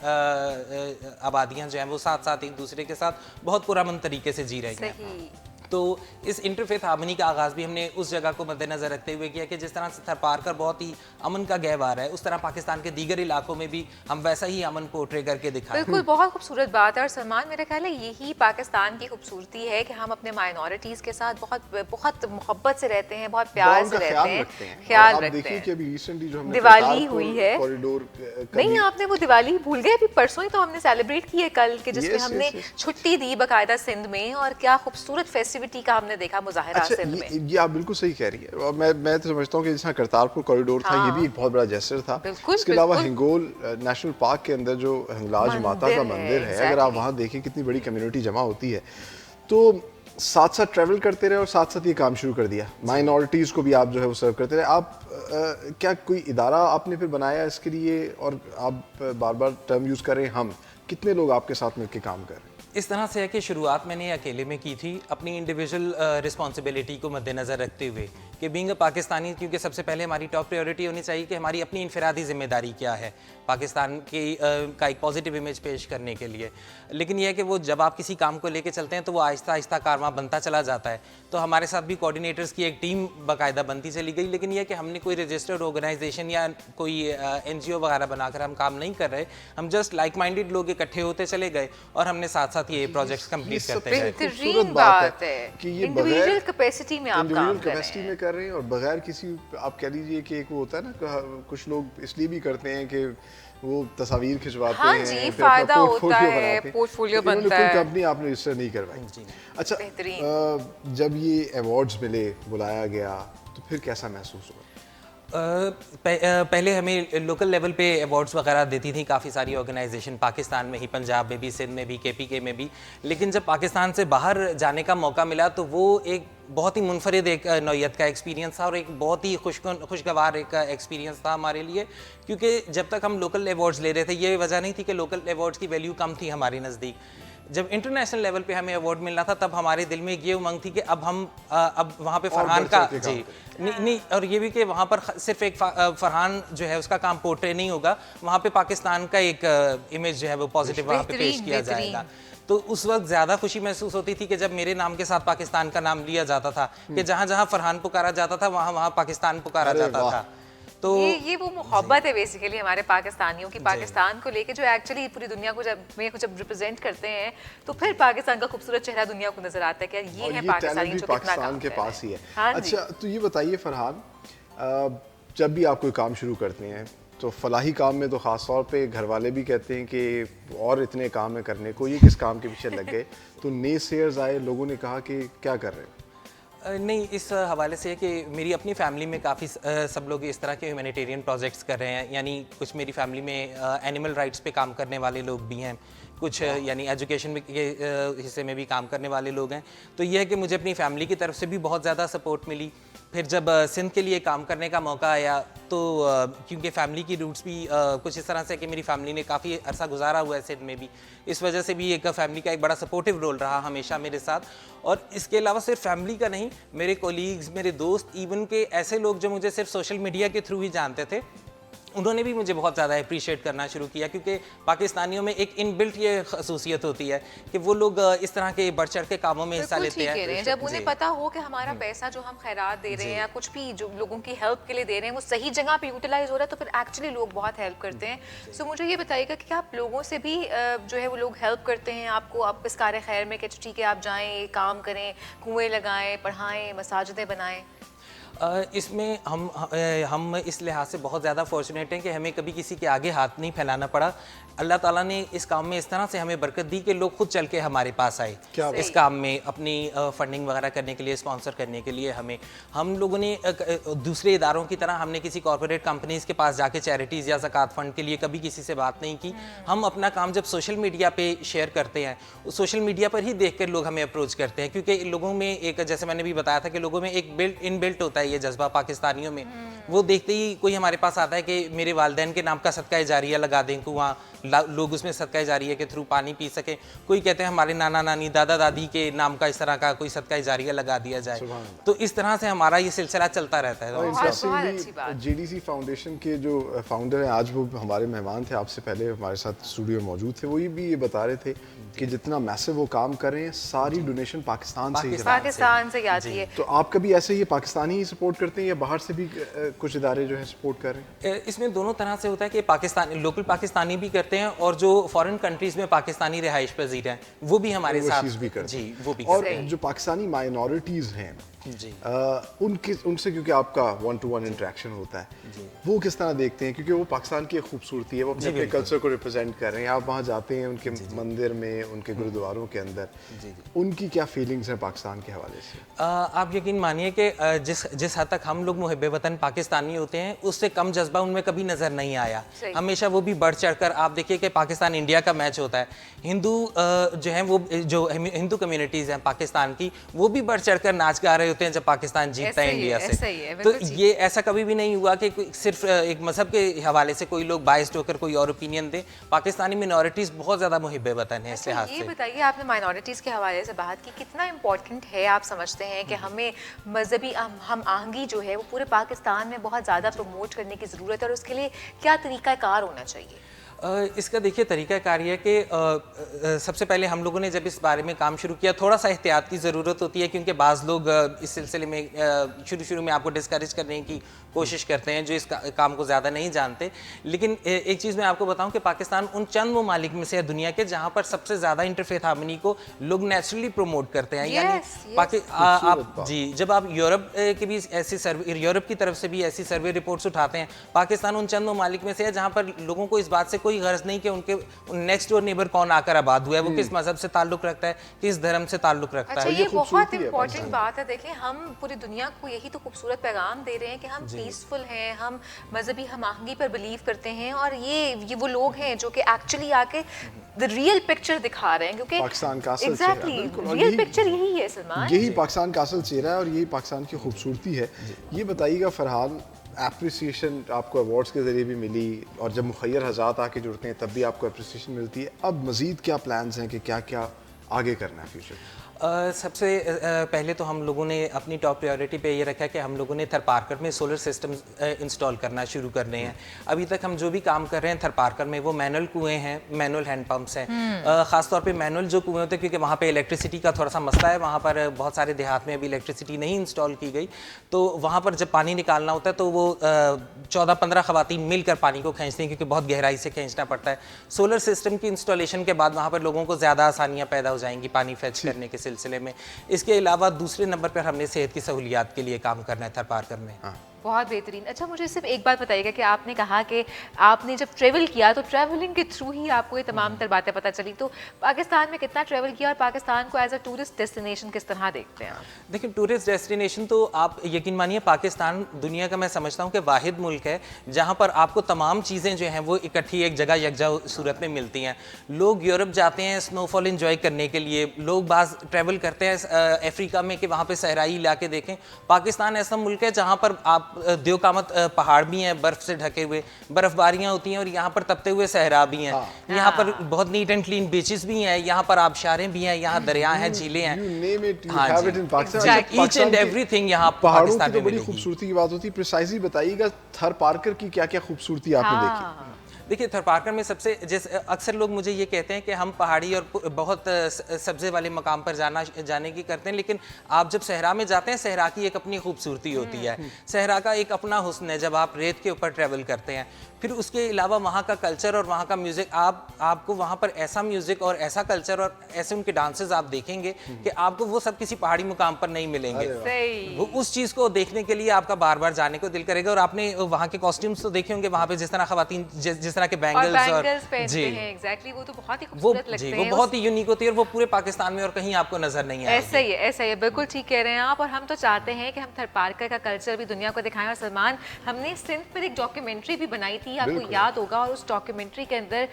आबादियाँ जो हैं वो साथ साथ एक दूसरे के साथ बहुत पुरअमन तरीके से जी रही हैं। सही। तो इस इंटरफेथ हार्मनी का आगाज़ भी हमने उस जगह को मद्देनज़र रखते हुए किया कि जिस तरह से थरपारकर बहुत ही अमन का गहवार है, उस तरह पाकिस्तान के दीगर इलाकों में भी हम वैसा ही अमन पोर्ट्रे करके दिखाएं। बिल्कुल, बहुत खूबसूरत बात है। और सलमान, मेरा ख्याल है यही पाकिस्तान की खूबसूरती है कि हम अपने माइनॉरिटीज़ के साथ बहुत मोहब्बत से रहते हैं, बहुत प्यार से रहते हैं, ख्याल आप रखते देखिए कि हैं। अभी रिसेंटली जो हमने दिवाली करतारपुर हुई है। कॉरिडोर नहीं, आपने वो दिवाली भूल गए, अभी परसों ही तो हमने सेलिब्रेट की है कल के, जिसमें Yes, yes, हमने yes. छुट्टी दी बाकायदा सिंध में, और क्या खूबसूरत फेस्टिविटी का हमने देखा मुजाहिरा अच्छा, सिंध में। ये आप बिल्कुल सही कह रही है। और मैं तो समझता हूँ कि जैसा करतारपुर कॉरिडोर था, ये भी एक बहुत बड़ा जेस्चर था। बिल्कुल, इसके अलावा बिल्कुल। हिंगोल नेशनल पार्क के अंदर जो हिंगलाज माता का मंदिर है, अगर आप वहाँ देखें कितनी बड़ी कम्युनिटी जमा होती है, तो साथ साथ ट्रैवल करते रहे और साथ साथ ये काम शुरू कर दिया। माइनॉरिटीज़ को भी आप जो है वो सर्व करते रहे। आप क्या कोई इदारा आपने फिर बनाया इसके लिए, और आप बार बार टर्म यूज़ कर रहे हैं हम, कितने लोग आपके साथ मिलकर काम कर रहे हैं? इस तरह से है कि शुरुआत मैंने अकेले में की थी, अपनी इंडिविजुअल रिस्पॉन्सिबिलिटी को मद्देनज़र रखते हुए कि बीइंग अ पाकिस्तानी, क्योंकि सबसे पहले हमारी टॉप प्रायोरिटी होनी चाहिए कि हमारी अपनी इनफरादी जिम्मेदारी क्या है पाकिस्तान की का एक पॉजिटिव इमेज पेश करने के लिए। लेकिन यह है कि वो जब आप किसी काम को लेके चलते हैं तो वो आहिस्ता आहिस्ता कारवां बनता चला जाता है। तो हमारे साथ भी कोऑर्डिनेटर्स की एक टीम बाकायदा बनती चली गई, लेकिन यह है कि हमने कोई रजिस्टर्ड ऑर्गेनाइजेशन या कोई NGO वगैरह बनाकर हम काम नहीं कर रहे। हम जस्ट लाइक माइंडेड लोग इकट्ठे होते चले गए और हमने साथ साथ ये प्रोजेक्ट्स कंप्लीट करते गए। बेहतरीन बात है कि ये इंडिविजुअल कैपेसिटी में आप काम कर रहे कैपेसिटी हैं। में कर रहे हैं, और बगैर किसी, आप कह लीजिए कि एक वो होता है ना, कुछ लोग इसलिए भी करते हैं कि वो तस्वीर खिंचवाते हाँ हैं, जी, फिर अपना फायदा होता portfolio है, बनाते हैं। पोर्टफोलियो तो इन्होंने बनता कोई है। कंपनी आपने रजिस्टर नहीं करवाई। अच्छा, बेहतरीन। जब ये अवार्ड्स मिले, बुलाया गया, तो फिर कैसा महसूस हुआ? पहले हमें लोकल लेवल पे अवार्ड्स वगैरह देती थी काफ़ी सारी ऑर्गेनाइजेशन, पाकिस्तान में ही, पंजाब में भी, सिंध में भी, KPK में भी। लेकिन जब पाकिस्तान से बाहर जाने का मौका मिला तो वो एक बहुत ही मुनफरिद एक नौयत का एक्सपीरियंस था और एक बहुत ही खुशगवार एक एक्सपीरियंस था हमारे लिए, क्योंकि जब तक हम लोकल अवार्ड्स ले रहे थे ये वजह नहीं थी कि लोकल अवार्ड्स की वैल्यू कम थी हमारे नज़दीक। जब इंटरनेशनल लेवल पे हमें अवार्ड मिलना था तब हमारे दिल में ये उमंग थी कि अब वहाँ पे फरहान का जी नहीं, और ये भी कि वहाँ पर सिर्फ एक फरहान जो है उसका काम पोर्ट्रे नहीं होगा, वहाँ पे पाकिस्तान का एक इमेज जो है वो पॉजिटिव वहाँ पे पेश किया जाएगा। तो उस वक्त ज़्यादा खुशी महसूस होती थी कि जब मेरे नाम के साथ पाकिस्तान का नाम लिया जाता था, कि जहाँ जहाँ फरहान पुकारा जाता था वहाँ वहाँ पाकिस्तान पुकारा जाता था। तो ये वो मोहब्बत है बेसिकली हमारे पाकिस्तानियों की पाकिस्तान को लेके, जो एक्चुअली पूरी दुनिया को जब रिप्रेजेंट करते हैं तो फिर पाकिस्तान का खूबसूरत चेहरा दुनिया को नजर आता है कि ये है पाकिस्तानी जो कितना पाकिस्तान काम के कर रहे पास ही है। हैं। हाँ जी। अच्छा, तो ये बताइए फरहान, जब भी आप कोई काम शुरू करते हैं तो फलाही काम में तो ख़ास तौर पे घर वाले भी कहते हैं कि और इतने काम है करने को, ये किस काम के पीछे लग गए? तो नेसेयर्स आए, लोगों ने कहा कि क्या कर रहे हैं? नहीं, इस हवाले से है कि मेरी अपनी फैमिली में काफ़ी सब लोग इस तरह के ह्यूमैनिटेरियन प्रोजेक्ट्स कर रहे हैं, यानी कुछ मेरी फैमिली में एनिमल राइट्स पे काम करने वाले लोग भी हैं, कुछ यानी एजुकेशन के हिस्से में भी काम करने वाले लोग हैं। तो यह है कि मुझे अपनी फैमिली की तरफ से भी बहुत ज़्यादा सपोर्ट मिली। फिर जब सिंध के लिए काम करने का मौका आया तो क्योंकि फैमिली की रूट्स भी कुछ इस तरह से कि मेरी फैमिली ने काफ़ी अरसा गुजारा हुआ है सिंध में भी, इस वजह से भी एक फैमिली का एक बड़ा सपोर्टिव रोल रहा हमेशा मेरे साथ। और इसके अलावा सिर्फ फैमिली का नहीं, मेरे कोलीग्स, मेरे दोस्त, इवन के ऐसे लोग जो मुझे सिर्फ सोशल मीडिया के थ्रू ही जानते थे, उन्होंने भी मुझे बहुत ज़्यादा अप्रिशिएट करना शुरू किया, क्योंकि पाकिस्तानियों में एक इनबिल्ट ये खसूसियत होती है कि वो लोग इस तरह के बढ़ चढ़ के कामों में हिस्सा बिल्कुल लेते ठीक कह रहे हैं। जब उन्हें जी। पता हो कि हमारा पैसा जो हम खैरात दे रहे हैं या कुछ भी जो लोगों की हेल्प के लिए दे रहे हैं वो सही जगह पे यूटिलाइज हो रहा है, तो फिर एक्चुअली लोग बहुत हेल्प करते हैं। सो मुझे ये बताइएगा कि आप लोगों से भी जो है वो लोग हेल्प करते हैं आपको, आप इस कार्य खैर में कि ठीक है आप जाएँ, काम करें, कुएँ लगाएँ, पढ़ाएँ, मसाजिदें बनाएँ? इसमें हम इस लिहाज से बहुत ज़्यादा फॉर्चुनेट हैं कि हमें कभी किसी के आगे हाथ नहीं फैलाना पड़ा। अल्लाह ताला ने इस काम में इस तरह से हमें बरकत दी कि लोग खुद चल के हमारे पास आए इस काम में अपनी फंडिंग वगैरह करने के लिए, स्पॉन्सर करने के लिए। हम लोगों ने दूसरे इदारों की तरह हमने किसी कॉर्पोरेट कंपनीज़ के पास जाके चैरिटीज़ या ज़कात फ़ंड के लिए कभी किसी से बात नहीं की। हम अपना काम जब सोशल मीडिया पे शेयर करते हैं, सोशल मीडिया पर ही देख कर लोग हमें अप्रोच करते हैं, क्योंकि लोगों में एक, जैसे मैंने भी बताया था कि लोगों में एक इनबिल्ट होता है ये जज्बा पाकिस्तानियों में। वो देखते ही कोई हमारे पास आता है कि मेरे वालिदैन के नाम का सदका जारिया लगा दें, कुआं लोग उसमें सदका जारिया के थ्रू पानी पी सके। कोई कहते हैं हमारे नाना नानी दादा दादी के नाम का इस तरह का कोई सदका जारिया लगा दिया जाए। तो इस तरह से हमारा ये सिलसिला चलता रहता है। और बहुत अच्छी इंटरेस्टिंगली बात। जीडीसी फाउंडेशन के जो फाउंडर हैं, आज वो हमारे मेहमान थे, आपसे पहले हमारे साथ स्टूडियो मौजूद थे, वही भी ये बता रहे थे कि जितना मैसिव वो काम कर रहे हैं सारी डोनेशन पाकिस्तान से ही है। पाकिस्तान से आती है। तो आप कभी ऐसे ही पाकिस्तानी ही सपोर्ट करते हैं या बाहर से भी कुछ इदारे जो है सपोर्ट कर रहे हैं? इसमें दोनों तरह से होता है कि पाकिस्तानी लोकल पाकिस्तानी भी करते हैं और जो फॉरेन कंट्रीज में पाकिस्तानी रिहाइश पजीर हैं वो भी हमारे साथ भी करते जी हैं। वो भी और करते हैं। जो पाकिस्तानी माइनॉरिटीज़ हैं जी उनसे क्योंकि आपका 1-to-1 इंटरेक्शन होता है, वो किस तरह देखते हैं? क्योंकि वो पाकिस्तान की एक खूबसूरती है, वो अपने कल्चर को रिप्रेजेंट कर रहे हैं। आप वहाँ जाते हैं उनके मंदिर में, उनके गुरुद्वारों के अंदर, उनकी क्या फीलिंग्स हैं पाकिस्तान के हवाले से? आप यकीन मानिए कि जिस हद तक हम लोग मुहिब वतन पाकिस्तानी होते हैं, उससे कम जज्बा उनमें कभी नज़र नहीं आया। हमेशा वो भी बढ़ चढ़ कर, आप देखिए कि पाकिस्तान इंडिया का मैच होता है, हिंदू जो हैं वो जो हिंदू कम्युनिटीज़ हैं पाकिस्तान की, वो भी बढ़ चढ़ कर नाच गा रहे होते हैं जब पाकिस्तान जीतता है इंडिया से। तो ये ऐसा कभी भी नहीं हुआ कि सिर्फ एक मजहब के हवाले से कोई लोग बाइस्ड होकर कोई और ओपिनियन दे। पाकिस्तानी मिनॉरिटीज़ बहुत ज़्यादा मुहिब वतन है इस लिहाज ये से। बताइए, आपने माइनॉरिटीज़ के हवाले से बात की, कितना इम्पोर्टेंट है आप समझते हैं कि हमें मजहबी हम आहंगी जो है वो पूरे पाकिस्तान में बहुत ज़्यादा प्रमोट करने की ज़रूरत है, और उसके लिए क्या तरीक़ाकार होना चाहिए? इसका देखिए तरीक़ाकार ये है कि सबसे पहले हम लोगों ने जब इस बारे में काम शुरू किया, थोड़ा सा एहतियात की ज़रूरत होती है, क्योंकि बाज़ लोग इस सिलसिले में शुरू में आपको डिस्करेज करने की कोशिश करते हैं जो इस काम को ज़्यादा नहीं जानते। लेकिन एक चीज़ मैं आपको बताऊं कि पाकिस्तान उन चंद ममालिक में से है दुनिया के जहाँ पर सबसे ज़्यादा इंटरफेथ हार्मनी को लोग नेचुरली प्रमोट करते हैं। यानी आप जी जब आप यूरोप के भी ऐसी सर्वे, यूरोप की तरफ से भी ऐसी सर्वे रिपोर्ट्स उठाते हैं, पाकिस्तान उन चंद ममालिक में से है जहाँ पर लोगों को इस बात से कोई गर्ज नहीं कि उनके नेक्स्ट डोर नेबर कौन आकर आबाद हुआ है, वो किस मजहब से ताल्लुक रखता है, किस धर्म से ताल्लुक रखता अच्छा, है। ये बहुत इंपॉर्टेंट बात है। देखिए, हम पूरी दुनिया को यही तो खूबसूरत पैगाम दे रहे हैं कि हम पीसफुल हैं, हम मजहबी हम आहंगी पर बिलीव करते हैं, और ये वो लोग हैं जो कि एक्चुअली आके द रियल पिक्चर दिखा रहे हैं, क्योंकि पाकिस्तान का असल एग्जैक्टली रियल पिक्चर यही है सलमान। यही पाकिस्तान का असल चेहरा है और यही पाकिस्तान की खूबसूरती है। ये बताइएगा फरहान, एप्रिसिएशन आपको अवार्ड्स के ज़रिए भी मिली और जब मुखय्यर हज़ात आके जुड़ते हैं तब भी आपको एप्रिसिएशन मिलती है। अब मज़ीद क्या प्लान्स हैं कि क्या क्या आगे करना है फ्यूचर? सबसे पहले तो हम लोगों ने अपनी टॉप प्रायोरिटी पे ये रखा है कि हम लोगों ने थरपारकर में सोलर सिस्टम इंस्टॉल करना शुरू करने हैं। अभी तक हम जो भी काम कर रहे हैं थरपारकर में वो मैनुअल कुएँ हैं, मैनुअल हैंड पंप्स हैं। ख़ासतौर पे मैनुअल जो कुएँ होते हैं, क्योंकि वहाँ पे इलेक्ट्रिसिटी का थोड़ा सा मसला है, वहाँ पर बहुत सारे देहात में अभी इलेक्ट्रिसिटी नहीं इंस्टॉल की गई, तो वहाँ पर जब पानी निकालना होता है तो वो 14-15 ख़वातीन मिलकर पानी को खींचते हैं, क्योंकि बहुत गहराई से खींचना पड़ता है। सोलर सिस्टम की इंस्टॉलेशन के बाद वहाँ पर लोगों को ज़्यादा आसानियाँ पैदा हो जाएंगी पानी फेच करने के सिलसिले में। इसके अलावा दूसरे नंबर पर हमने सेहत की सहूलियात के लिए काम करना है थरपारकर में। बहुत बेहतरीन। अच्छा, मुझे सिर्फ एक बात बताइएगा कि आपने कहा कि आपने जब ट्रैवल किया तो ट्रैवलिंग के थ्रू ही आपको ये तमाम तर बातें पता चली, तो पाकिस्तान में कितना ट्रैवल किया और पाकिस्तान को एज अ टूरिस्ट डेस्टिनेशन किस तरह देखते हैं आप? देखिए, टूरिस्ट डेस्टिनेशन तो आप यकीन मानिए पाकिस्तान दुनिया का मैं समझता हूँ कि वाहिद मुल्क है जहाँ पर आपको तमाम चीज़ें जो हैं वो इकट्ठी एक जगह यकजा सूरत में मिलती हैं। लोग यूरोप जाते हैं स्नोफॉल इंजॉय करने के लिए, लोग बाज़ ट्रैवल करते हैं अफ्रीका में कि वहाँ पे सहराई इलाके देखें। पाकिस्तान ऐसा मुल्क है जहाँ पर आप देवकामत पहाड़ भी हैं बर्फ़ से ढके हुए, बर्फ़बारियाँ होती हैं और यहाँ पर तपते हुए सहरा भी हैं। यहाँ पर बहुत नीट एंड क्लीन बीचेस भी हैं, यहाँ पर आबशारें भी हैं, यहाँ दरिया हैं, झीलें हैं। You name it, you हाँ have ji. it in Pakistan। Exactly. Each and everything यहाँ पहाड़ों की पाकिस्तान तो में बड़ी मिलेगी। खूबसूरती की बात होती है। प्रिसाइजली बताइएगा थर पार्कर की क्या क्या खूबसूरती आपने देखी? देखिए, थरपारकर में सबसे जैसे अक्सर लोग मुझे ये कहते हैं कि हम पहाड़ी और बहुत सब्ज़े वाले मकाम पर जाने की करते हैं, लेकिन आप जब सहरा में जाते हैं, सहरा की एक अपनी खूबसूरती होती है, सहरा का एक अपना हुस्न है जब आप रेत के ऊपर ट्रैवल करते हैं। फिर उसके अलावा वहाँ का कल्चर और वहाँ का म्यूज़िक, आपको वहाँ पर ऐसा म्यूज़िक और ऐसा कल्चर और ऐसे उनके डांसेस आप देखेंगे कि आपको वो सब किसी पहाड़ी मुकाम पर नहीं मिलेंगे। सही। वो उस चीज़ को देखने के लिए आपका बार बार जाने को दिल करेगा। और आपने वहाँ के कॉस्ट्यूम्स तो देखे होंगे, वहाँ पे जिस तरह खवातीन जिस तरह के और बैंगल्स बैंगल्स पहनते हैं, एग्जैक्टली, वो तो बहुत ही खूबसूरत लगते हैं। वो बहुत ही यूनिक होती है और वो पूरे पाकिस्तान में और कहीं आपको नजर नहीं आएगी। ऐसा ही है, ऐसा ही है, बिल्कुल ठीक कह रहे हैं आप। और हम तो चाहते हैं कि हम थरपारकर का कल्चर भी दुनिया को दिखाएं। और सलमान, हमने सिंध पर एक डॉक्यूमेंट्री भी बनाई थी, आपको याद होगा, और उस डॉक्यूमेंट्री के अंदर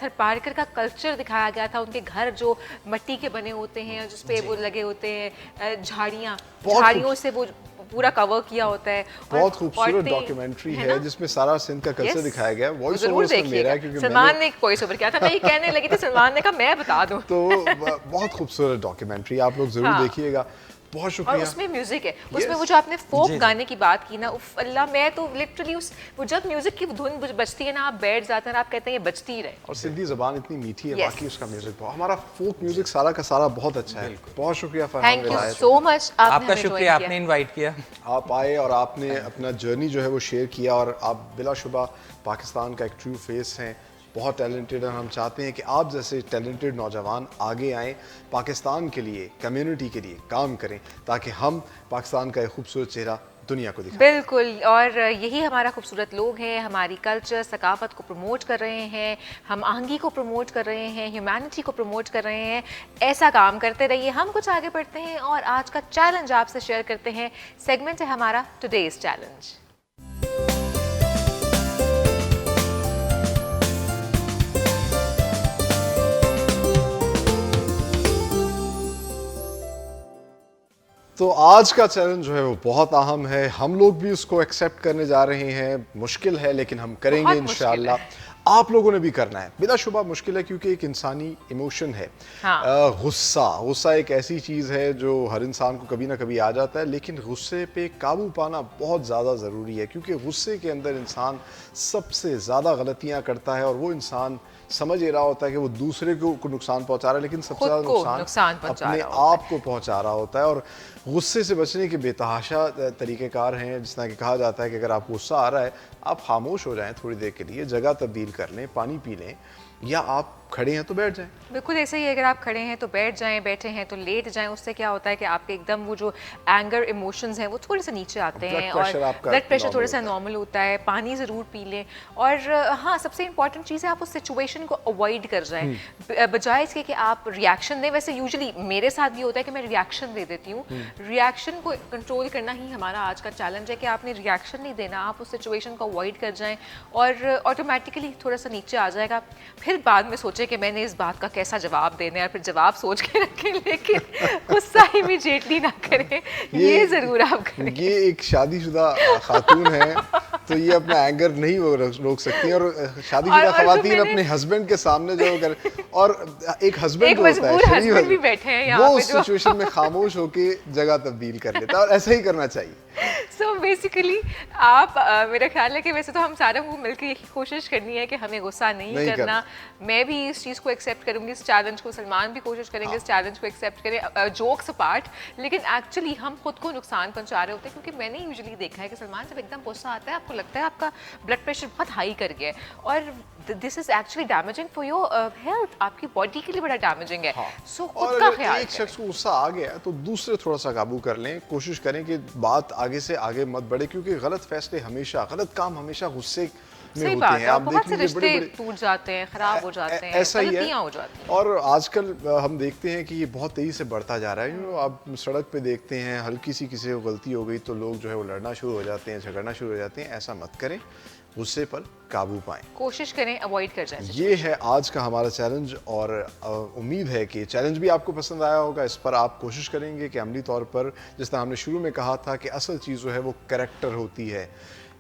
थरपारकर का कल्चर दिखाया गया था। उनके घर जो मिट्टी के बने होते हैं, जिसपे वो लगे होते हैं झाड़ियों से वो पूरा कवर किया होता है। बहुत खूबसूरत डॉक्यूमेंट्री है जिसमें सारा सिंध का कल्चर दिखाया गया है। वॉइस ओवर इसमें मेरा है क्योंकि सलमान ने वॉइस ओवर किया था, मैं ये कहने लगी थी, सलमान ने कहा मैं बता दूं। तो बहुत खूबसूरत डॉक्यूमेंट्री, आप लोग जरूर देखिएगा। बहुत और शुक्रिया। उसमें म्यूजिक है, उसमें वो जो आपने फोक गाने की बात की ना, उफ अल्लाह, मैं तो लिटरली वो जब म्यूजिक की धुन बजती है ना, आप बैठ जाते हैं, आप कहते हैं ये बजती ही रहे। और सिंधी ज़बान इतनी मीठी है, बाकी उसका म्यूजिक बहुत, हमारा फोक म्यूजिक सारा का सारा बहुत अच्छा है। बहुत शुक्रिया फरहान थैंक यू विलायत। सो मच, आपका शुक्रिया, आपने इनवाइट किया। आप आए और आपने अपना जर्नी जो है वो शेयर किया, और आप बिलाशुबा पाकिस्तान का एक ट्रू फेस हैं, बहुत टैलेंटेड हैं। हम चाहते हैं कि आप जैसे टैलेंटेड नौजवान आगे आएँ, पाकिस्तान के लिए, कम्युनिटी के लिए काम करें, ताकि हम पाकिस्तान का एक खूबसूरत चेहरा दुनिया को दिखाएं। बिल्कुल, और यही हमारा खूबसूरत लोग हैं, हमारी कल्चर सकाफत को प्रमोट कर रहे हैं, हम आहंगी को प्रमोट कर रहे हैं, ह्यूमैनिटी को प्रमोट कर रहे हैं। ऐसा काम करते रहिए। हम कुछ आगे बढ़ते हैं और आज का चैलेंज आपसे शेयर करते हैं। सेगमेंट है हमारा टुडेज चैलेंज। तो आज का चैलेंज जो है वो बहुत अहम है, हम लोग भी उसको एक्सेप्ट करने जा रहे हैं। मुश्किल है लेकिन हम करेंगे इंशाल्लाह। आप लोगों ने भी करना है, बिलाशुबा मुश्किल है क्योंकि एक इंसानी इमोशन है। गुस्सा एक ऐसी चीज़ है जो हर इंसान को कभी ना कभी आ जाता है, लेकिन गुस्से पे काबू पाना बहुत ज़्यादा ज़रूरी है, क्योंकि गुस्से के अंदर इंसान सबसे ज़्यादा गलतियाँ करता है और वो इंसान समझ ही रहा होता है कि वो दूसरे को नुकसान पहुंचा रहा है, लेकिन सबसे ज़्यादा नुकसान अपने आप को पहुंचा रहा होता है। और गुस्से से बचने के बेतहाशा तरीक़ेकार हैं, जिस तरह कि कहा जाता है कि अगर आपको गुस्सा आ रहा है, आप खामोश हो जाएं थोड़ी देर के लिए, जगह तब्दील कर लें, पानी पी लें, या आप खड़े हैं तो बैठ जाएं। बिल्कुल ऐसे ही, अगर आप खड़े हैं तो बैठ जाएं, बैठे हैं तो लेट जाएं। उससे क्या होता है कि आपके एकदम वो जो एंगर इमोशंस हैं वो थोड़े से नीचे आते हैं और ब्लड प्रेशर थोड़ा सा नॉर्मल होता है। पानी ज़रूर पी लें, और हाँ, सबसे इंपॉर्टेंट चीज़ है आप उस सिचुएशन को अवॉइड कर जाएं, बजाय इसके कि आप रिएक्शन दें। वैसे यूजुअली मेरे साथ भी होता है कि मैं रिएक्शन दे देती हूँ। रिएक्शन को कंट्रोल करना ही हमारा आज का चैलेंज है कि आपने रिएक्शन नहीं देना, आप उस सिचुएशन को अवॉइड कर जाएं और ऑटोमेटिकली थोड़ा सा नीचे आ जाएगा। फिर बाद में सोचें कि मैंने इस बात का कैसा जवाब देना है, और फिर जवाब सोच के रखें, लेकिन गुस्सा इमीडिएटली ना करें, ये ज़रूर आप करें। ये एक शादीशुदा खातून है तो ये अपना एंगर नहीं वो रोक सकती, और शादीशुदा खवातीन अपने हस्बैंड के सामने जो कर, और एक हस्बैंड होता है, हस्बैंड भी बैठे हैं यहाँ वो पे उस सिचुएशन में खामोश होके जगह तब्दील कर लेता है, और ऐसा ही करना चाहिए। सो बेसिकली आप मेरा ख्याल है है कि वैसे तो हम सारे को मिलकर यही कोशिश करनी है कि हमें गुस्सा नहीं करना। मैं भी इस चीज़ को एक्सेप्ट करूंगी, इस चैलेंज को, सलमान भी कोशिश करेंगे इस चैलेंज को एक्सेप्ट करें, जोक्स अपार्ट। लेकिन एक्चुअली हम खुद को नुकसान पहुंचा रहे होते हैं, क्योंकि मैंने यूजुअली देखा है कि सलमान जब एकदम गुस्सा आता है आपको लगता है आपका ब्लड प्रेशर बहुत हाई कर गया है, और this is actually damaging for your health, आपकी बॉडी के लिए बड़ा डैमेजिंग है। सो खुद और का अगर ख्याल एक शख्स को गुस्सा आ गया तो दूसरे थोड़ा सा काबू कर लें, कोशिश करें कि बात आगे से आगे मत बढ़े, क्योंकि गलत फैसले हमेशा, गलत काम हमेशा गुस्से में सही होते बात हैं। है, आप बहुत से देख लीजिए रिश्ते बड़े टूट जाते हैं, खराब हो जाते हैं, ऐसा ही है। गलतियां हो जाती हैं। और आजकल हम देखते हैं कि ये बहुत तेजी से बढ़ता जा रहा है। आप सड़क पे देखते हैं हल्की सी किसी को गलती हो गई तो लोग जो है वो लड़ना शुरू हो जाते हैं, झगड़ना शुरू हो जाते हैं। ऐसा मत करें, गुस्से पर काबू पाएं, कोशिश करें अवॉइड कर जाए। ये है आज का हमारा चैलेंज। और उम्मीद है कि चैलेंज भी आपको पसंद आया होगा। इस पर आप कोशिश करेंगे कि अमली तौर पर, जिस तरह हमने शुरू में कहा था कि असल चीज़ जो है वो कैरेक्टर होती है,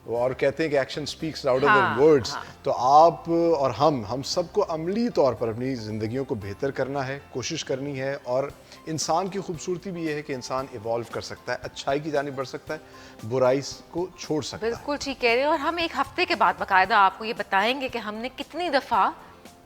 और कहते हैं कि action speaks louder than words. तो आप और हम सबको अमली तौर पर अपनी ज़िंदगियों को बेहतर करना है, कोशिश करनी है। और इंसान की खूबसूरती भी ये है कि इंसान इवॉल्व कर सकता है, अच्छाई की जानिब बढ़ सकता है, बुराई को छोड़ सकता है। बिल्कुल ठीक कह रहे हैं। और हम एक हफ्ते के बाद बाकायदा आपको ये बताएंगे कि हमने कितनी दफ़ा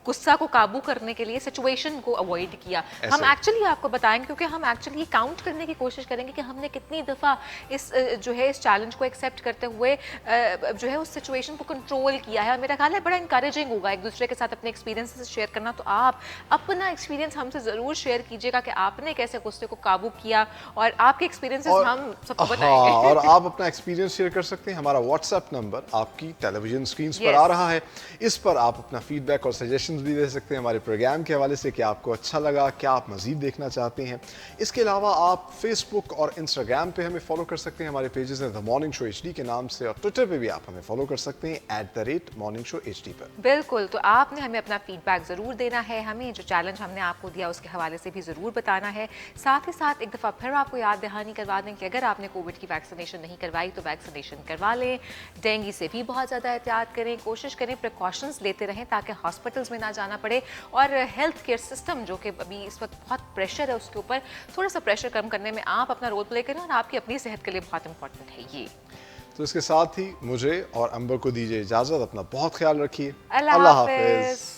गुस्सा को काबू करने के लिए सिचुएशन को अवॉइड किया। हम एक्चुअली आपको बताएंगे, क्योंकि हम एक्चुअली काउंट करने की कोशिश करेंगे कि हमने कितनी दफ़ा इस जो है इस चैलेंज को एक्सेप्ट करते हुए जो है उस सिचुएशन को कंट्रोल किया है। मेरा ख्याल है बड़ा इंकरेजिंग होगा एक दूसरे के साथ अपने एक्सपीरियंसेस शेयर करना। तो आप अपना एक्सपीरियंस हमसे ज़रूर शेयर कीजिएगा कि आपने कैसे गुस्से को काबू किया, और आपके एक्सपीरियंसेस हम सबको बताएंगे। और आप अपना एक्सपीरियंस शेयर कर सकते हैं। हमारा व्हाट्सएप नंबर आपकी टेलीविजन स्क्रीन पर आ रहा है। इस पर आप अपना फीडबैक और सजेशन भी दे सकते हैं हमारे प्रोग्राम के हवाले से, कि आपको अच्छा लगा, क्या आप मजीद देखना चाहते हैं। इसके अलावा आप फेसबुक और इंस्टाग्राम पे हमें फॉलो कर सकते हैं, हमारे पेजेस हैं द मॉर्निंग शो HD के नाम से, और ट्विटर पे भी आप हमें फॉलो कर सकते हैं @morningshow HD पर। बिल्कुल, तो आपने हमें अपना फीडबैक ज़रूर देना है, हमें जो चैलेंज हमने आपको दिया उसके हवाले से भी ज़रूर बताना है। साथ ही साथ एक दफ़ा फिर आपको याद दहानी करवा दें कि अगर आपने कोविड की वैक्सीनेशन नहीं करवाई तो वैक्सीनेशन करवा लें। डेंगू से भी बहुत ज़्यादा एहतियात करें, कोशिश करें प्रिकॉशंस लेते रहें ताकि हॉस्पिटल्स में ना जाना पड़े। और हेल्थ केयर सिस्टम जो कि अभी इस वक्त बहुत प्रेशर है, उसके ऊपर थोड़ा सा प्रेशर कम करने में आप अपना रोल प्ले करें, और आपकी अपनी सेहत के लिए बहुत इंपॉर्टेंट है ये। तो इसके साथ ही मुझे और अंबर को दीजिए इजाज़त। अपना बहुत ख्याल रखिए। अल्लाह हाफ़िज़।